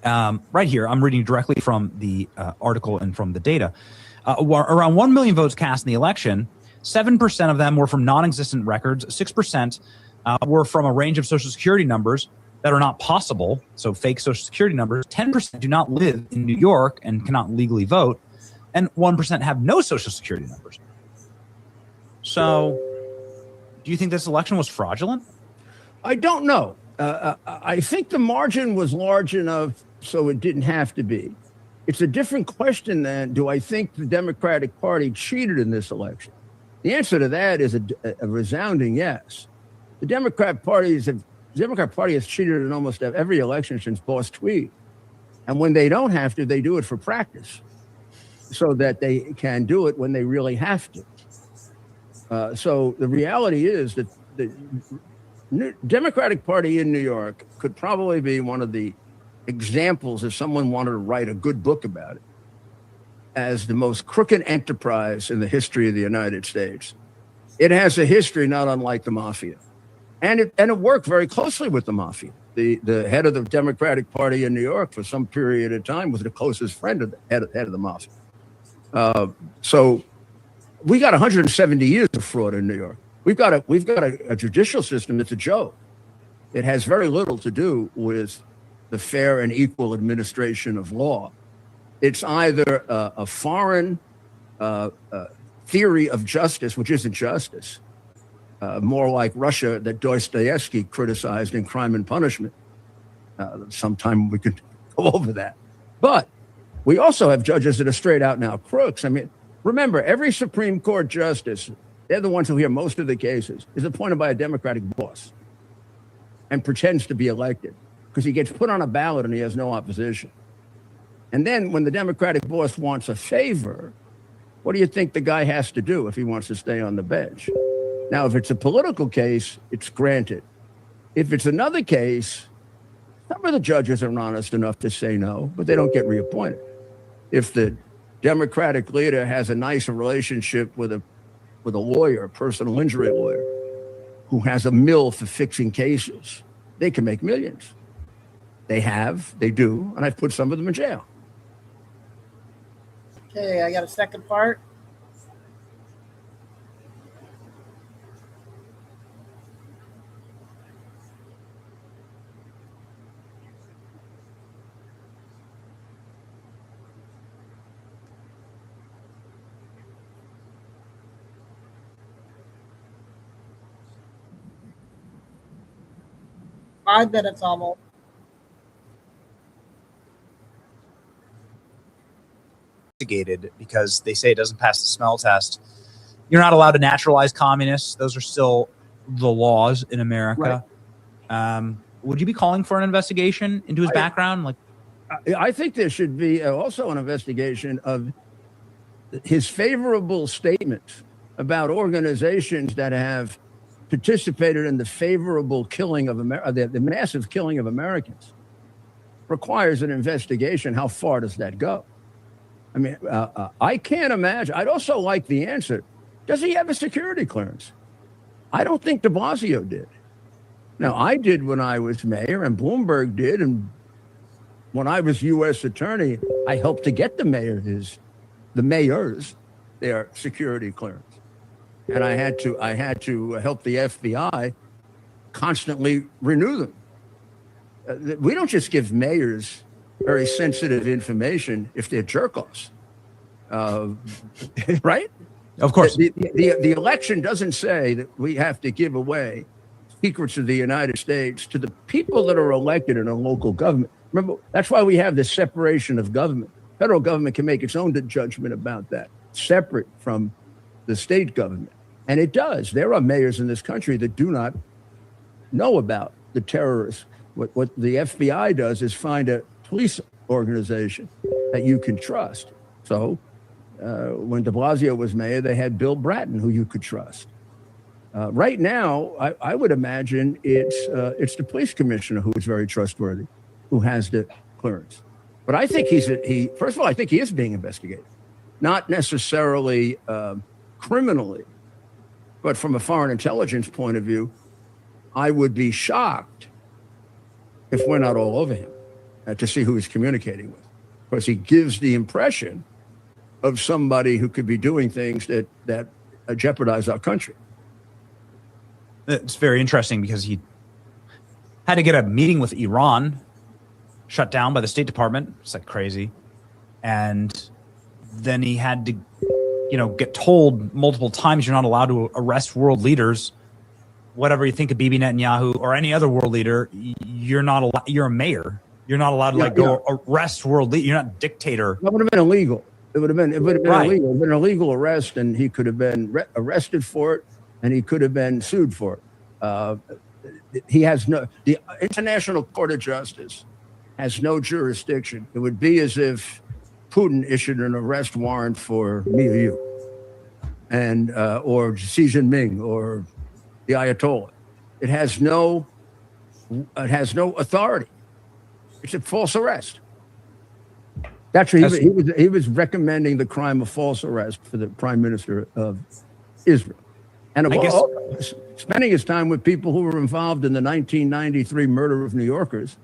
Right here, I'm reading directly from the article and from the data. Around 1 million votes cast in the election, 7% of them were from non-existent records, 6% were from a range of Social Security numbers that are not possible, so fake Social Security numbers, 10% do not live in New York and cannot legally vote, and 1% have no Social Security numbers. So, do you think this election was fraudulent? I don't know. I think the margin was large enough so it didn't have to be. It's a different question than, do I think the Democratic Party cheated in this election? The answer to that is a resounding yes. The Democratic Party has cheated in almost every election since Boss Tweed. And when they don't have to, they do it for practice so that they can do it when they really have to. So the reality is that the Democratic Party in New York could probably be one of the examples, if someone wanted to write a good book about it, as the most crooked enterprise in the history of the United States. It has a history not unlike the mafia. And it worked very closely with the mafia. The head of the Democratic Party in New York for some period of time was the closest friend of the head of the mafia. So we got 170 years of fraud in New York. We've got a judicial system that's a joke. It has very little to do with the fair and equal administration of law. It's either a foreign theory of justice, which isn't justice, more like Russia that Dostoevsky criticized in Crime and Punishment. Sometime we could go over that. But we also have judges that are straight out now crooks. I mean, remember, every Supreme Court justice, they're the ones who hear most of the cases, is appointed by a Democratic boss and pretends to be elected because he gets put on a ballot and he has no opposition. And then when the Democratic boss wants a favor, what do you think the guy has to do if he wants to stay on the bench? Now, if it's a political case, it's granted. If it's another case, some of the judges are honest enough to say no, but they don't get reappointed. If the Democratic leader has a nice relationship with a lawyer, a personal injury lawyer, who has a mill for fixing cases, they can make millions. They do, and I've put some of them in jail. Okay, I got a second part. Five minutes almost. Investigated because they say it doesn't pass the smell test. You're not allowed to naturalize communists. Those are still the laws in America. Right. Would you be calling for an investigation into his background? I think there should be also an investigation of his favorable statements about organizations that have participated in the favorable killing of the massive killing of Americans. Requires an investigation. How far does that go? I mean, I can't imagine. I'd also like the answer. Does he have a security clearance? I don't think de Blasio did. Now, I did when I was mayor, and Bloomberg did. And when I was U.S. attorney, I helped to get the mayors their security clearance. And I had to help the FBI constantly renew them. We don't just give mayors very sensitive information if they're jerk-offs, right? Of course. The election doesn't say that we have to give away secrets of the United States to the people that are elected in a local government. Remember, that's why we have this separation of government. Federal government can make its own judgment about that, separate from the state government. And it does. There are mayors in this country that do not know about the terrorists. What the FBI does is find a police organization that you can trust. So when de Blasio was mayor, they had Bill Bratton, who you could trust. Right now, I would imagine it's the police commissioner who is very trustworthy, who has the clearance. But I think first of all, I think he is being investigated. not necessarily criminally, but from a foreign intelligence point of view, I would be shocked if we're not all over him to see who he's communicating with, because he gives the impression of somebody who could be doing things that jeopardize our country. It's very interesting because he had to get a meeting with Iran shut down by the State Department. It's like crazy. And then he had to, get told multiple times you're not allowed to arrest world leaders. Whatever you think of Bibi Netanyahu or any other world leader, you're not allowed. You're a mayor. You're not allowed to go arrest world leader. You're not a dictator. That would have been illegal. It would have been Right. illegal. It would have been an illegal arrest, and he could have been arrested for it, and he could have been sued for it. The International Court of Justice has no jurisdiction. It would be as if Putin issued an arrest warrant for me or you, and or Xi Jinping or the Ayatollah. It has no authority. It's a false arrest. That's what he was recommending the crime of false arrest for the Prime Minister of Israel, and spending his time with people who were involved in the 1993 murder of New Yorkers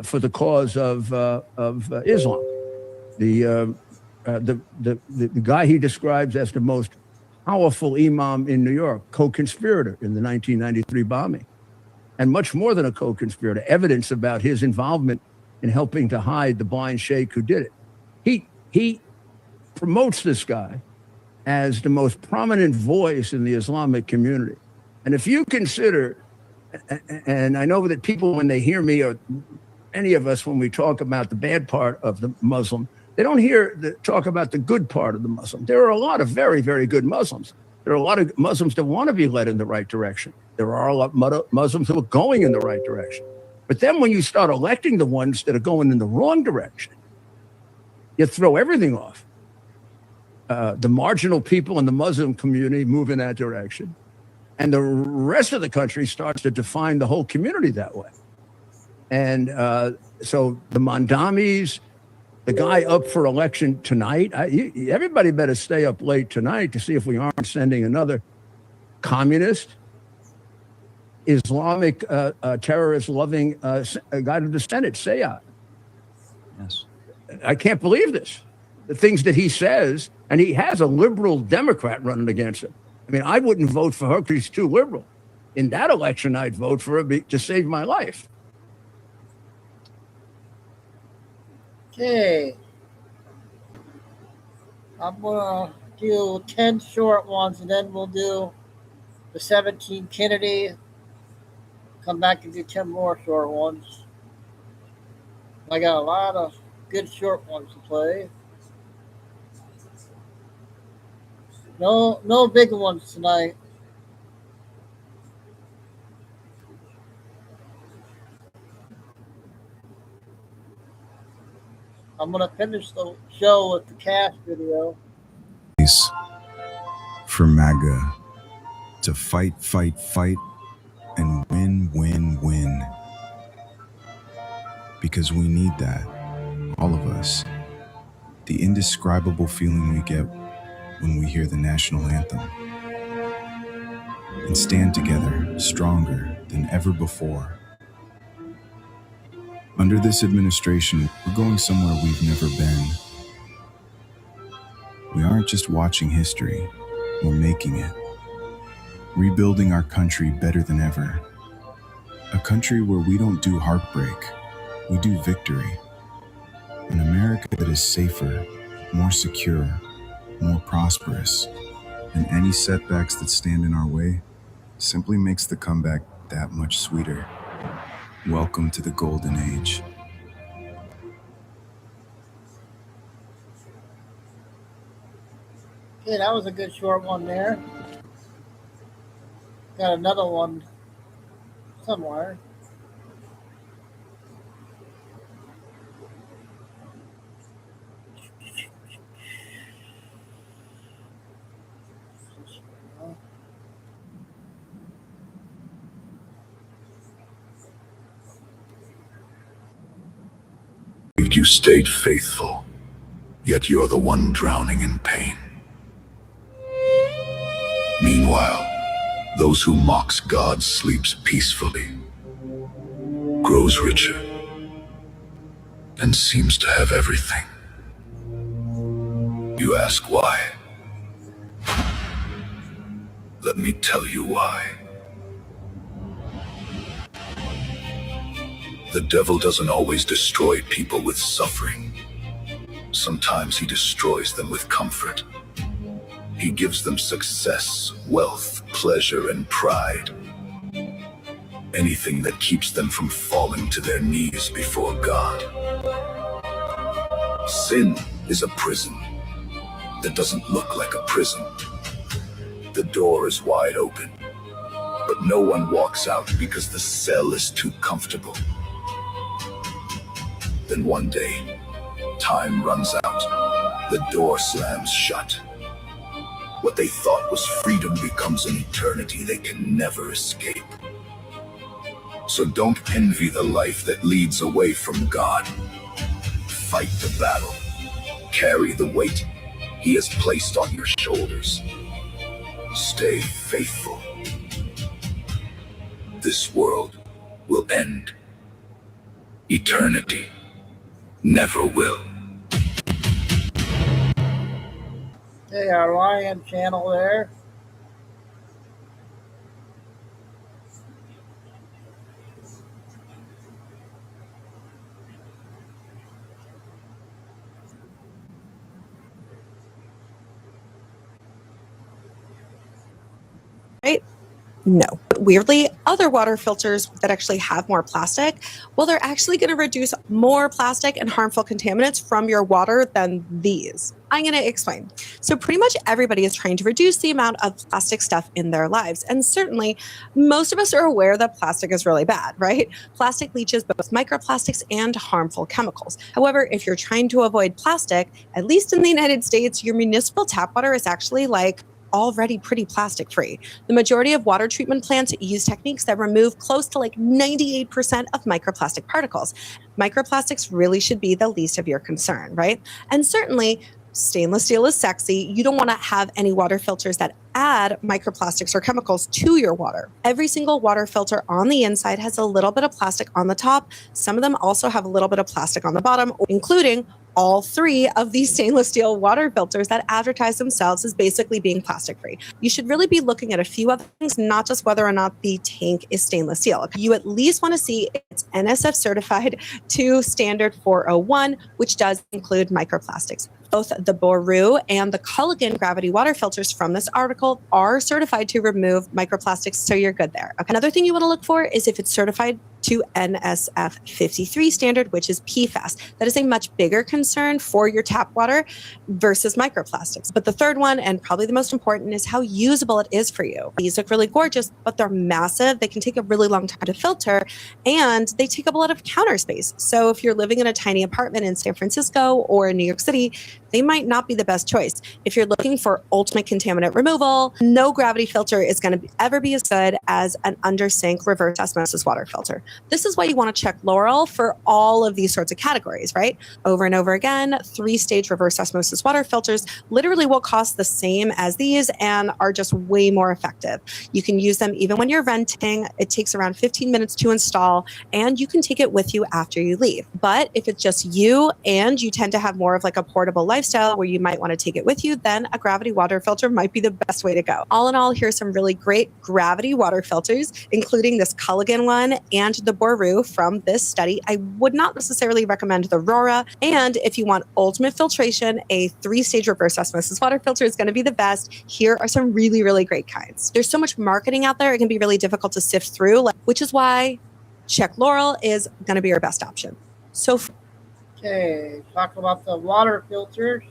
for the cause of Islam. The guy he describes as the most powerful imam in New York, co-conspirator in the 1993 bombing, and much more than a co-conspirator, evidence about his involvement in helping to hide the blind sheikh who did it. He promotes this guy as the most prominent voice in the Islamic community. And if you consider, and I know that people, when they hear me or any of us, when we talk about the bad part of the Muslim, they don't talk about the good part of the Muslim. There are a lot of very, very good Muslims. There are a lot of Muslims that want to be led in the right direction. There are a lot of Muslims who are going in the right direction. But then when you start electing the ones that are going in the wrong direction, you throw everything off. The marginal people in the Muslim community move in that direction. And the rest of the country starts to define the whole community that way. And so the Mandamis, the guy up for election tonight, everybody better stay up late tonight to see if we aren't sending another communist, Islamic terrorist-loving guy to the Senate, Sayat. Yes. I can't believe this. The things that he says, and he has a liberal Democrat running against him. I mean, I wouldn't vote for her because she's too liberal. In that election, I'd vote for her to save my life. Okay. I'm going to do 10 short ones, and then we'll do the 17 Kennedy. Come back and do 10 more short ones. I got a lot of good short ones to play. No big ones tonight. I'm going to finish the show with the cash video. For MAGA to fight, and win. Because we need that, all of us. The indescribable feeling we get when we hear the national anthem. And stand together, stronger than ever before. Under this administration, we're going somewhere we've never been. We aren't just watching history, we're making it. Rebuilding our country better than ever. A country where we don't do heartbreak, we do victory. An America that is safer, more secure, more prosperous. And any setbacks that stand in our way simply makes the comeback that much sweeter. Welcome to the golden age. Okay, that was a good short one there. Got another one somewhere. You stayed faithful. yet you're the one drowning in pain. Meanwhile, those who mocks God sleeps peacefully, grows richer, and seems to have everything. You ask why? Let me tell you why. The devil doesn't always destroy people with suffering. Sometimes he destroys them with comfort. He gives them success, wealth, pleasure, and pride. Anything that keeps them from falling to their knees before God. Sin is a prison that doesn't look like a prison. The door is wide open, but no one walks out because the cell is too comfortable. Then one day, time runs out. The door slams shut. What they thought was freedom becomes an eternity they can never escape. So don't envy the life that leads away from God. Fight the battle. Carry the weight He has placed on your shoulders. Stay faithful. This world will end. Eternity never will. Okay, our Lion channel there. Right? No. Weirdly, other water filters that actually have more plastic, well, they're actually going to reduce more plastic and harmful contaminants from your water than these. I'm going to explain. So pretty much everybody is trying to reduce the amount of plastic stuff in their lives. And certainly most of us are aware that plastic is really bad, right? Plastic leaches both microplastics and harmful chemicals. However, if you're trying to avoid plastic, at least in the United States, your municipal tap water is actually like already pretty plastic free. The majority of water treatment plants use techniques that remove close to like 98% of microplastic particles. Microplastics really should be the least of your concern, right? And certainly stainless steel is sexy. You don't want to have any water filters that add microplastics or chemicals to your water. Every single water filter on the inside has a little bit of plastic on the top. Some of them also have a little bit of plastic on the bottom, including all three of these stainless steel water filters that advertise themselves as basically being plastic free. You should really be looking at a few other things, not just whether or not the tank is stainless steel. You at least want to see if it's NSF certified to standard 401, which does include microplastics. Both the Boru and the Culligan gravity water filters from this article are certified to remove microplastics, so you're good there. Okay. Another thing you want to look for is if it's certified to NSF 53 standard, which is PFAS. That is a much bigger concern for your tap water versus microplastics. But the third one, and probably the most important, is how usable it is for you. These look really gorgeous, but they're massive. They can take a really long time to filter, and they take up a lot of counter space. So if you're living in a tiny apartment in San Francisco or in New York City, they might not be the best choice. If you're looking for ultimate contaminant removal, no gravity filter is going to ever be as good as an under sink reverse osmosis water filter. This is why you want to check Laurel for all of these sorts of categories, right? Over and over again, 3-stage reverse osmosis water filters literally will cost the same as these and are just way more effective. You can use them even when you're renting. It takes around 15 minutes to install, and you can take it with you after you leave. But if it's just you and you tend to have more of like a portable lifestyle where you might want to take it with you, then a gravity water filter might be the best way to go. All in all, here's some really great gravity water filters, including this Culligan one and the Boru from this study. I would not necessarily recommend the Rora. And if you want ultimate filtration, a 3-stage reverse osmosis water filter is going to be the best. Here are some really, really great kinds. There's so much marketing out there, it can be really difficult to sift through, which is why check Laurel is going to be your best option. So Okay, talk about the water filters.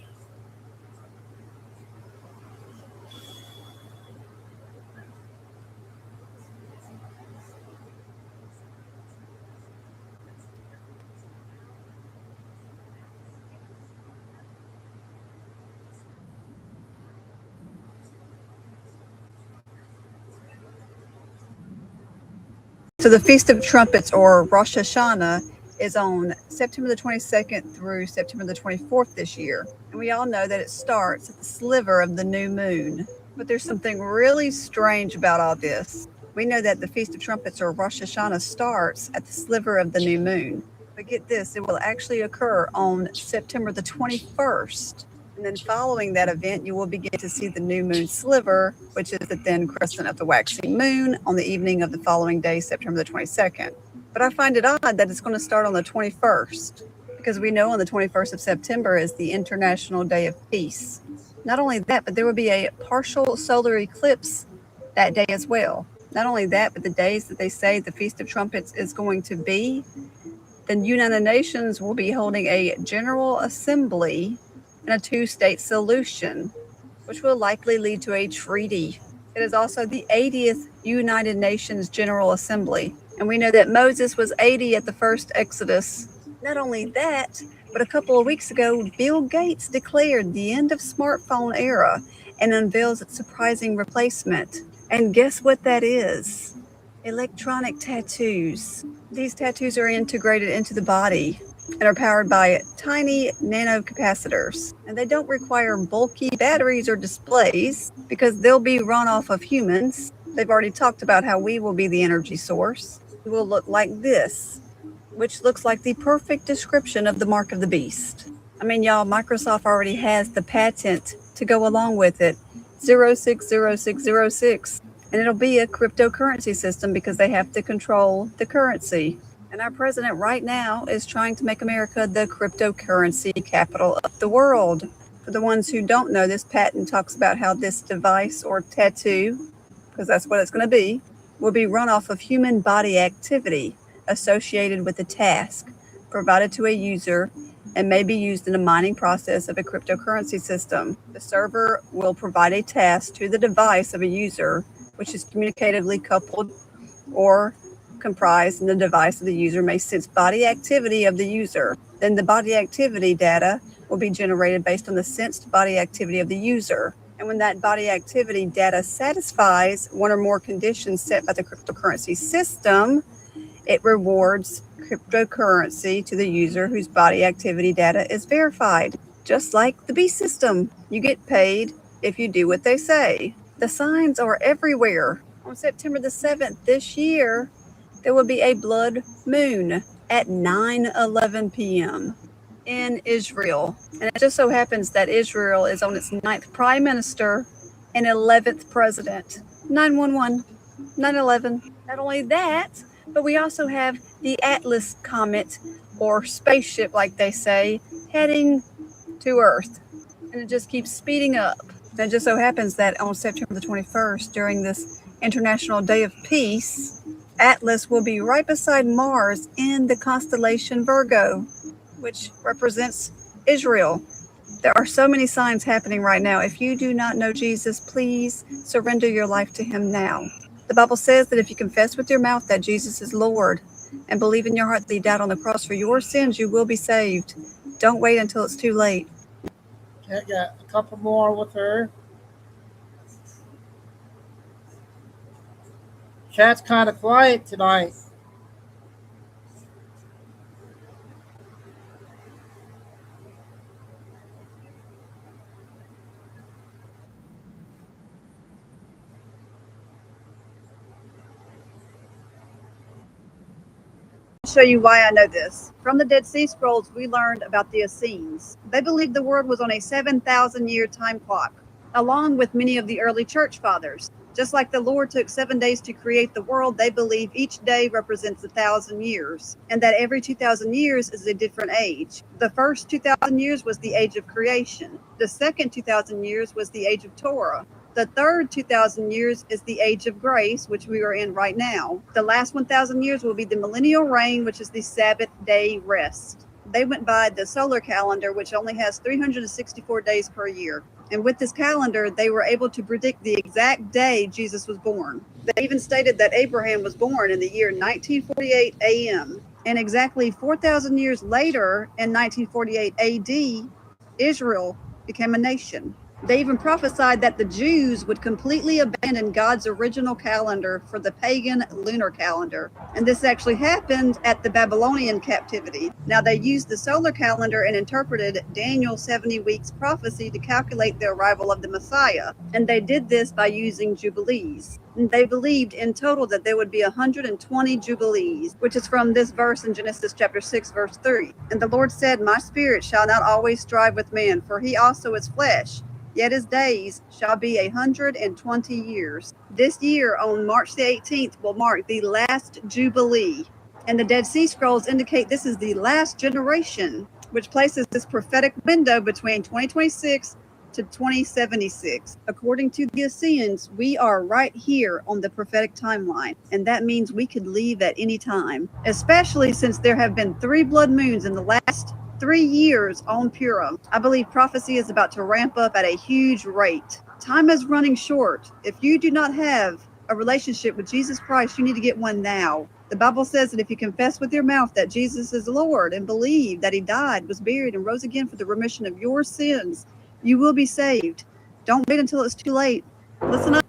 So the Feast of Trumpets, or Rosh Hashanah, is on September the 22nd through September the 24th this year. And we all know that it starts at the sliver of the new moon. But there's something really strange about all this. We know that the Feast of Trumpets or Rosh Hashanah starts at the sliver of the new moon. But get this, it will actually occur on September the 21st. And then following that event, you will begin to see the new moon sliver, which is the thin crescent of the waxing moon on the evening of the following day, September the 22nd. But I find it odd that it's going to start on the 21st, because we know on the 21st of September is the International Day of Peace. Not only that, but there will be a partial solar eclipse that day as well. Not only that, but the days that they say the Feast of Trumpets is going to be, the United Nations will be holding a General Assembly and a two-state solution, which will likely lead to a treaty. It is also the 80th United Nations General Assembly. And we know that Moses was 80 at the first Exodus. Not only that, but a couple of weeks ago, Bill Gates declared the end of smartphone era and unveils its surprising replacement. And guess what that is? Electronic tattoos. These tattoos are integrated into the body and are powered by tiny nanocapacitors. And they don't require bulky batteries or displays because they'll be run off of humans. They've already talked about how we will be the energy source. It will look like this, which looks like the perfect description of the mark of the beast. I mean, y'all, Microsoft already has the patent to go along with it, 060606, and it'll be a cryptocurrency system because they have to control the currency. And our president right now is trying to make America the cryptocurrency capital of the world. For the ones who don't know, this patent talks about how this device or tattoo, because that's what it's going to be, will be run off of human body activity associated with a task provided to a user and may be used in the mining process of a cryptocurrency system. The server will provide a task to the device of a user, which is communicatively coupled or comprised, and the device of the user may sense body activity of the user. Then the body activity data will be generated based on the sensed body activity of the user. And when that body activity data satisfies one or more conditions set by the cryptocurrency system, it rewards cryptocurrency to the user whose body activity data is verified. Just like the beast system, you get paid if you do what they say. The signs are everywhere. On September the 7th this year, there will be a blood moon at 9:11 p.m. in Israel. And it just so happens that Israel is on its 9th prime minister and 11th president. 911, 9/11. Not only that, but we also have the Atlas comet or spaceship, like they say, heading to Earth. And it just keeps speeding up. And it just so happens that on September the 21st, during this International Day of Peace, Atlas will be right beside Mars in the constellation Virgo, which represents Israel. There are so many signs happening right now. If you do not know Jesus, please surrender your life to him now. The Bible says that if you confess with your mouth that Jesus is Lord and believe in your heart that he died on the cross for your sins, you will be saved. Don't wait until it's too late. I got a couple more with her. Chat's kind of quiet tonight. I'll show you why I know this. From the Dead Sea Scrolls, we learned about the Essenes. They believed the world was on a 7,000-year time clock, along with many of the early church fathers. Just like the Lord took 7 days to create the world, they believe each day represents 1,000 years, and that every 2,000 years is a different age. The first 2,000 years was the age of creation. The second 2,000 years was the age of Torah. The third 2,000 years is the age of grace, which we are in right now. The last 1,000 years will be the millennial reign, which is the Sabbath day rest. They went by the solar calendar, which only has 364 days per year. And with this calendar, they were able to predict the exact day Jesus was born. They even stated that Abraham was born in the year 1948 AM. And exactly 4,000 years later, in 1948 AD, Israel became a nation. They even prophesied that the Jews would completely abandon God's original calendar for the pagan lunar calendar. And this actually happened at the Babylonian captivity. Now, they used the solar calendar and interpreted Daniel's 70 weeks prophecy to calculate the arrival of the Messiah. And they did this by using jubilees. And they believed in total that there would be 120 jubilees, which is from this verse in Genesis chapter 6, verse 3. And the Lord said, "My spirit shall not always strive with man, for he also is flesh. Yet his days shall be 120 years." This year, on March the 18th, will mark the last Jubilee. And the Dead Sea Scrolls indicate this is the last generation, which places this prophetic window between 2026 to 2076. According to the Essenes, we are right here on the prophetic timeline, and that means we could leave at any time, especially since there have been 3 blood moons in the last 3 years on Purim. I believe prophecy is about to ramp up at a huge rate. Time is running short. If you do not have a relationship with Jesus Christ, you need to get one now. The Bible says that if you confess with your mouth that Jesus is Lord and believe that he died, was buried, and rose again for the remission of your sins, you will be saved. Don't wait until it's too late. Listen up.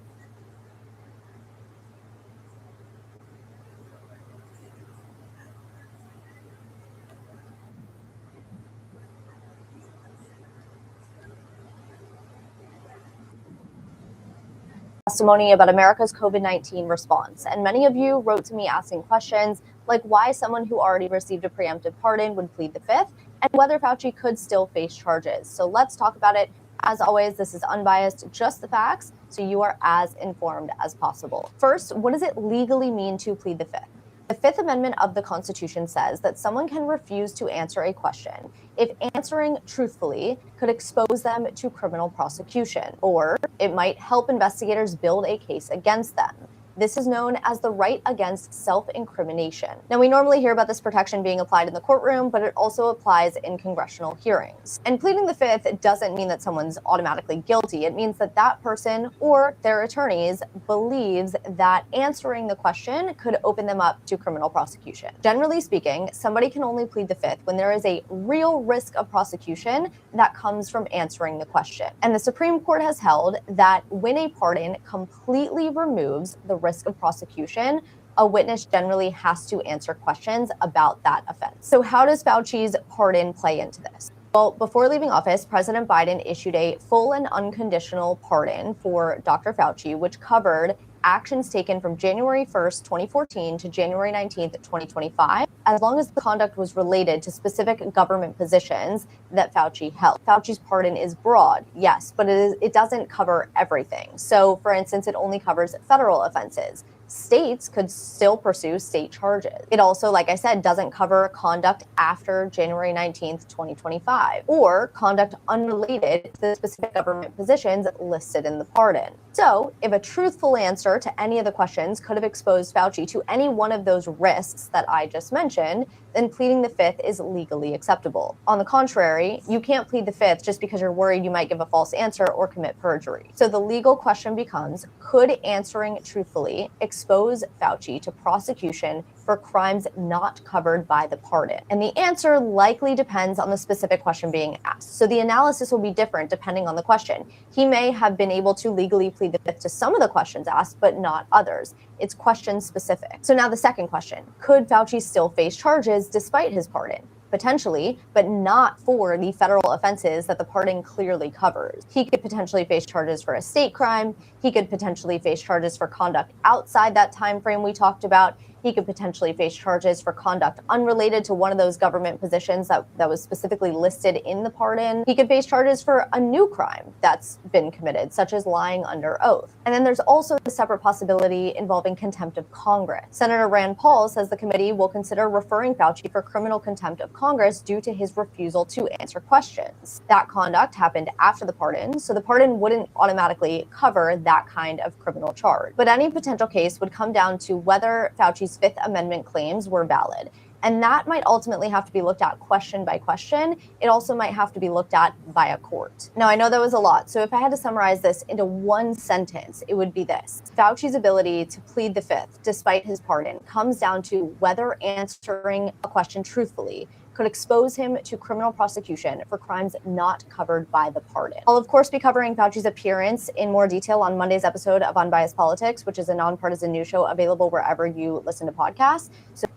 Testimony about America's COVID-19 response, and many of you wrote to me asking questions like why someone who already received a preemptive pardon would plead the Fifth, and whether Fauci could still face charges. So let's talk about it. As always, this is unbiased, just the facts, so you are as informed as possible. First, what does it legally mean to plead the Fifth? The Fifth Amendment of the Constitution says that someone can refuse to answer a question if answering truthfully could expose them to criminal prosecution, or it might help investigators build a case against them. This is known as the right against self-incrimination. Now, we normally hear about this protection being applied in the courtroom, but it also applies in congressional hearings. And pleading the Fifth doesn't mean that someone's automatically guilty. It means that that person or their attorneys believes that answering the question could open them up to criminal prosecution. Generally speaking, somebody can only plead the Fifth when there is a real risk of prosecution that comes from answering the question. And the Supreme Court has held that when a pardon completely removes the risk of prosecution, a witness generally has to answer questions about that offense. So how does Fauci's pardon play into this? Well, before leaving office, President Biden issued a full and unconditional pardon for Dr. Fauci, which covered actions taken from January 1st, 2014 to January 19th, 2025, as long as the conduct was related to specific government positions that Fauci held. Fauci's pardon is broad, yes, but it doesn't cover everything. So, for instance, it only covers federal offenses. States could still pursue state charges. It also, like I said, doesn't cover conduct after January 19th, 2025, or conduct unrelated to the specific government positions listed in the pardon. So, if a truthful answer to any of the questions could have exposed Fauci to any one of those risks that I just mentioned, then pleading the Fifth is legally acceptable. On the contrary, you can't plead the Fifth just because you're worried you might give a false answer or commit perjury. So the legal question becomes, could answering truthfully expose Fauci to prosecution for crimes not covered by the pardon? And the answer likely depends on the specific question being asked. So the analysis will be different depending on the question. He may have been able to legally plead the Fifth to some of the questions asked, but not others. It's question specific. So now the second question, could Fauci still face charges despite his pardon? Potentially, but not for the federal offenses that the pardon clearly covers. He could potentially face charges for a state crime. He could potentially face charges for conduct outside that time frame we talked about. He could potentially face charges for conduct unrelated to one of those government positions that was specifically listed in the pardon. He could face charges for a new crime that's been committed, such as lying under oath. And then there's also the separate possibility involving contempt of Congress. Senator Rand Paul says the committee will consider referring Fauci for criminal contempt of Congress due to his refusal to answer questions. That conduct happened after the pardon, so the pardon wouldn't automatically cover that kind of criminal charge. But any potential case would come down to whether Fauci's Fifth Amendment claims were valid. And that might ultimately have to be looked at question by question. It also might have to be looked at by a court. Now, I know that was a lot. So if I had to summarize this into one sentence, it would be this. Fauci's ability to plead the Fifth, despite his pardon, comes down to whether answering a question truthfully could expose him to criminal prosecution for crimes not covered by the pardon. I'll, of course, be covering Fauci's appearance in more detail on Monday's episode of Unbiased Politics, which is a nonpartisan news show available wherever you listen to podcasts. So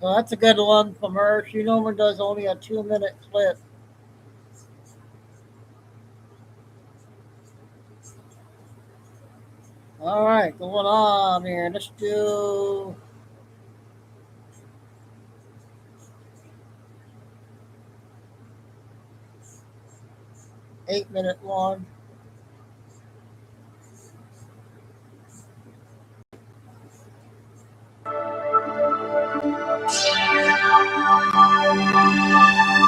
that's a good one from her. She normally does only a 2-minute clip. All right, going on here. Let's do eight-minute one.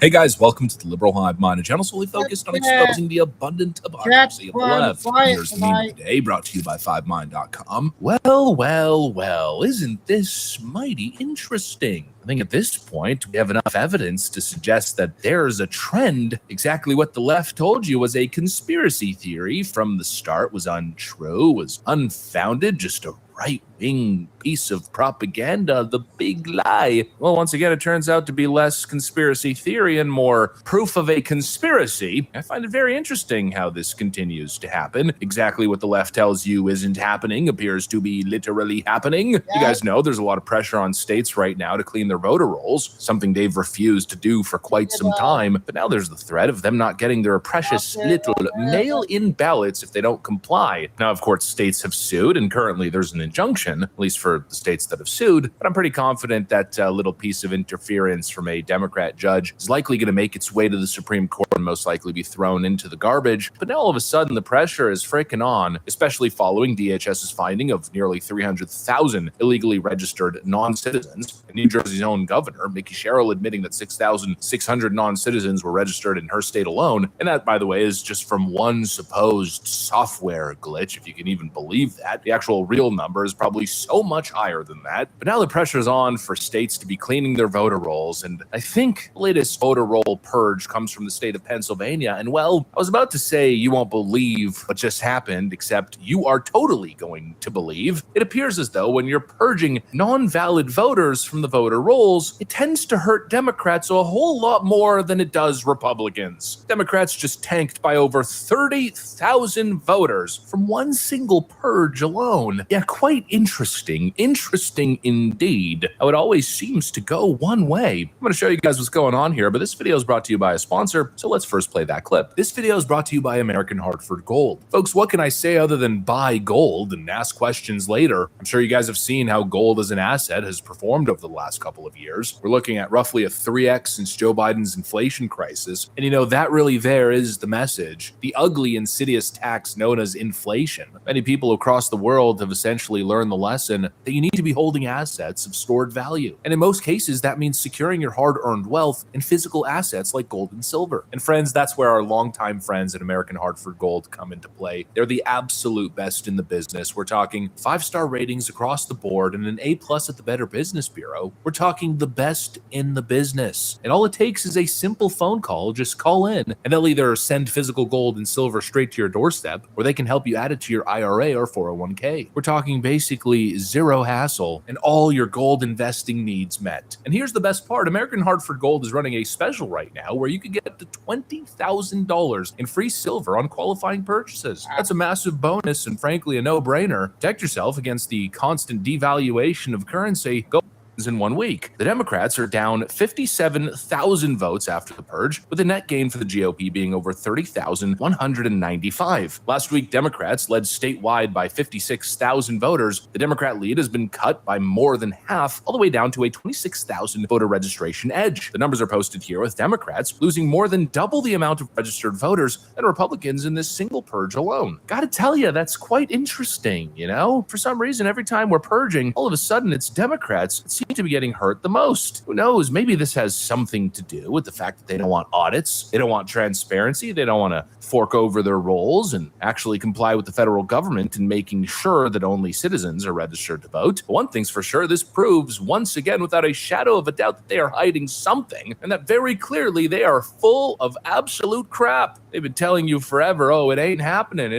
Hey guys, welcome to the Liberal Hive Mind, a channel solely focused on exposing the abundant hypocrisy of the left. Here's the meme of the day, brought to you by 5mind.com. Well, isn't this mighty interesting? I think at this point, we have enough evidence to suggest that there's a trend. Exactly what the left told you was a conspiracy theory from the start was untrue, was unfounded, just a right-wing piece of propaganda, the big lie. Well, once again, it turns out to be less conspiracy theory and more proof of a conspiracy. I find it very interesting how this continues to happen. Exactly what the left tells you isn't happening appears to be literally happening. You guys know there's a lot of pressure on states right now to clean their voter rolls, something they've refused to do for quite some time. But now there's the threat of them not getting their precious little mail-in ballots if they don't comply. Now, of course, states have sued, and currently there's an injunction, at least for the states that have sued. But I'm pretty confident that little piece of interference from a Democrat judge is likely going to make its way to the Supreme Court and most likely be thrown into the garbage. But now all of a sudden the pressure is freaking on, especially following DHS's finding of nearly 300,000 illegally registered non-citizens. And New Jersey's own governor, Mickey Sherrill, admitting that 6,600 non-citizens were registered in her state alone. And that, by the way, is just from one supposed software glitch, if you can even believe that. The actual real number is probably so much higher than that. But now the pressure is on for states to be cleaning their voter rolls. And I think the latest voter roll purge comes from the state of Pennsylvania. And well, I was about to say you won't believe what just happened, except you are totally going to believe. It appears as though when you're purging non-valid voters from the voter rolls, it tends to hurt Democrats a whole lot more than it does Republicans. Democrats just tanked by over 30,000 voters from one single purge alone. Yeah, quite interesting. Interesting indeed. How it always seems to go one way. I'm going to show you guys what's going on here, but this video is brought to you by a sponsor, so let's first play that clip. This video is brought to you by American Hartford Gold. Folks, what can I say other than buy gold and ask questions later? I'm sure you guys have seen how gold as an asset has performed over the last couple of years. We're looking at roughly a 3x since Joe Biden's inflation crisis. And you know, that really there is the message. The ugly, insidious tax known as inflation. Many people across the world have essentially learned the lesson that you need to be holding assets of stored value. And in most cases, that means securing your hard-earned wealth in physical assets like gold and silver. And friends, that's where our longtime friends at American Hartford Gold come into play. They're the absolute best in the business. We're talking 5-star ratings across the board and an A+ at the Better Business Bureau. We're talking the best in the business. And all it takes is a simple phone call. Just call in and they'll either send physical gold and silver straight to your doorstep, or they can help you add it to your IRA or 401k. We're talking basically zero hassle and all your gold investing needs met. And here's the best part. American Hartford Gold is running a special right now where you could get up to $20,000 in free silver on qualifying purchases. That's a massive bonus and frankly a no-brainer. Protect yourself against the constant devaluation of currency. Go in 1 week. The Democrats are down 57,000 votes after the purge, with a net gain for the GOP being over 30,195. Last week, Democrats led statewide by 56,000 voters. The Democrat lead has been cut by more than half, all the way down to a 26,000 voter registration edge. The numbers are posted here, with Democrats losing more than double the amount of registered voters than Republicans in this single purge alone. Gotta tell you, that's quite interesting, you know? For some reason, every time we're purging, all of a sudden it's Democrats that seem to be getting hurt the most. Who knows? Maybe this has something to do with the fact that they don't want audits, they don't want transparency, they don't want to fork over their rolls and actually comply with the federal government in making sure that only citizens are registered to vote. But one thing's for sure, this proves once again without a shadow of a doubt that they are hiding something, and that very clearly they are full of absolute crap. They've been telling you forever, oh, it ain't happening,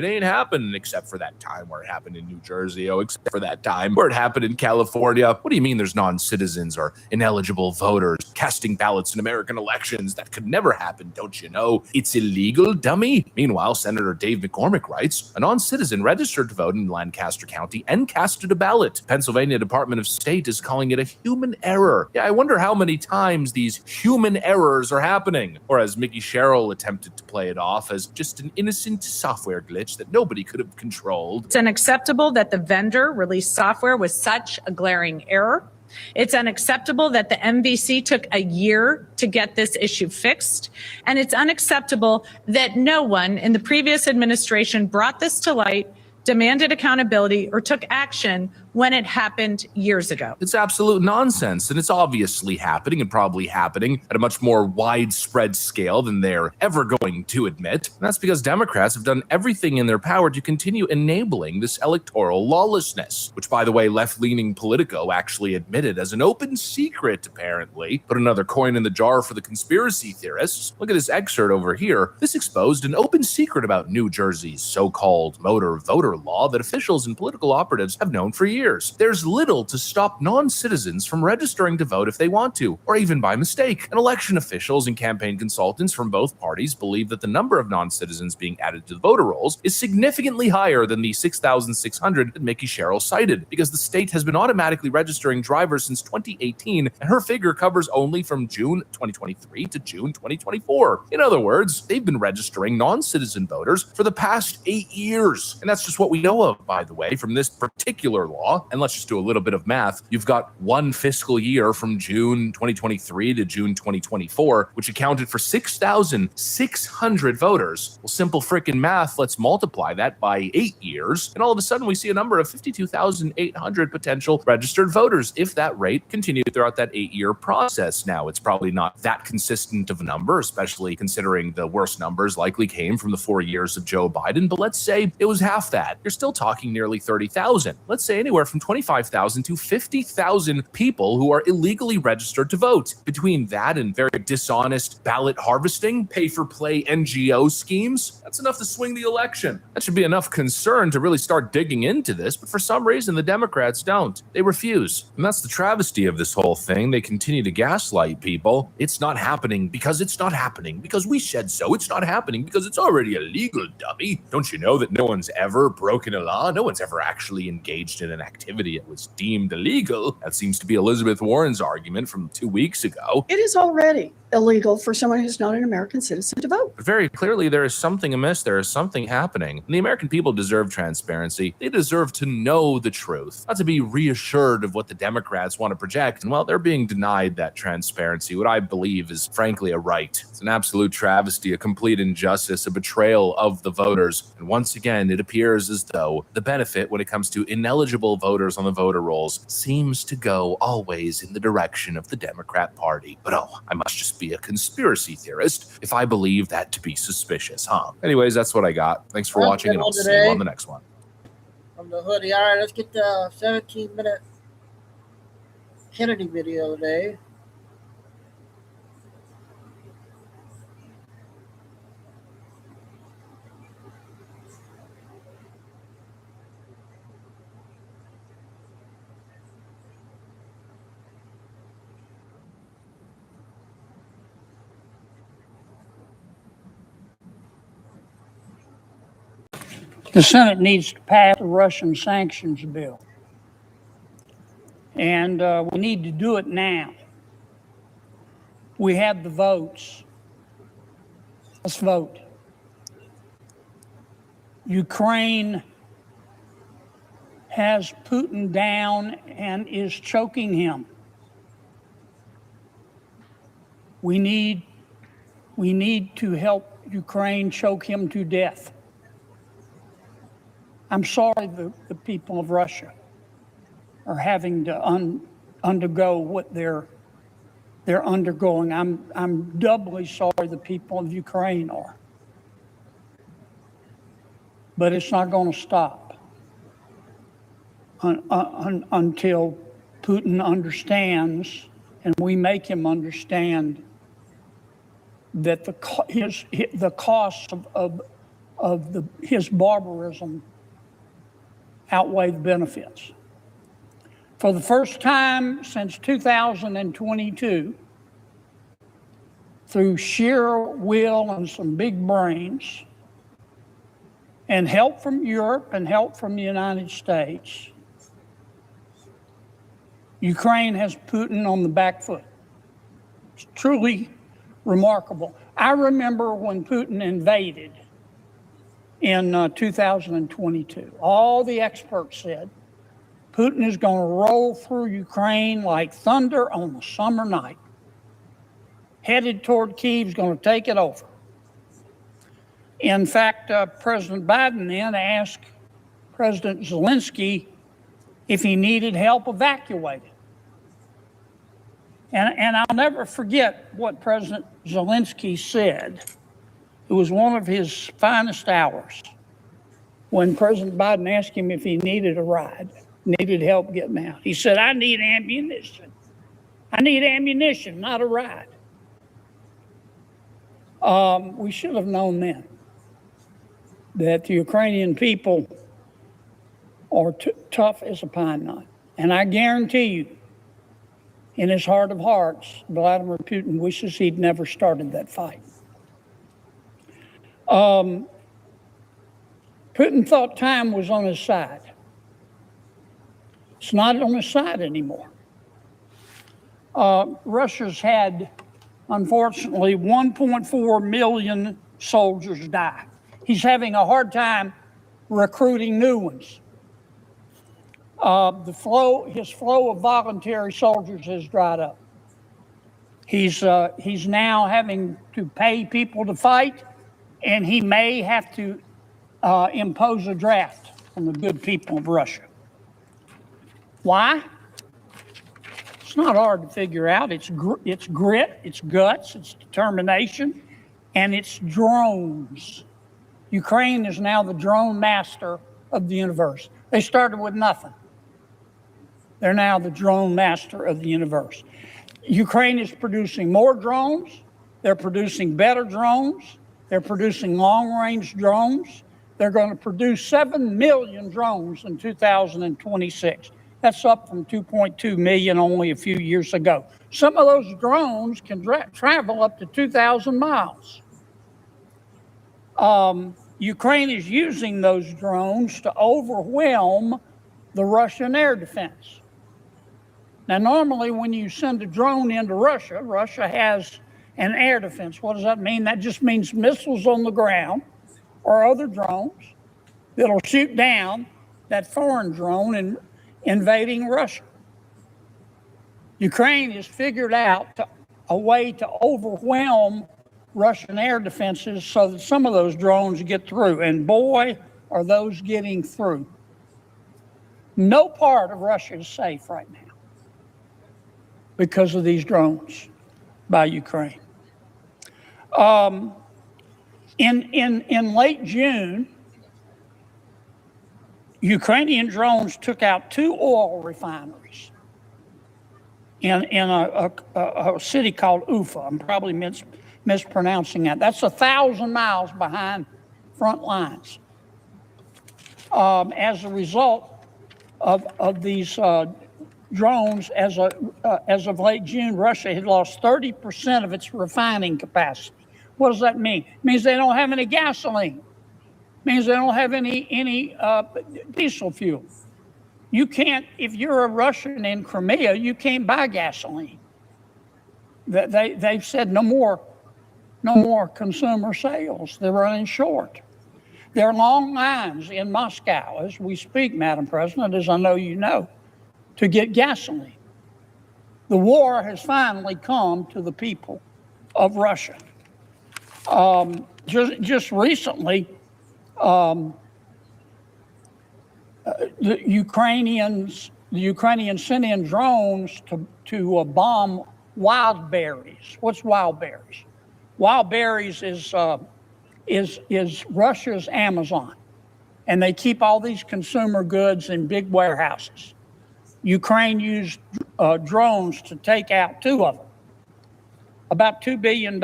except for that time where it happened in New Jersey, except for that time where it happened in California. What do you mean there's non non-citizens or ineligible voters casting ballots in American elections. That could never happen, don't you know? It's illegal, dummy. Meanwhile, Senator Dave McCormick writes, a non-citizen registered to vote in Lancaster County and casted a ballot. Pennsylvania Department of State is calling it a human error. Yeah, I wonder how many times these human errors are happening. Or as Mickey Sherrill attempted to play it off as just an innocent software glitch that nobody could have controlled. It's unacceptable that the vendor released software with such a glaring error. It's unacceptable that the MVC took a year to get this issue fixed. And it's unacceptable that no one in the previous administration brought this to light, demanded accountability, or took action when it happened years ago. It's absolute nonsense, and it's obviously happening and probably happening at a much more widespread scale than they're ever going to admit. And that's because Democrats have done everything in their power to continue enabling this electoral lawlessness, which, by the way, left-leaning Politico actually admitted as an open secret, apparently. Put another coin in the jar for the conspiracy theorists. Look at this excerpt over here. This exposed an open secret about New Jersey's so-called motor voter law that officials and political operatives have known for years. There's little to stop non-citizens from registering to vote if they want to, or even by mistake. And election officials and campaign consultants from both parties believe that the number of non-citizens being added to the voter rolls is significantly higher than the 6,600 that Mickey Sherrill cited, because the state has been automatically registering drivers since 2018, and her figure covers only from June 2023 to June 2024. In other words, they've been registering non-citizen voters for the past 8 years. And that's just what we know of, by the way, from this particular law. And let's just do a little bit of math. You've got one fiscal year from June 2023 to June 2024, which accounted for 6,600 voters. Well, simple freaking math, let's multiply that by 8 years. And all of a sudden we see a number of 52,800 potential registered voters if that rate continued throughout that 8-year process. Now, it's probably not that consistent of a number, especially considering the worst numbers likely came from the 4 years of Joe Biden. But let's say it was half that. You're still talking nearly 30,000. Let's say anywhere from 25,000 to 50,000 people who are illegally registered to vote. Between that and very dishonest ballot harvesting, pay-for-play NGO schemes, that's enough to swing the election. That should be enough concern to really start digging into this, but for some reason the Democrats don't. They refuse. And that's the travesty of this whole thing. They continue to gaslight people. It's not happening because it's not happening because we said so. It's not happening because it's already illegal, dummy. Don't you know that no one's ever broken a law? No one's ever actually engaged in an activity that was deemed illegal. That seems to be Elizabeth Warren's argument from 2 weeks ago. It is already illegal for someone who's not an American citizen to vote. But very clearly, there is something amiss. There is something happening. And the American people deserve transparency. They deserve to know the truth, not to be reassured of what the Democrats want to project. And while they're being denied that transparency, what I believe is frankly a right. It's an absolute travesty, a complete injustice, a betrayal of the voters. And once again, it appears as though the benefit when it comes to ineligible voters on the voter rolls seems to go always in the direction of the Democrat Party. But oh, I must just be a conspiracy theorist if I believe that to be suspicious, huh? Anyways, that's what I got. Thanks for watching, and I'll see you on the next one. From the hoodie. All right, let's get the 17-minute Kennedy video today. The Senate needs to pass the Russian sanctions bill. And we need to do it now. We have the votes. Let's vote. Ukraine has Putin down and is choking him. We need to help Ukraine choke him to death. I'm sorry the people of Russia are having to undergo what they're undergoing. I'm doubly sorry the people of Ukraine are. But it's not going to stop until Putin understands, and we make him understand, that the cost of his barbarism outweigh the benefits. For the first time since 2022, through sheer will and some big brains, and help from Europe and help from the United States, Ukraine has Putin on the back foot. It's truly remarkable. I remember when Putin invaded in 2022, all the experts said, Putin is going to roll through Ukraine like thunder on a summer night. Headed toward Kyiv, is going to take it over. In fact, President Biden then asked President Zelensky if he needed help evacuating. And I'll never forget what President Zelensky said. It was one of his finest hours when President Biden asked him if he needed a ride, needed help getting out. He said, I need ammunition. I need ammunition, not a ride. We should have known then that the Ukrainian people are tough as a pine knot. And I guarantee you, in his heart of hearts, Vladimir Putin wishes he'd never started that fight. Putin thought time was on his side. It's not on his side anymore. Russia's had, unfortunately, 1.4 million soldiers die. He's having a hard time recruiting new ones. His flow of voluntary soldiers has dried up. He's now having to pay people to fight, and he may have to impose a draft from the good people of Russia. Why? It's not hard to figure out. It's grit, it's guts, it's determination, and it's drones. Ukraine is now the drone master of the universe. They started with nothing. They're now the drone master of the universe. Ukraine is producing more drones. They're producing better drones. They're producing long-range drones. They're going to produce 7 million drones in 2026. That's up from 2.2 million only a few years ago. Some of those drones can travel up to 2,000 miles. Ukraine is using those drones to overwhelm the Russian air defense. Now, normally when you send a drone into Russia, Russia has an air defense. What does that mean? That just means missiles on the ground or other drones that'll shoot down that foreign drone invading Russia. Ukraine has figured out a way to overwhelm Russian air defenses so that some of those drones get through. And boy, are those getting through. No part of Russia is safe right now because of these drones by Ukraine. In late June, Ukrainian drones took out 2 oil refineries in a city called Ufa. I'm probably mispronouncing that. That's 1,000 miles behind front lines. As a result of these drones, as of late June, Russia had lost 30% of its refining capacity. What does that mean? It means they don't have any gasoline. It means they don't have any diesel fuel. You can't, if you're a Russian in Crimea, you can't buy gasoline. They've said no more consumer sales. They're running short. There are long lines in Moscow as we speak, Madam President, as I know you know, to get gasoline. The war has finally come to the people of Russia. Just recently, the Ukrainians sent in drones to bomb wild berries. What's wild berries? Wild berries is Russia's Amazon, and they keep all these consumer goods in big warehouses. Ukraine used drones to take out 2 of them, about $2 billion.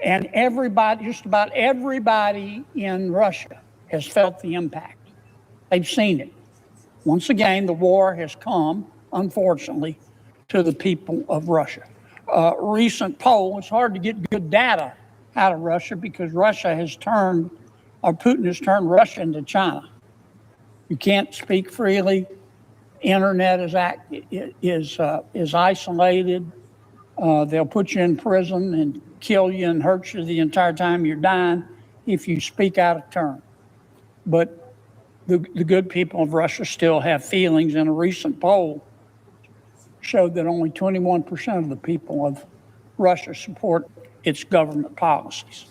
And everybody, just about everybody in Russia has felt the impact. They've seen it. Once again, the war has come, unfortunately, to the people of Russia. Recent poll, it's hard to get good data out of Russia because Putin has turned Russia into China. You can't speak freely. Internet is isolated. They'll put you in prison and kill you and hurt you the entire time you're dying if you speak out of turn. But the good people of Russia still have feelings, and a recent poll showed that only 21% of the people of Russia support its government policies.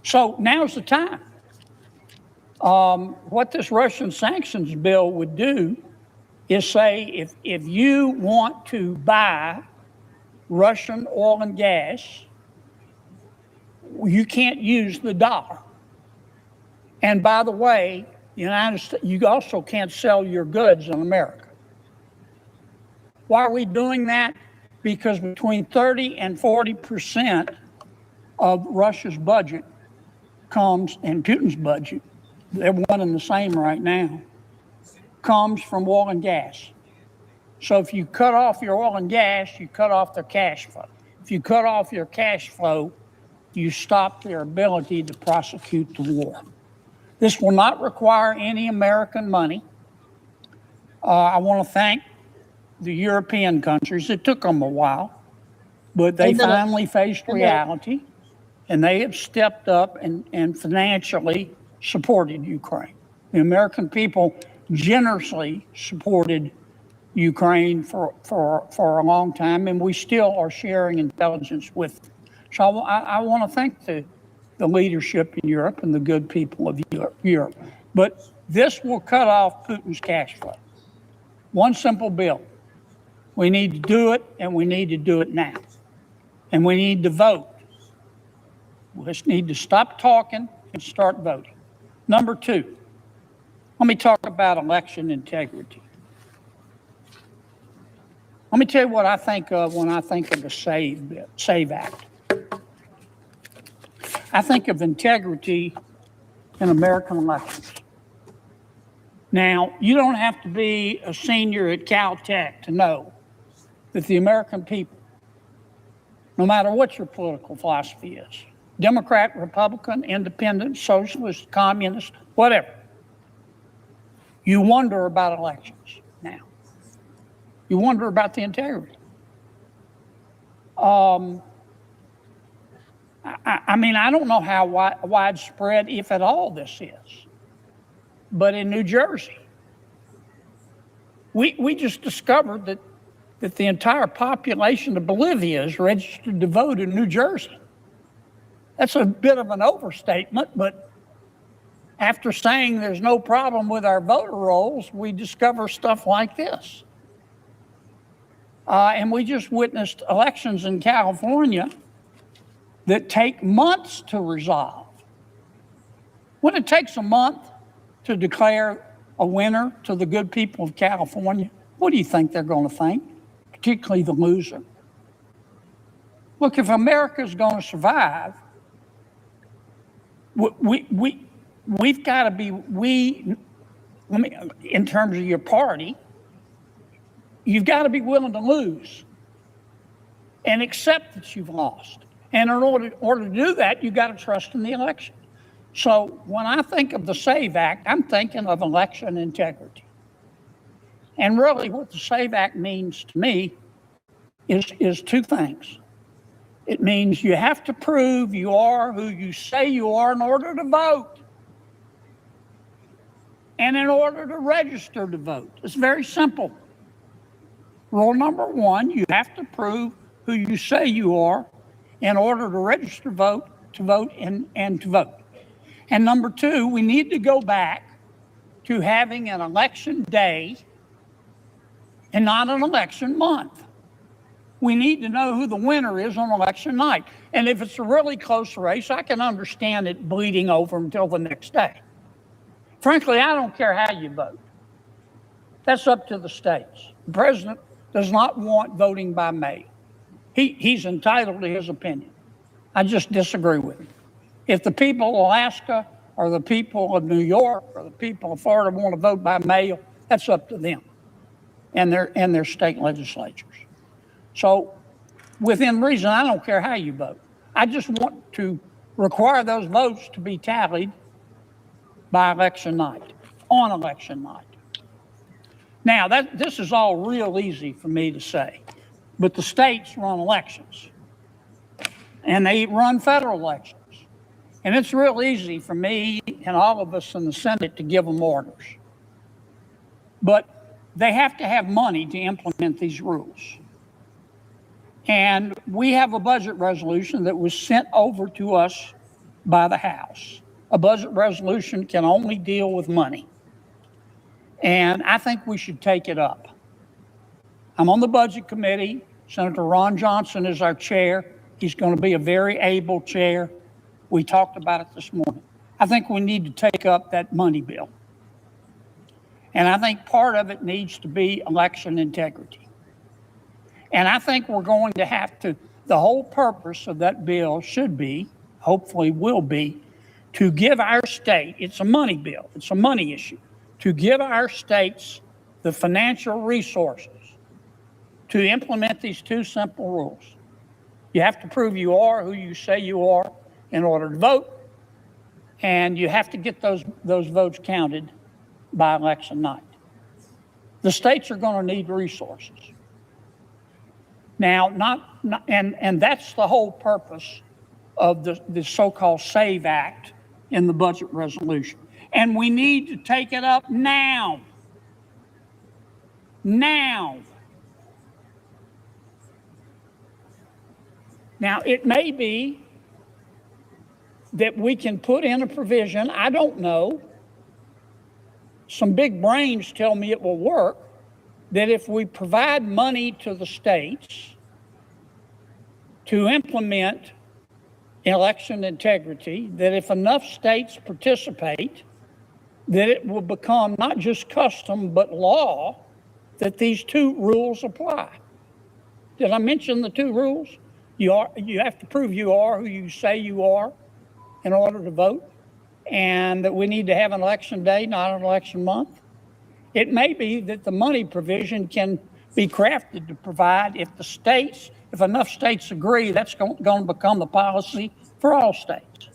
So now's the time. What this Russian sanctions bill would do is say if you want to buy Russian oil and gas, you can't use the dollar. And by the way, United States, you also can't sell your goods in America. Why are we doing that? Because between 30 and 40% of Russia's budget comes, and Putin's budget, they're one and the same right now, comes from oil and gas. So if you cut off your oil and gas, you cut off their cash flow. If you cut off your cash flow, you stop their ability to prosecute the war. This will not require any American money. I want to thank the European countries. It took them a while, but they finally faced reality, and they have stepped up and financially supported Ukraine. The American people generously supported Ukraine for a long time, and we still are sharing intelligence with them. So I want to thank the leadership in Europe and the good people of Europe. But this will cut off Putin's cash flow. One simple bill. We need to do it, and we need to do it now. And we need to vote. We just need to stop talking and start voting. Number two, let me talk about election integrity. Let me tell you what I think of when I think of the SAVE Act. I think of integrity in American elections. Now, you don't have to be a senior at Caltech to know that the American people, no matter what your political philosophy is, Democrat, Republican, Independent, Socialist, Communist, whatever, you wonder about elections now. You wonder about the integrity. I mean, I don't know how widespread, if at all, this is. But in New Jersey, we just discovered that the entire population of Bolivia is registered to vote in New Jersey. That's a bit of an overstatement, but after saying there's no problem with our voter rolls, we discover stuff like this. And we just witnessed elections in California that take months to resolve. When it takes a month to declare a winner to the good people of California, what do you think they're going to think, particularly the loser? Look, if America's going to survive, we've got to be, in terms of your party, you've got to be willing to lose and accept that you've lost. And in order to do that, you've got to trust in the election. So when I think of the SAVE Act, I'm thinking of election integrity. And really what the SAVE Act means to me is two things. It means you have to prove you are who you say you are in order to vote. And in order to register to vote. It's very simple. Rule number one, you have to prove who you say you are in order to register to vote and to vote. And number two, we need to go back to having an election day and not an election month. We need to know who the winner is on election night. And if it's a really close race, I can understand it bleeding over until the next day. Frankly, I don't care how you vote. That's up to the states. The president does not want voting by mail. He's entitled to his opinion. I just disagree with him. If the people of Alaska or the people of New York or the people of Florida want to vote by mail, that's up to them and their state legislatures. So within reason, I don't care how you vote. I just want to require those votes to be tallied by election night, on election night. Now, this is all real easy for me to say, but the states run elections, and they run federal elections. And it's real easy for me and all of us in the Senate to give them orders. But they have to have money to implement these rules. And we have a budget resolution that was sent over to us by the House. A budget resolution can only deal with money. And I think we should take it up. I'm on the budget committee. Senator Ron Johnson is our chair. He's going to be a very able chair. We talked about it this morning. I think we need to take up that money bill. And I think part of it needs to be election integrity. And I think we're going to have to, the whole purpose of that bill should be, hopefully will be, to give our state, it's a money bill, it's a money issue, to give our states the financial resources to implement these two simple rules. You have to prove you are who you say you are in order to vote, and you have to get those votes counted by election night. The states are going to need resources. Now, and that's the whole purpose of the so-called SAVE Act in the budget resolution. And we need to take it up now. Now. Now, it may be that we can put in a provision, I don't know. Some big brains tell me it will work, that if we provide money to the states to implement election integrity, that if enough states participate, that it will become not just custom, but law, that these two rules apply. Did I mention the two rules? You have to prove you are who you say you are in order to vote, and that we need to have an election day, not an election month. It may be that the money provision can be crafted to provide, if enough states agree, that's going to become the policy for all states.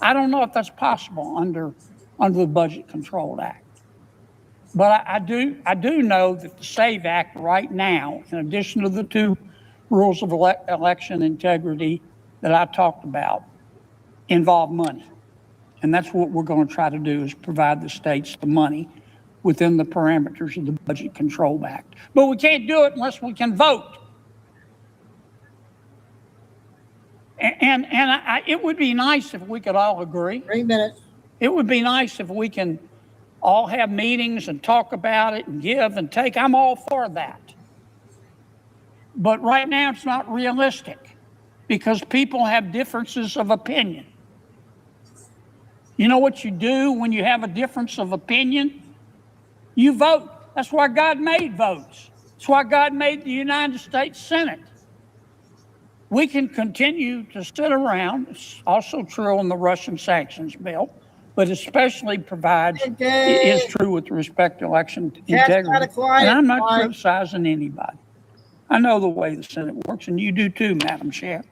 I don't know if that's possible under the Budget Control Act. But I do know that the SAVE Act right now, in addition to the two rules of election integrity that I talked about, involve money. And that's what we're going to try to do, is provide the states the money within the parameters of the Budget Control Act. But we can't do it unless we can vote. And it would be nice if we could all agree. 3 minutes. It would be nice if we can all have meetings and talk about it and give and take. I'm all for that. But right now it's not realistic because people have differences of opinion. You know what you do when you have a difference of opinion? You vote. That's why God made votes. That's why God made the United States Senate. We can continue to sit around. It's also true on the Russian sanctions bill, but especially is true with respect to election integrity. And I'm not criticizing anybody. I know the way the Senate works, and you do too, Madam Chair.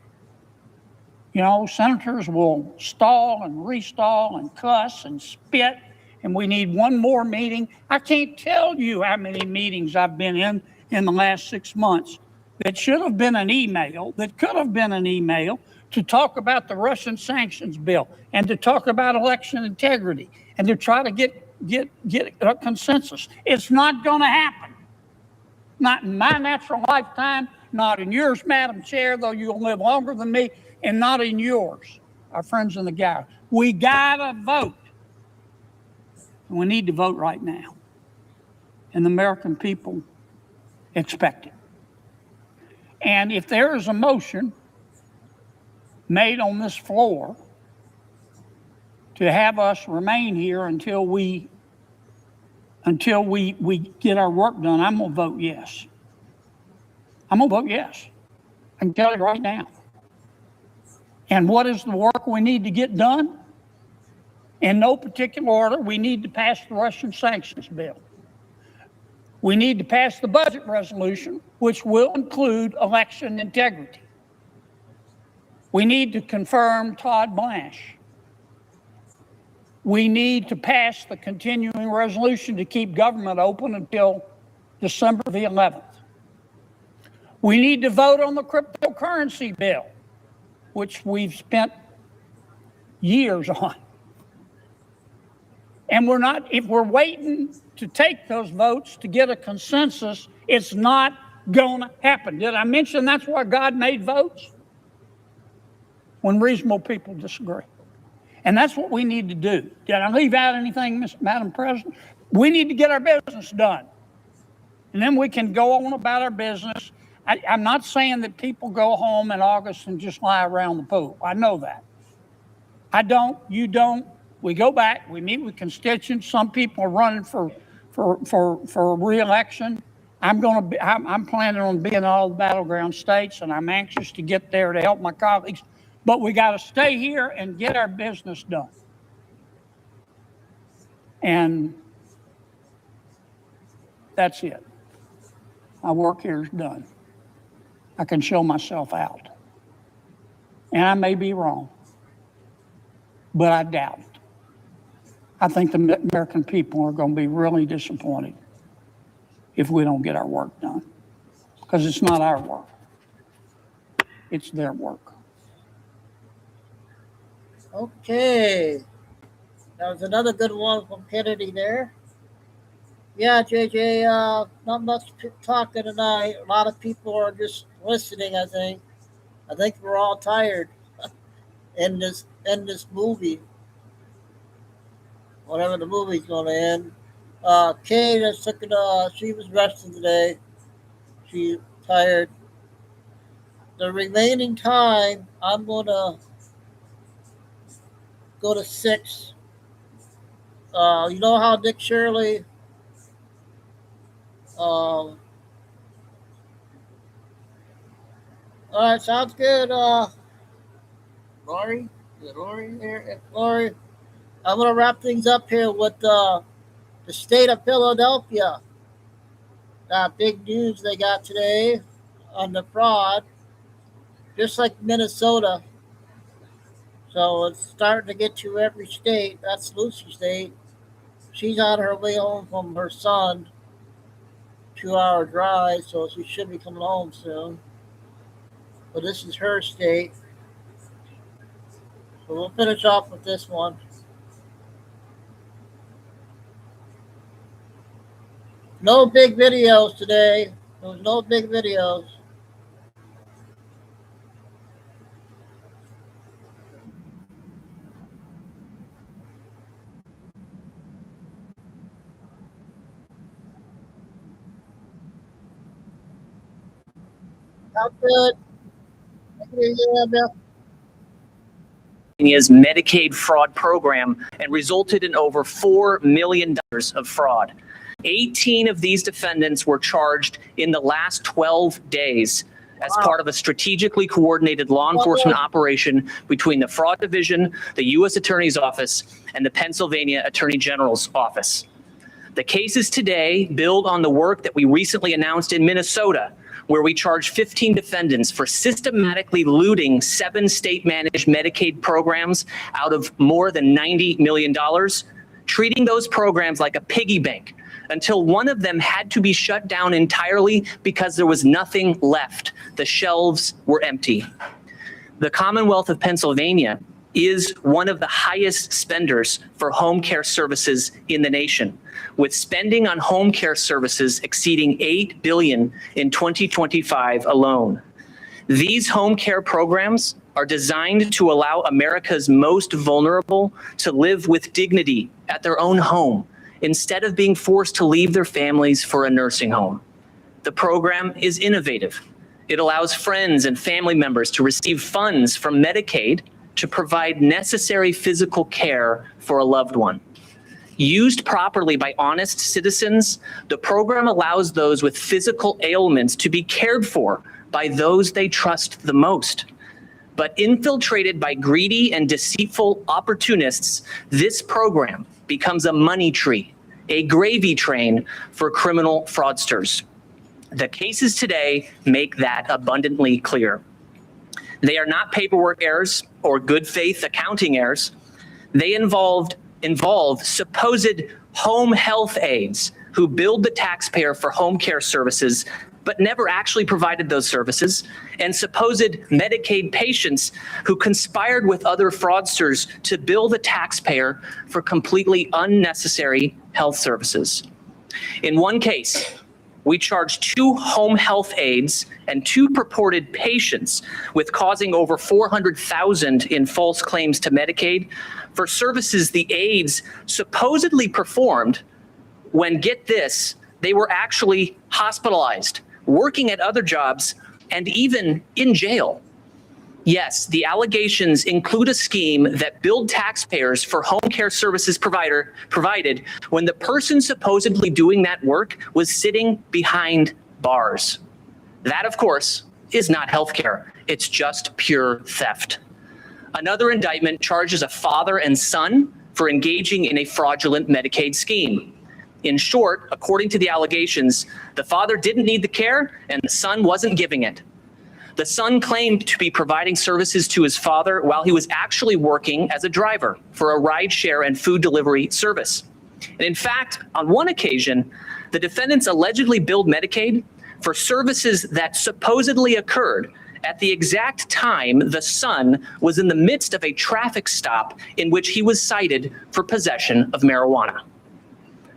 You know, senators will stall and restall and cuss and spit, and we need one more meeting. I can't tell you how many meetings I've been in the last 6 months that should have been an email, that could have been an email, to talk about the Russian sanctions bill and to talk about election integrity and to try to get a consensus. It's not going to happen. Not in my natural lifetime, not in yours, Madam Chair, though you'll live longer than me, and not in yours, our friends in the gallery. We gotta vote. And we need to vote right now. And the American people expect it. And if there is a motion made on this floor to have us remain here until we get our work done, I'm going to vote yes. I'm going to vote yes. I can tell you right now. And what is the work we need to get done? In no particular order, we need to pass the Russian sanctions bill. We need to pass the budget resolution, which will include election integrity. We need to confirm Todd Blanche. We need to pass the continuing resolution to keep government open until December the 11th. We need to vote on the cryptocurrency bill, which we've spent years on. And if we're waiting to take those votes to get a consensus, it's not gonna happen. Did I mention that's why God made votes? When reasonable people disagree. And that's what we need to do. Did I leave out anything, Madam President? We need to get our business done. And then we can go on about our business. I'm not saying that people go home in August and just lie around the pool. I know that. I don't, you don't. We go back, we meet with constituents. Some people are running for re-election. I'm planning on being in all the battleground states, and I'm anxious to get there to help my colleagues. But we got to stay here and get our business done. And that's it. My work here is done. I can show myself out. And I may be wrong, but I doubt it. I think the American people are going to be really disappointed if we don't get our work done, because it's not our work. It's their work. Okay. That was another good one from Kennedy there. Yeah, JJ, not much talking tonight. A lot of people are just listening, I think. I think we're all tired in this movie. Whatever the movie's going to end. Kay just took it, she was resting today. She's tired. The remaining time, I'm going to go to 6. You know how Dick Shirley all right, sounds good. Lori? Is it Lori here? Lori, I'm going to wrap things up here with the state of Philadelphia. That big news they got today on the fraud, just like Minnesota. So it's starting to get to every state. That's Lucy's state. She's on her way home from her son. 2-hour drive, so she should be coming home soon. But this is her state. So we'll finish off with this one. No big videos today. There was no big videos. How good? Pennsylvania's Medicaid fraud program and resulted in over $4 million of fraud. 18 of these defendants were charged in the last 12 days as part of a strategically coordinated law enforcement operation between the Fraud Division, the U.S. Attorney's Office, and the Pennsylvania Attorney General's Office. The cases today build on the work that we recently announced in Minnesota, where we charged 15 defendants for systematically looting 7 state-managed Medicaid programs out of more than $90 million, treating those programs like a piggy bank until one of them had to be shut down entirely because there was nothing left. The shelves were empty. The Commonwealth of Pennsylvania is one of the highest spenders for home care services in the nation, with spending on home care services exceeding $8 billion in 2025 alone. These home care programs are designed to allow America's most vulnerable to live with dignity at their own home instead of being forced to leave their families for a nursing home. The program is innovative. It allows friends and family members to receive funds from Medicaid to provide necessary physical care for a loved one. Used properly by honest citizens, the program allows those with physical ailments to be cared for by those they trust the most. But infiltrated by greedy and deceitful opportunists, this program becomes a money tree, a gravy train for criminal fraudsters. The cases today make that abundantly clear. They are not paperwork errors or good faith accounting errors. They involve supposed home health aides who billed the taxpayer for home care services but never actually provided those services, and supposed Medicaid patients who conspired with other fraudsters to bill the taxpayer for completely unnecessary health services. In one case, we charged 2 home health aides and 2 purported patients with causing over $400,000 in false claims to Medicaid for services the aides supposedly performed when, get this, they were actually hospitalized, working at other jobs, and even in jail. Yes, the allegations include a scheme that billed taxpayers for home care services provided when the person supposedly doing that work was sitting behind bars. That, of course, is not healthcare. It's just pure theft. Another indictment charges a father and son for engaging in a fraudulent Medicaid scheme. In short, according to the allegations, the father didn't need the care and the son wasn't giving it. The son claimed to be providing services to his father while he was actually working as a driver for a rideshare and food delivery service. And in fact, on one occasion, the defendants allegedly billed Medicaid for services that supposedly occurred at the exact time the son was in the midst of a traffic stop in which he was cited for possession of marijuana.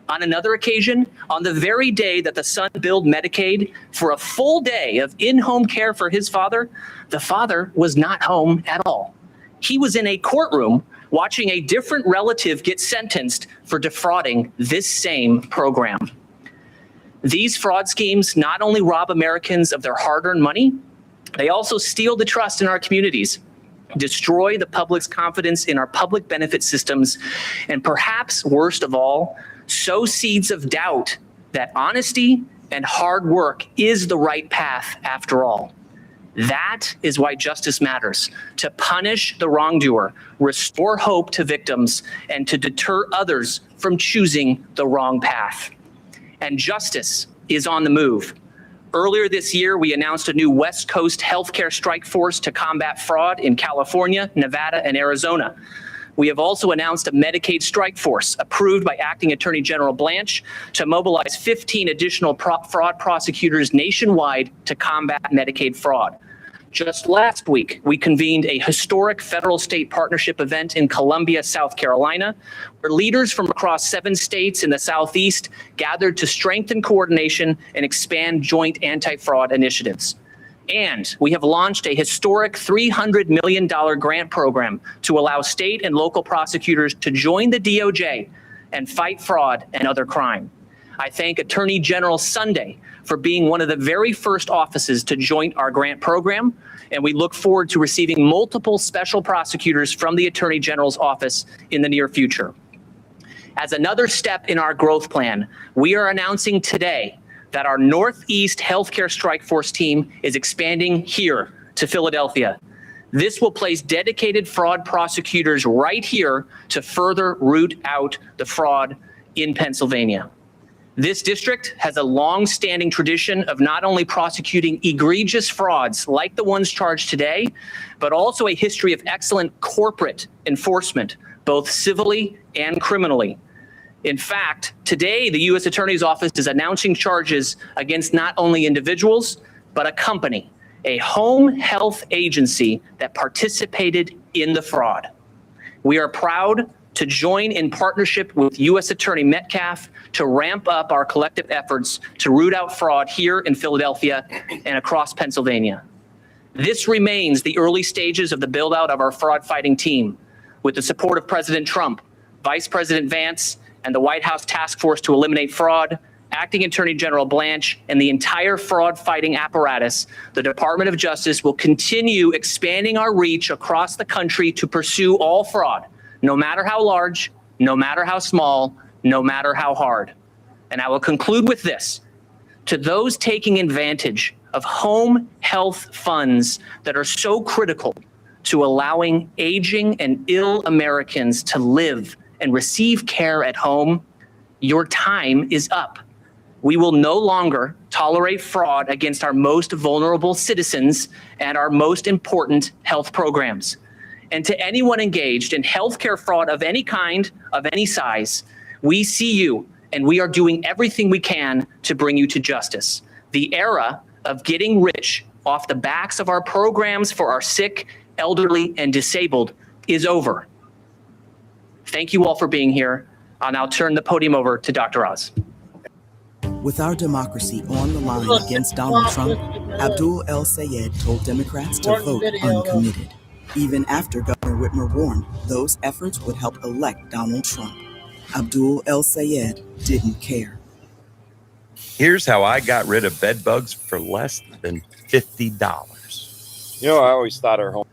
On another occasion, on the very day that the son billed Medicaid for a full day of in-home care for his father, the father was not home at all. He was in a courtroom watching a different relative get sentenced for defrauding this same program. These fraud schemes not only rob Americans of their hard-earned money, they also steal the trust in our communities, destroy the public's confidence in our public benefit systems, and perhaps worst of all, sow seeds of doubt that honesty and hard work is the right path after all. That is why justice matters, to punish the wrongdoer, restore hope to victims, and to deter others from choosing the wrong path. And justice is on the move. Earlier this year, we announced a new West Coast healthcare strike force to combat fraud in California, Nevada, and Arizona. We have also announced a Medicaid strike force approved by Acting Attorney General Blanche to mobilize 15 additional fraud prosecutors nationwide to combat Medicaid fraud. Just last week, we convened a historic federal-state partnership event in Columbia, South Carolina, where leaders from across 7 states in the Southeast gathered to strengthen coordination and expand joint anti-fraud initiatives. And we have launched a historic $300 million grant program to allow state and local prosecutors to join the DOJ and fight fraud and other crime. I thank Attorney General Sunday for being one of the very first offices to join our grant program, and we look forward to receiving multiple special prosecutors from the Attorney General's office in the near future. As another step in our growth plan, we are announcing today that our Northeast Healthcare Strike Force team is expanding here to Philadelphia. This will place dedicated fraud prosecutors right here to further root out the fraud in Pennsylvania. This district has a long-standing tradition of not only prosecuting egregious frauds like the ones charged today, but also a history of excellent corporate enforcement, both civilly and criminally. In fact, today, the U.S. Attorney's Office is announcing charges against not only individuals, but a company, a home health agency that participated in the fraud. We are proud to join in partnership with U.S. Attorney Metcalf to ramp up our collective efforts to root out fraud here in Philadelphia and across Pennsylvania. This remains the early stages of the build-out of our fraud-fighting team. With the support of President Trump, Vice President Vance, and the White House Task Force to Eliminate Fraud, Acting Attorney General Blanche, and the entire fraud-fighting apparatus, the Department of Justice will continue expanding our reach across the country to pursue all fraud, no matter how large, no matter how small, no matter how hard. And I will conclude with this. To those taking advantage of home health funds that are so critical to allowing aging and ill Americans to live and receive care at home, your time is up. We will no longer tolerate fraud against our most vulnerable citizens and our most important health programs. And to anyone engaged in healthcare fraud of any kind, of any size, we see you, and we are doing everything we can to bring you to justice. The era of getting rich off the backs of our programs for our sick, elderly, and disabled is over. Thank you all for being here. I'll now turn the podium over to Dr. Oz. With our democracy on the line against Donald Trump, Abdul El Sayed told Democrats to vote uncommitted. Even after Governor Whitmer warned those efforts would help elect Donald Trump, Abdul El Sayed didn't care. Here's how I got rid of bed bugs for less than $50. You know, I always thought our home.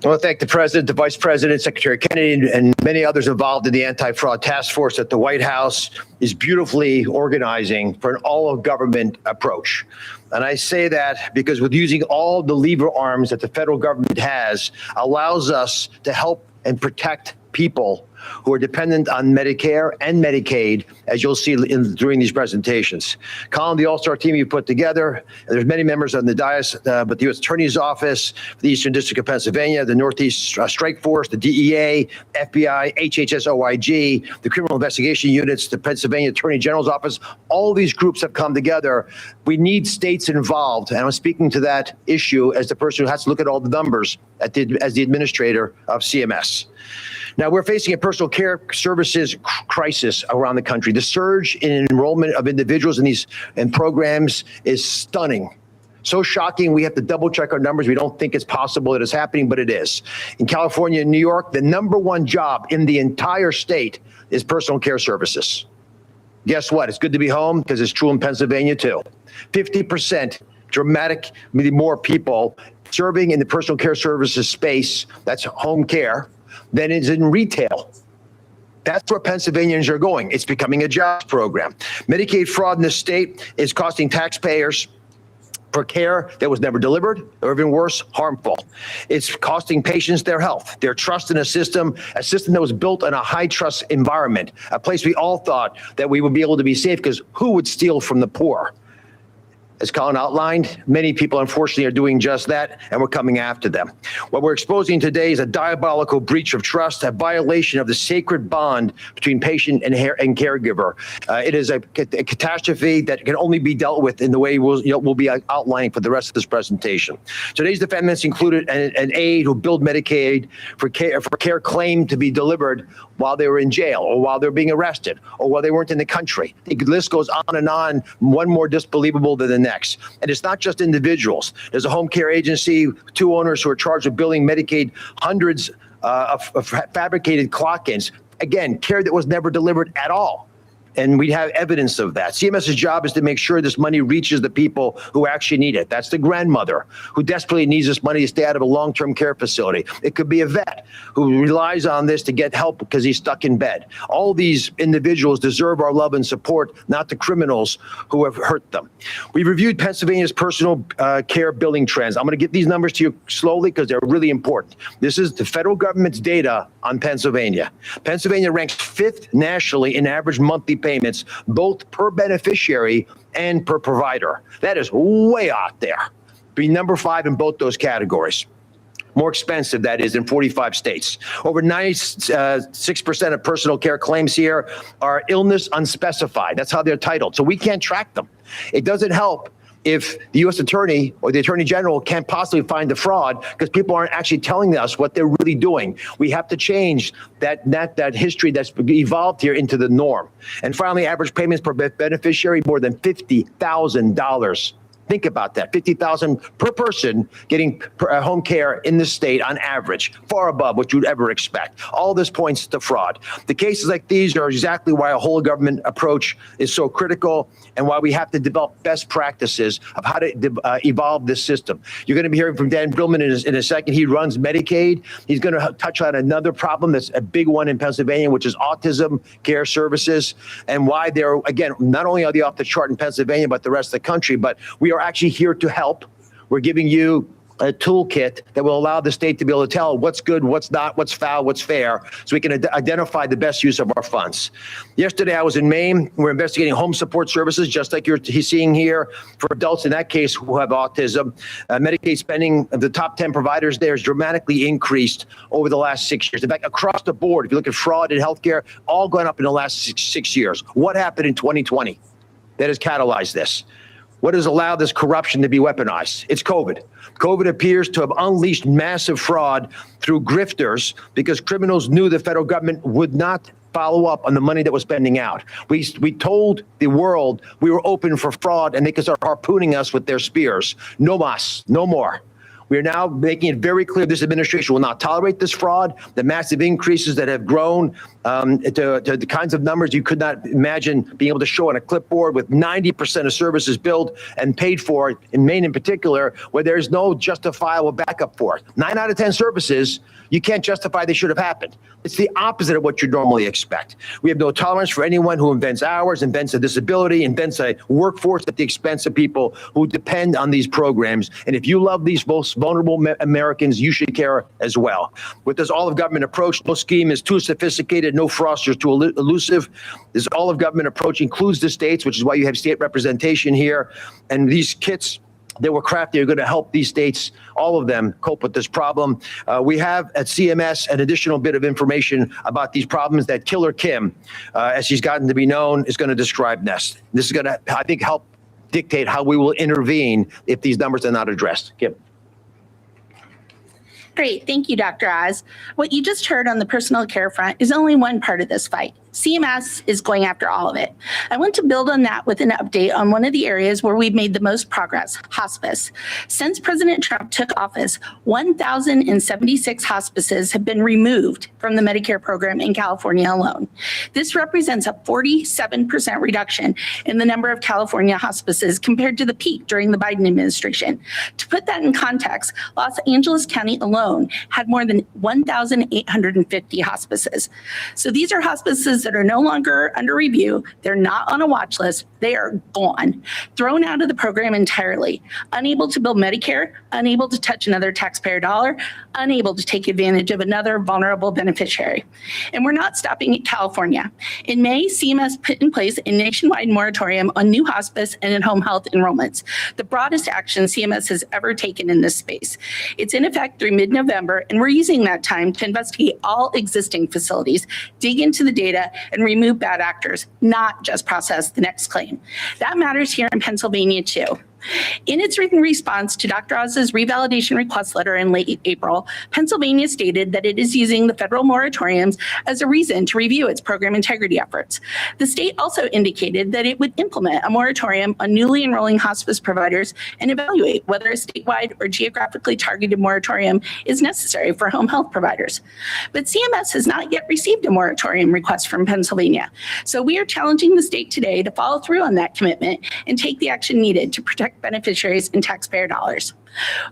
I want to thank the President, the Vice President, Secretary Kennedy, and many others involved in the anti-fraud task force that the White House is beautifully organizing for an all-of-government approach. And I say that because with using all the lever arms that the federal government has allows us to help and protect people who are dependent on Medicare and Medicaid, as you'll see during these presentations. Colin, the all-star team you put together, there's many members on the dais, but the U.S. Attorney's Office, the Eastern District of Pennsylvania, the Northeast Strike Force, the DEA, FBI, HHS OIG, the Criminal Investigation Units, the Pennsylvania Attorney General's Office, all these groups have come together. We need states involved, and I'm speaking to that issue as the person who has to look at all the numbers as the administrator of CMS. Now, we're facing a personal care services crisis around the country. The surge in enrollment of individuals in these programs is stunning. So shocking, we have to double check our numbers. We don't think it's possible that it's happening, but it is. In California and New York, the number1 job in the entire state is personal care services. Guess what? It's good to be home because it's true in Pennsylvania too. 50%, dramatically more people serving in the personal care services space, that's home care, than is in retail. That's where Pennsylvanians are going. It's becoming a jobs program. Medicaid fraud in this state is costing taxpayers for care that was never delivered, or even worse, harmful. It's costing patients their health, their trust in a system that was built in a high trust environment, a place we all thought that we would be able to be safe because who would steal from the poor? As Colin outlined, many people unfortunately are doing just that, and we're coming after them. What we're exposing today is a diabolical breach of trust, a violation of the sacred bond between patient and caregiver. It is a catastrophe that can only be dealt with in the way we'll be outlining for the rest of this presentation. Today's defendants included an aide who billed Medicaid for care claimed to be delivered while they were in jail, or while they're being arrested, or while they weren't in the country. The list goes on and on, one more disbelievable than the next. And it's not just individuals. There's a home care agency, 2 owners who are charged with billing Medicaid hundreds of fabricated clock-ins. Again, care that was never delivered at all. And we have evidence of that. CMS's job is to make sure this money reaches the people who actually need it. That's the grandmother who desperately needs this money to stay out of a long-term care facility. It could be a vet who relies on this to get help because he's stuck in bed. All these individuals deserve our love and support, not the criminals who have hurt them. We reviewed Pennsylvania's personal care billing trends. I'm going to get these numbers to you slowly because they're really important. This is the federal government's data on Pennsylvania. Pennsylvania ranks 5th nationally in average monthly payments, both per beneficiary and per provider. That is way out there. Be number 5 in both those categories. More expensive, that is, in 45 states. Over 96% of personal care claims here are illness unspecified. That's how they're titled. So we can't track them. It doesn't help if the U.S. Attorney or the Attorney General can't possibly find the fraud because people aren't actually telling us what they're really doing. We have to change that history that's evolved here into the norm. And finally, average payments per beneficiary, more than $50,000 Think about that. 50,000 per person getting home care in the state on average, far above what you'd ever expect. All this points to fraud. The cases like these are exactly why a whole government approach is so critical and why we have to develop best practices of how to evolve this system. You're going to be hearing from Dan Brillman in a second. He runs Medicaid. He's going to touch on another problem that's a big one in Pennsylvania, which is autism care services, and why they're, again, not only are they off the chart in Pennsylvania, but the rest of the country, but we are actually here to help. We're giving you a toolkit that will allow the state to be able to tell what's good, what's not, what's foul, what's fair, so we can identify the best use of our funds. Yesterday, I was in Maine. We're investigating home support services, just like you're seeing here, for adults in that case who have autism. Medicaid spending of the top 10 providers there has dramatically increased over the last 6 years. In fact, across the board, if you look at fraud in healthcare, all gone up in the last six years. What happened in 2020 that has catalyzed this? What has allowed this corruption to be weaponized? It's COVID. COVID appears to have unleashed massive fraud through grifters because criminals knew the federal government would not follow up on the money that was spending out. We told the world we were open for fraud and they could start harpooning us with their spears. No mas, no more. We are now making it very clear this administration will not tolerate this fraud. The massive increases that have grown to the kinds of numbers you could not imagine being able to show on a clipboard, with 90% of services billed and paid for, in Maine in particular, where there is no justifiable backup for it. 9 out of 10 services, you can't justify they should have happened. It's the opposite of what you normally expect. We have no tolerance for anyone who invents hours, invents a disability, invents a workforce at the expense of people who depend on these programs. And if you love these most vulnerable Americans, you should care as well. With this all-of-government approach, no scheme is too sophisticated, no fraudster is too elusive. This all-of-government approach includes the states, which is why you have state representation here. And these kits that were crafted are going to help these states, all of them, cope with this problem. We have at CMS an additional bit of information about these problems that Killer Kim, as she's gotten to be known, is going to describe next. This is going to, I think, help dictate how we will intervene if these numbers are not addressed. Kim. Great. Thank you, Dr. Oz. What you just heard on the personal care front is only one part of this fight. CMS is going after all of it. I want to build on that with an update on one of the areas where we've made the most progress, hospice. Since President Trump took office, 1,076 hospices have been removed from the Medicare program in California alone. This represents a 47% reduction in the number of California hospices compared to the peak during the Biden administration. To put that in context, Los Angeles County alone had more than 1,850 hospices. So these are hospices that are no longer under review. They're not on a watch list. They are gone, thrown out of the program entirely, unable to bill Medicare, unable to touch another taxpayer dollar, unable to take advantage of another vulnerable beneficiary. And we're not stopping at California. In May, CMS put in place a nationwide moratorium on new hospice and in-home health enrollments, the broadest action CMS has ever taken in this space. It's in effect through mid-November, and we're using that time to investigate all existing facilities, dig into the data, and remove bad actors, not just process the next claim. That matters here in Pennsylvania too. In its written response to Dr. Oz's revalidation request letter in late April, Pennsylvania stated that it is using the federal moratoriums as a reason to review its program integrity efforts. The state also indicated that it would implement a moratorium on newly enrolling hospice providers and evaluate whether a statewide or geographically targeted moratorium is necessary for home health providers. But CMS has not yet received a moratorium request from Pennsylvania. So we are challenging the state today to follow through on that commitment and take the action needed to protect beneficiaries and taxpayer dollars.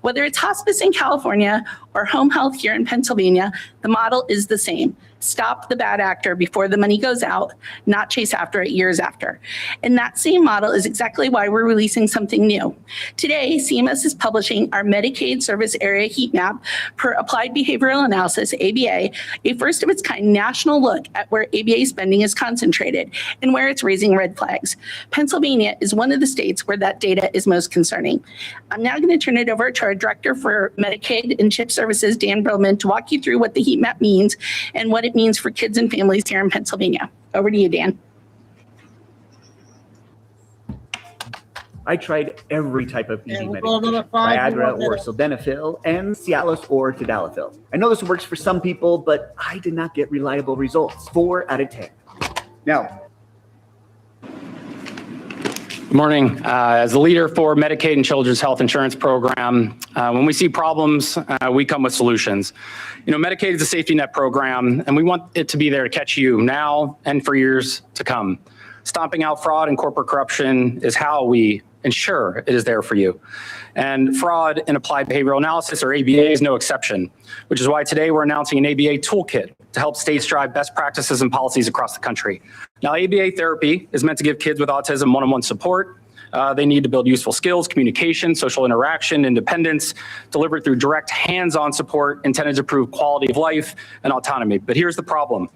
Whether it's hospice in California or home health here in Pennsylvania, the model is the same. Stop the bad actor before the money goes out, not chase after it years after. And that same model is exactly why we're releasing something new. Today, CMS is publishing our Medicaid service area heat map per Applied Behavioral Analysis, ABA, a first of its kind national look at where ABA spending is concentrated and where it's raising red flags. Pennsylvania is one of the states where that data is most concerning. I'm now going to turn it over to our Director for Medicaid and CHIP Services, Dan Brillman, to walk you through what the heat map means and what it means for kids and families here in Pennsylvania. Over to you, Dan. I tried every type of easy medication, Viagra or sildenafil, and Cialis or tadalafil. I know this works for some people, but I did not get reliable results. 4 out of 10. Now, Good morning. As the leader for Medicaid and Children's Health Insurance Program, when we see problems, we come with solutions. You know, Medicaid is a safety net program, and we want it to be there to catch you now and for years to come. Stomping out fraud and corporate corruption is how we ensure it is there for you. And fraud in applied behavioral analysis, or ABA, is no exception, which is why today we're announcing an ABA toolkit to help states drive best practices and policies across the country. Now, ABA therapy is meant to give kids with autism one-on-one support. They need to build useful skills, communication, social interaction, independence, delivered through direct hands-on support intended to improve quality of life and autonomy. But here's the problem.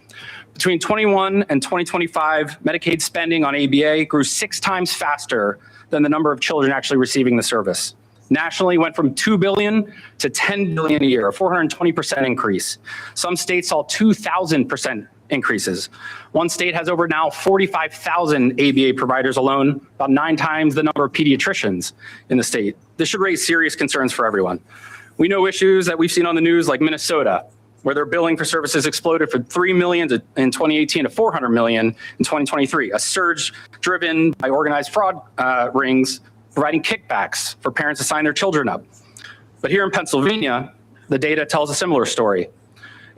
Between 21 and 2025, Medicaid spending on ABA grew 6 times faster than the number of children actually receiving the service. Nationally, went from $2 billion to $10 billion a year, a 420% increase. Some states saw 2,000% increases. One state has over now 45,000 ABA providers alone, about 9 times the number of pediatricians in the state. This should raise serious concerns for everyone. We know issues that we've seen on the news like Minnesota, where their billing for services exploded from $3 million in 2018 to $400 million in 2023, a surge driven by organized fraud rings providing kickbacks for parents to sign their children up. But here in Pennsylvania, the data tells a similar story.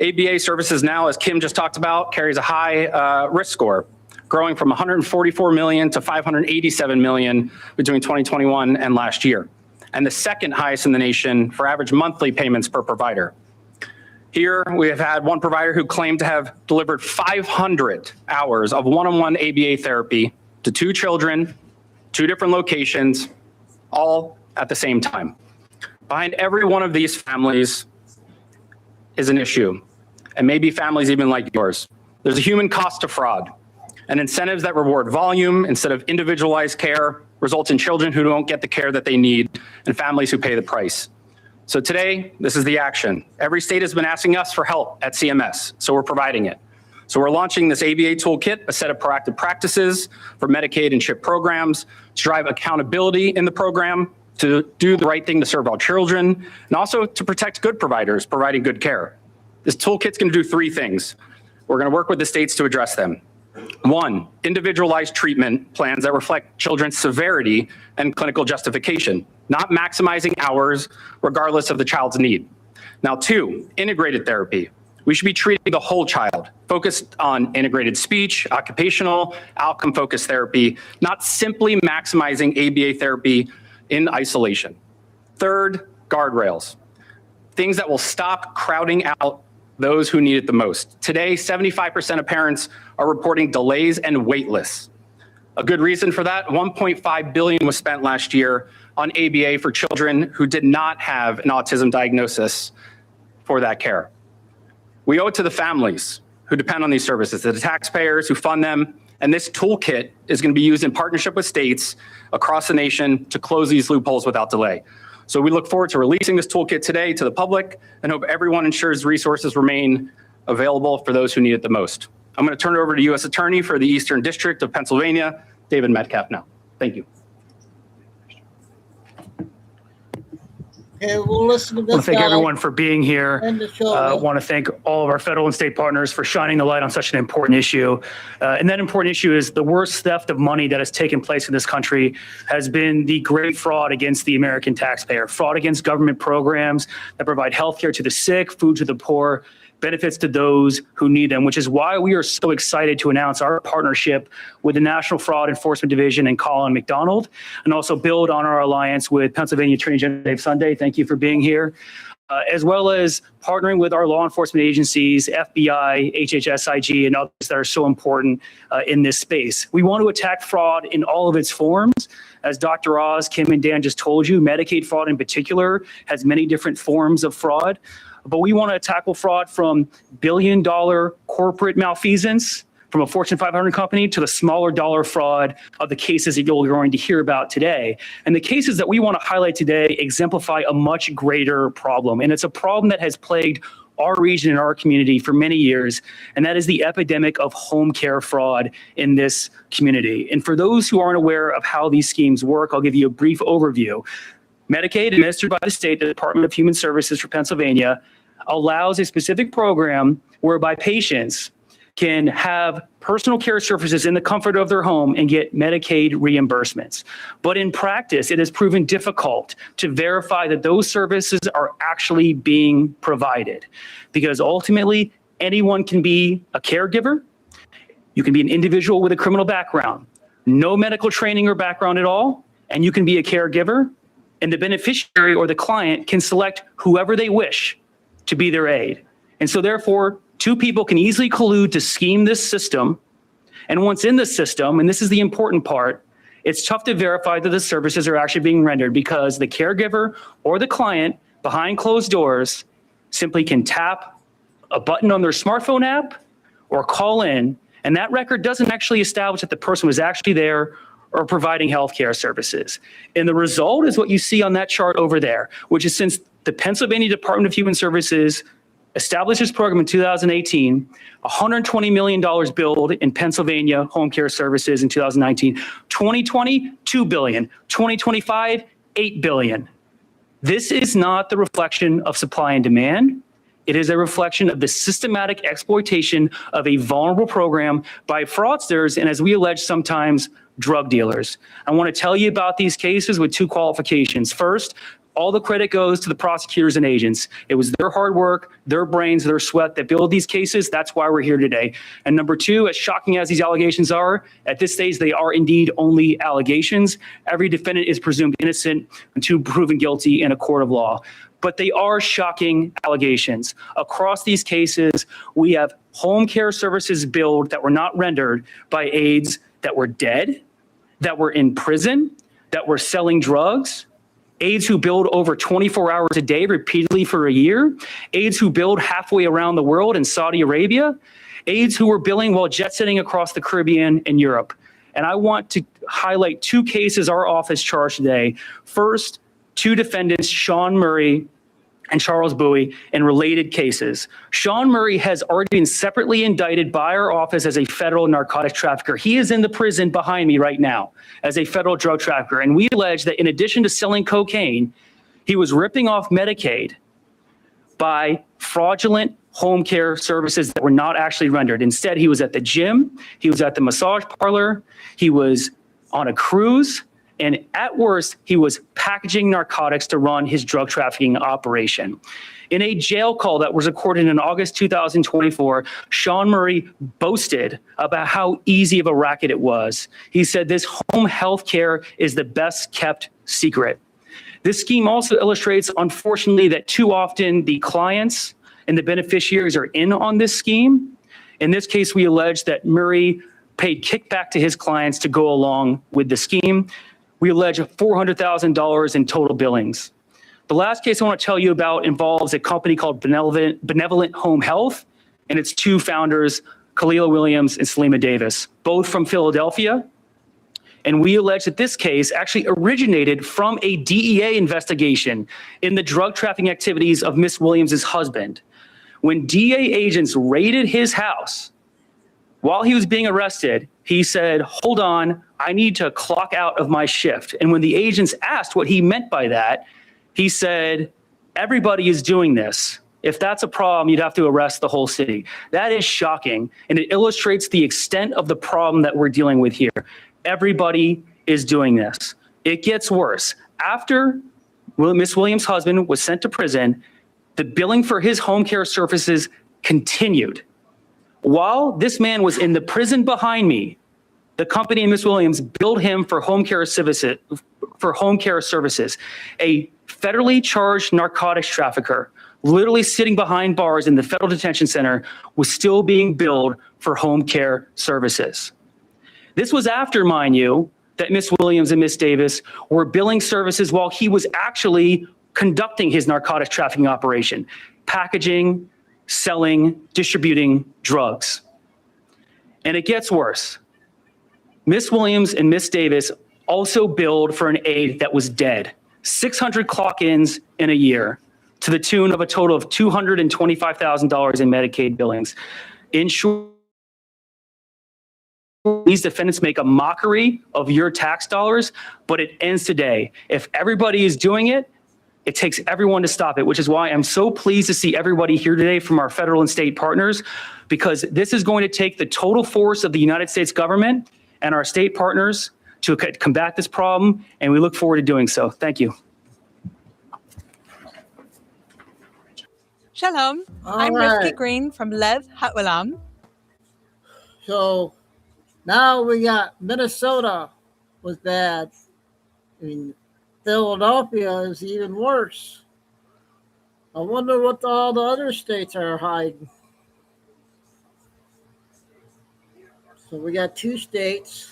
ABA services now, as Kim just talked about, carries a high risk score, growing from 144 million to 587 million between 2021 and last year, and the second highest in the nation for average monthly payments per provider. Here, we have had one provider who claimed to have delivered 500 hours of one-on-one ABA therapy to 2 children, 2 different locations, all at the same time. Behind every one of these families is an issue, and maybe families even like yours. There's a human cost to fraud, and incentives that reward volume instead of individualized care result in children who don't get the care that they need and families who pay the price. So today, this is the action. Every state has been asking us for help at CMS, so we're providing it. So we're launching this ABA toolkit, a set of proactive practices for Medicaid and CHIP programs to drive accountability in the program, to do the right thing to serve all children, and also to protect good providers providing good care. This toolkit's going to do 3 things. We're going to work with the states to address them. 1, individualized treatment plans that reflect children's severity and clinical justification, not maximizing hours regardless of the child's need. Now 2, integrated therapy. We should be treating the whole child, focused on integrated speech, occupational, outcome-focused therapy, not simply maximizing ABA therapy in isolation. 3rd, guardrails, things that will stop crowding out those who need it the most. Today, 75% of parents are reporting delays and wait lists. A good reason for that, $1.5 billion was spent last year on ABA for children who did not have an autism diagnosis for that care. We owe it to the families who depend on these services, to the taxpayers who fund them, and this toolkit is going to be used in partnership with states across the nation to close these loopholes without delay. So we look forward to releasing this toolkit today to the public and hope everyone ensures resources remain available for those who need it the most. I'm going to turn it over to U.S. Attorney for the Eastern District of Pennsylvania, David Metcalf now. Thank you. Okay, we'll listen to this. I want to thank everyone for being here. I want to thank all of our federal and state partners for shining the light on such an important issue. And that important issue is the worst theft of money that has taken place in this country has been the great fraud against the American taxpayer, fraud against government programs that provide health care to the sick, food to the poor, benefits to those who need them, which is why we are so excited to announce our partnership with the National Fraud Enforcement Division and Colin McDonald, and also build on our alliance with Pennsylvania Attorney General Dave Sunday. Thank you for being here. As well as partnering with our law enforcement agencies, FBI, HHSIG, and others that are so important in this space. We want to attack fraud in all of its forms. As Dr. Oz, Kim, and Dan just told you, Medicaid fraud in particular has many different forms of fraud. But we want to tackle fraud from billion-dollar corporate malfeasance from a Fortune 500 company to the smaller dollar fraud of the cases that you're going to hear about today. And the cases that we want to highlight today exemplify a much greater problem. And it's a problem that has plagued our region and our community for many years, and that is the epidemic of home care fraud in this community. And for those who aren't aware of how these schemes work, I'll give you a brief overview. Medicaid, administered by the state, the Department of Human Services for Pennsylvania, allows a specific program whereby patients can have personal care services in the comfort of their home and get Medicaid reimbursements. But in practice, it has proven difficult to verify that those services are actually being provided, because ultimately anyone can be a caregiver. You can be an individual with a criminal background, no medical training or background at all, and you can be a caregiver, and the beneficiary or the client can select whoever they wish to be their aide. And so therefore, two people can easily collude to scheme this system. And once in the system, and this is the important part, it's tough to verify that the services are actually being rendered, because the caregiver or the client behind closed doors simply can tap a button on their smartphone app or call in, and that record doesn't actually establish that the person was actually there or providing healthcare services. And the result is what you see on that chart over there, which is since the Pennsylvania Department of Human Services established this program in 2018, $120 million billed in Pennsylvania home care services in 2019. 2020, $2 billion. 2025, $8 billion. This is not the reflection of supply and demand. It is a reflection of the systematic exploitation of a vulnerable program by fraudsters and, as we allege, sometimes drug dealers. I want to tell you about these cases with two qualifications. First, all the credit goes to the prosecutors and agents. It was their hard work, their brains, their sweat that built these cases. That's why we're here today. And number two, as shocking as these allegations are, at this stage, they are indeed only allegations. Every defendant is presumed innocent until proven guilty in a court of law. But they are shocking allegations. Across these cases, we have home care services billed that were not rendered by aides that were dead, that were in prison, that were selling drugs, aides who billed over 24 hours a day repeatedly for a year, aides who billed halfway around the world in Saudi Arabia, aides who were billing while jet setting across the Caribbean and Europe. And I want to highlight two cases our office charged today. First, two defendants, Sean Murray and Charles Bowie, in related cases. Sean Murray has already been separately indicted by our office as a federal narcotics trafficker. He is in the prison behind me right now as a federal drug trafficker. And we allege that in addition to selling cocaine, he was ripping off Medicaid by fraudulent home care services that were not actually rendered. Instead, he was at the gym, he was at the massage parlor, he was on a cruise, and at worst, he was packaging narcotics to run his drug trafficking operation. In a jail call that was recorded in August 2024, Sean Murray boasted about how easy of a racket it was. He said this home health care is the best kept secret. This scheme also illustrates, unfortunately, that too often the clients and the beneficiaries are in on this scheme. In this case, we allege that Murray paid kickback to his clients to go along with the scheme. We allege $400,000 in total billings. The last case I want to tell you about involves a company called Benevolent Home Health and its two founders, Khalila Williams and Selima Davis, both from Philadelphia. And we allege that this case actually originated from a DEA investigation in the drug trafficking activities of Miss Williams' husband. When DEA agents raided his house, while he was being arrested, he said, "Hold on, I need to clock out of my shift." And when the agents asked what he meant by that, he said, "Everybody is doing this. If that's a problem, you'd have to arrest the whole city." That is shocking, and it illustrates the extent of the problem that we're dealing with here. Everybody is doing this. It gets worse. After Miss Williams' husband was sent to prison, the billing for his home care services continued. While this man was in the prison behind me, the company and Miss Williams billed him for home care services. A federally charged narcotics trafficker, literally sitting behind bars in the federal detention center, was still being billed for home care services. This was after, mind you, that Miss Williams and Miss Davis were billing services while he was actually conducting his narcotics trafficking operation, packaging, selling, distributing drugs. And it gets worse. Miss Williams and Miss Davis also billed for an aide that was dead, 600 clock-ins in a year, to the tune of a total of $225,000 in Medicaid billings. In short, these defendants make a mockery of your tax dollars, but it ends today. If everybody is doing it, It takes everyone to stop it, which is why I'm so pleased to see everybody here today from our federal and state partners, because this is going to take the total force of the United States government and our state partners to combat this problem, and we look forward to doing so. Thank you. Shalom, I'm Rivki Green from Lev Hatwalam. So now we got Minnesota was bad. I mean, Philadelphia is even worse. I wonder what all the other states are hiding. So we got 2 states.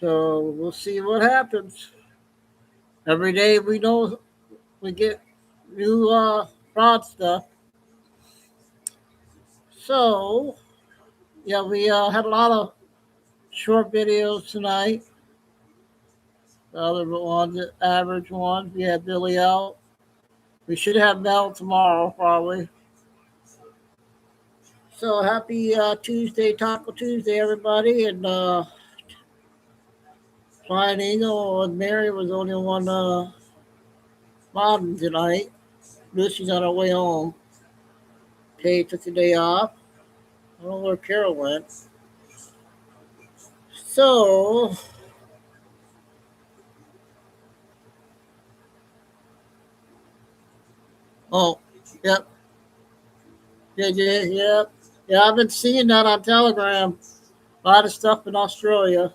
So we'll see what happens. Every day we know we get new fraud stuff. So, yeah, we had a lot of short videos tonight. The other ones, the average ones, we had Billy out. We should have Mel tomorrow, probably. So happy Tuesday, Taco Tuesday, everybody. And Flying Eagle and Mary was the only one modding tonight. Lucy's on her way home. Kay took the day off. I don't know where Carol went. So, oh, yep. Yep. Yeah, I've been seeing that on Telegram. A lot of stuff in Australia.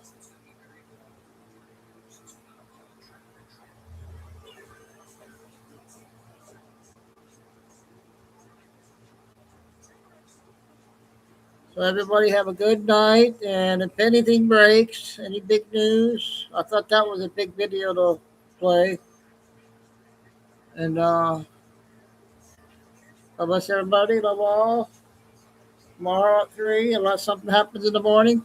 So everybody have a good night. And if anything breaks, any big news, I thought that was a big video to play. And God bless everybody. Love all. Tomorrow at 3, unless something happens in the morning.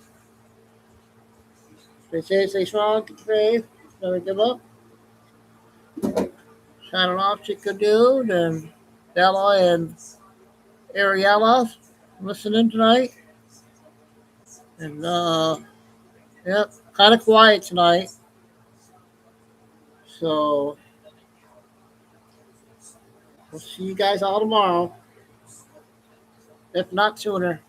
Stay safe, stay strong, keep faith, never give up. Signing off, Chico Dude and Bella and Ariella listening tonight. And yep, kind of quiet tonight. So we'll see you guys all tomorrow, if not sooner.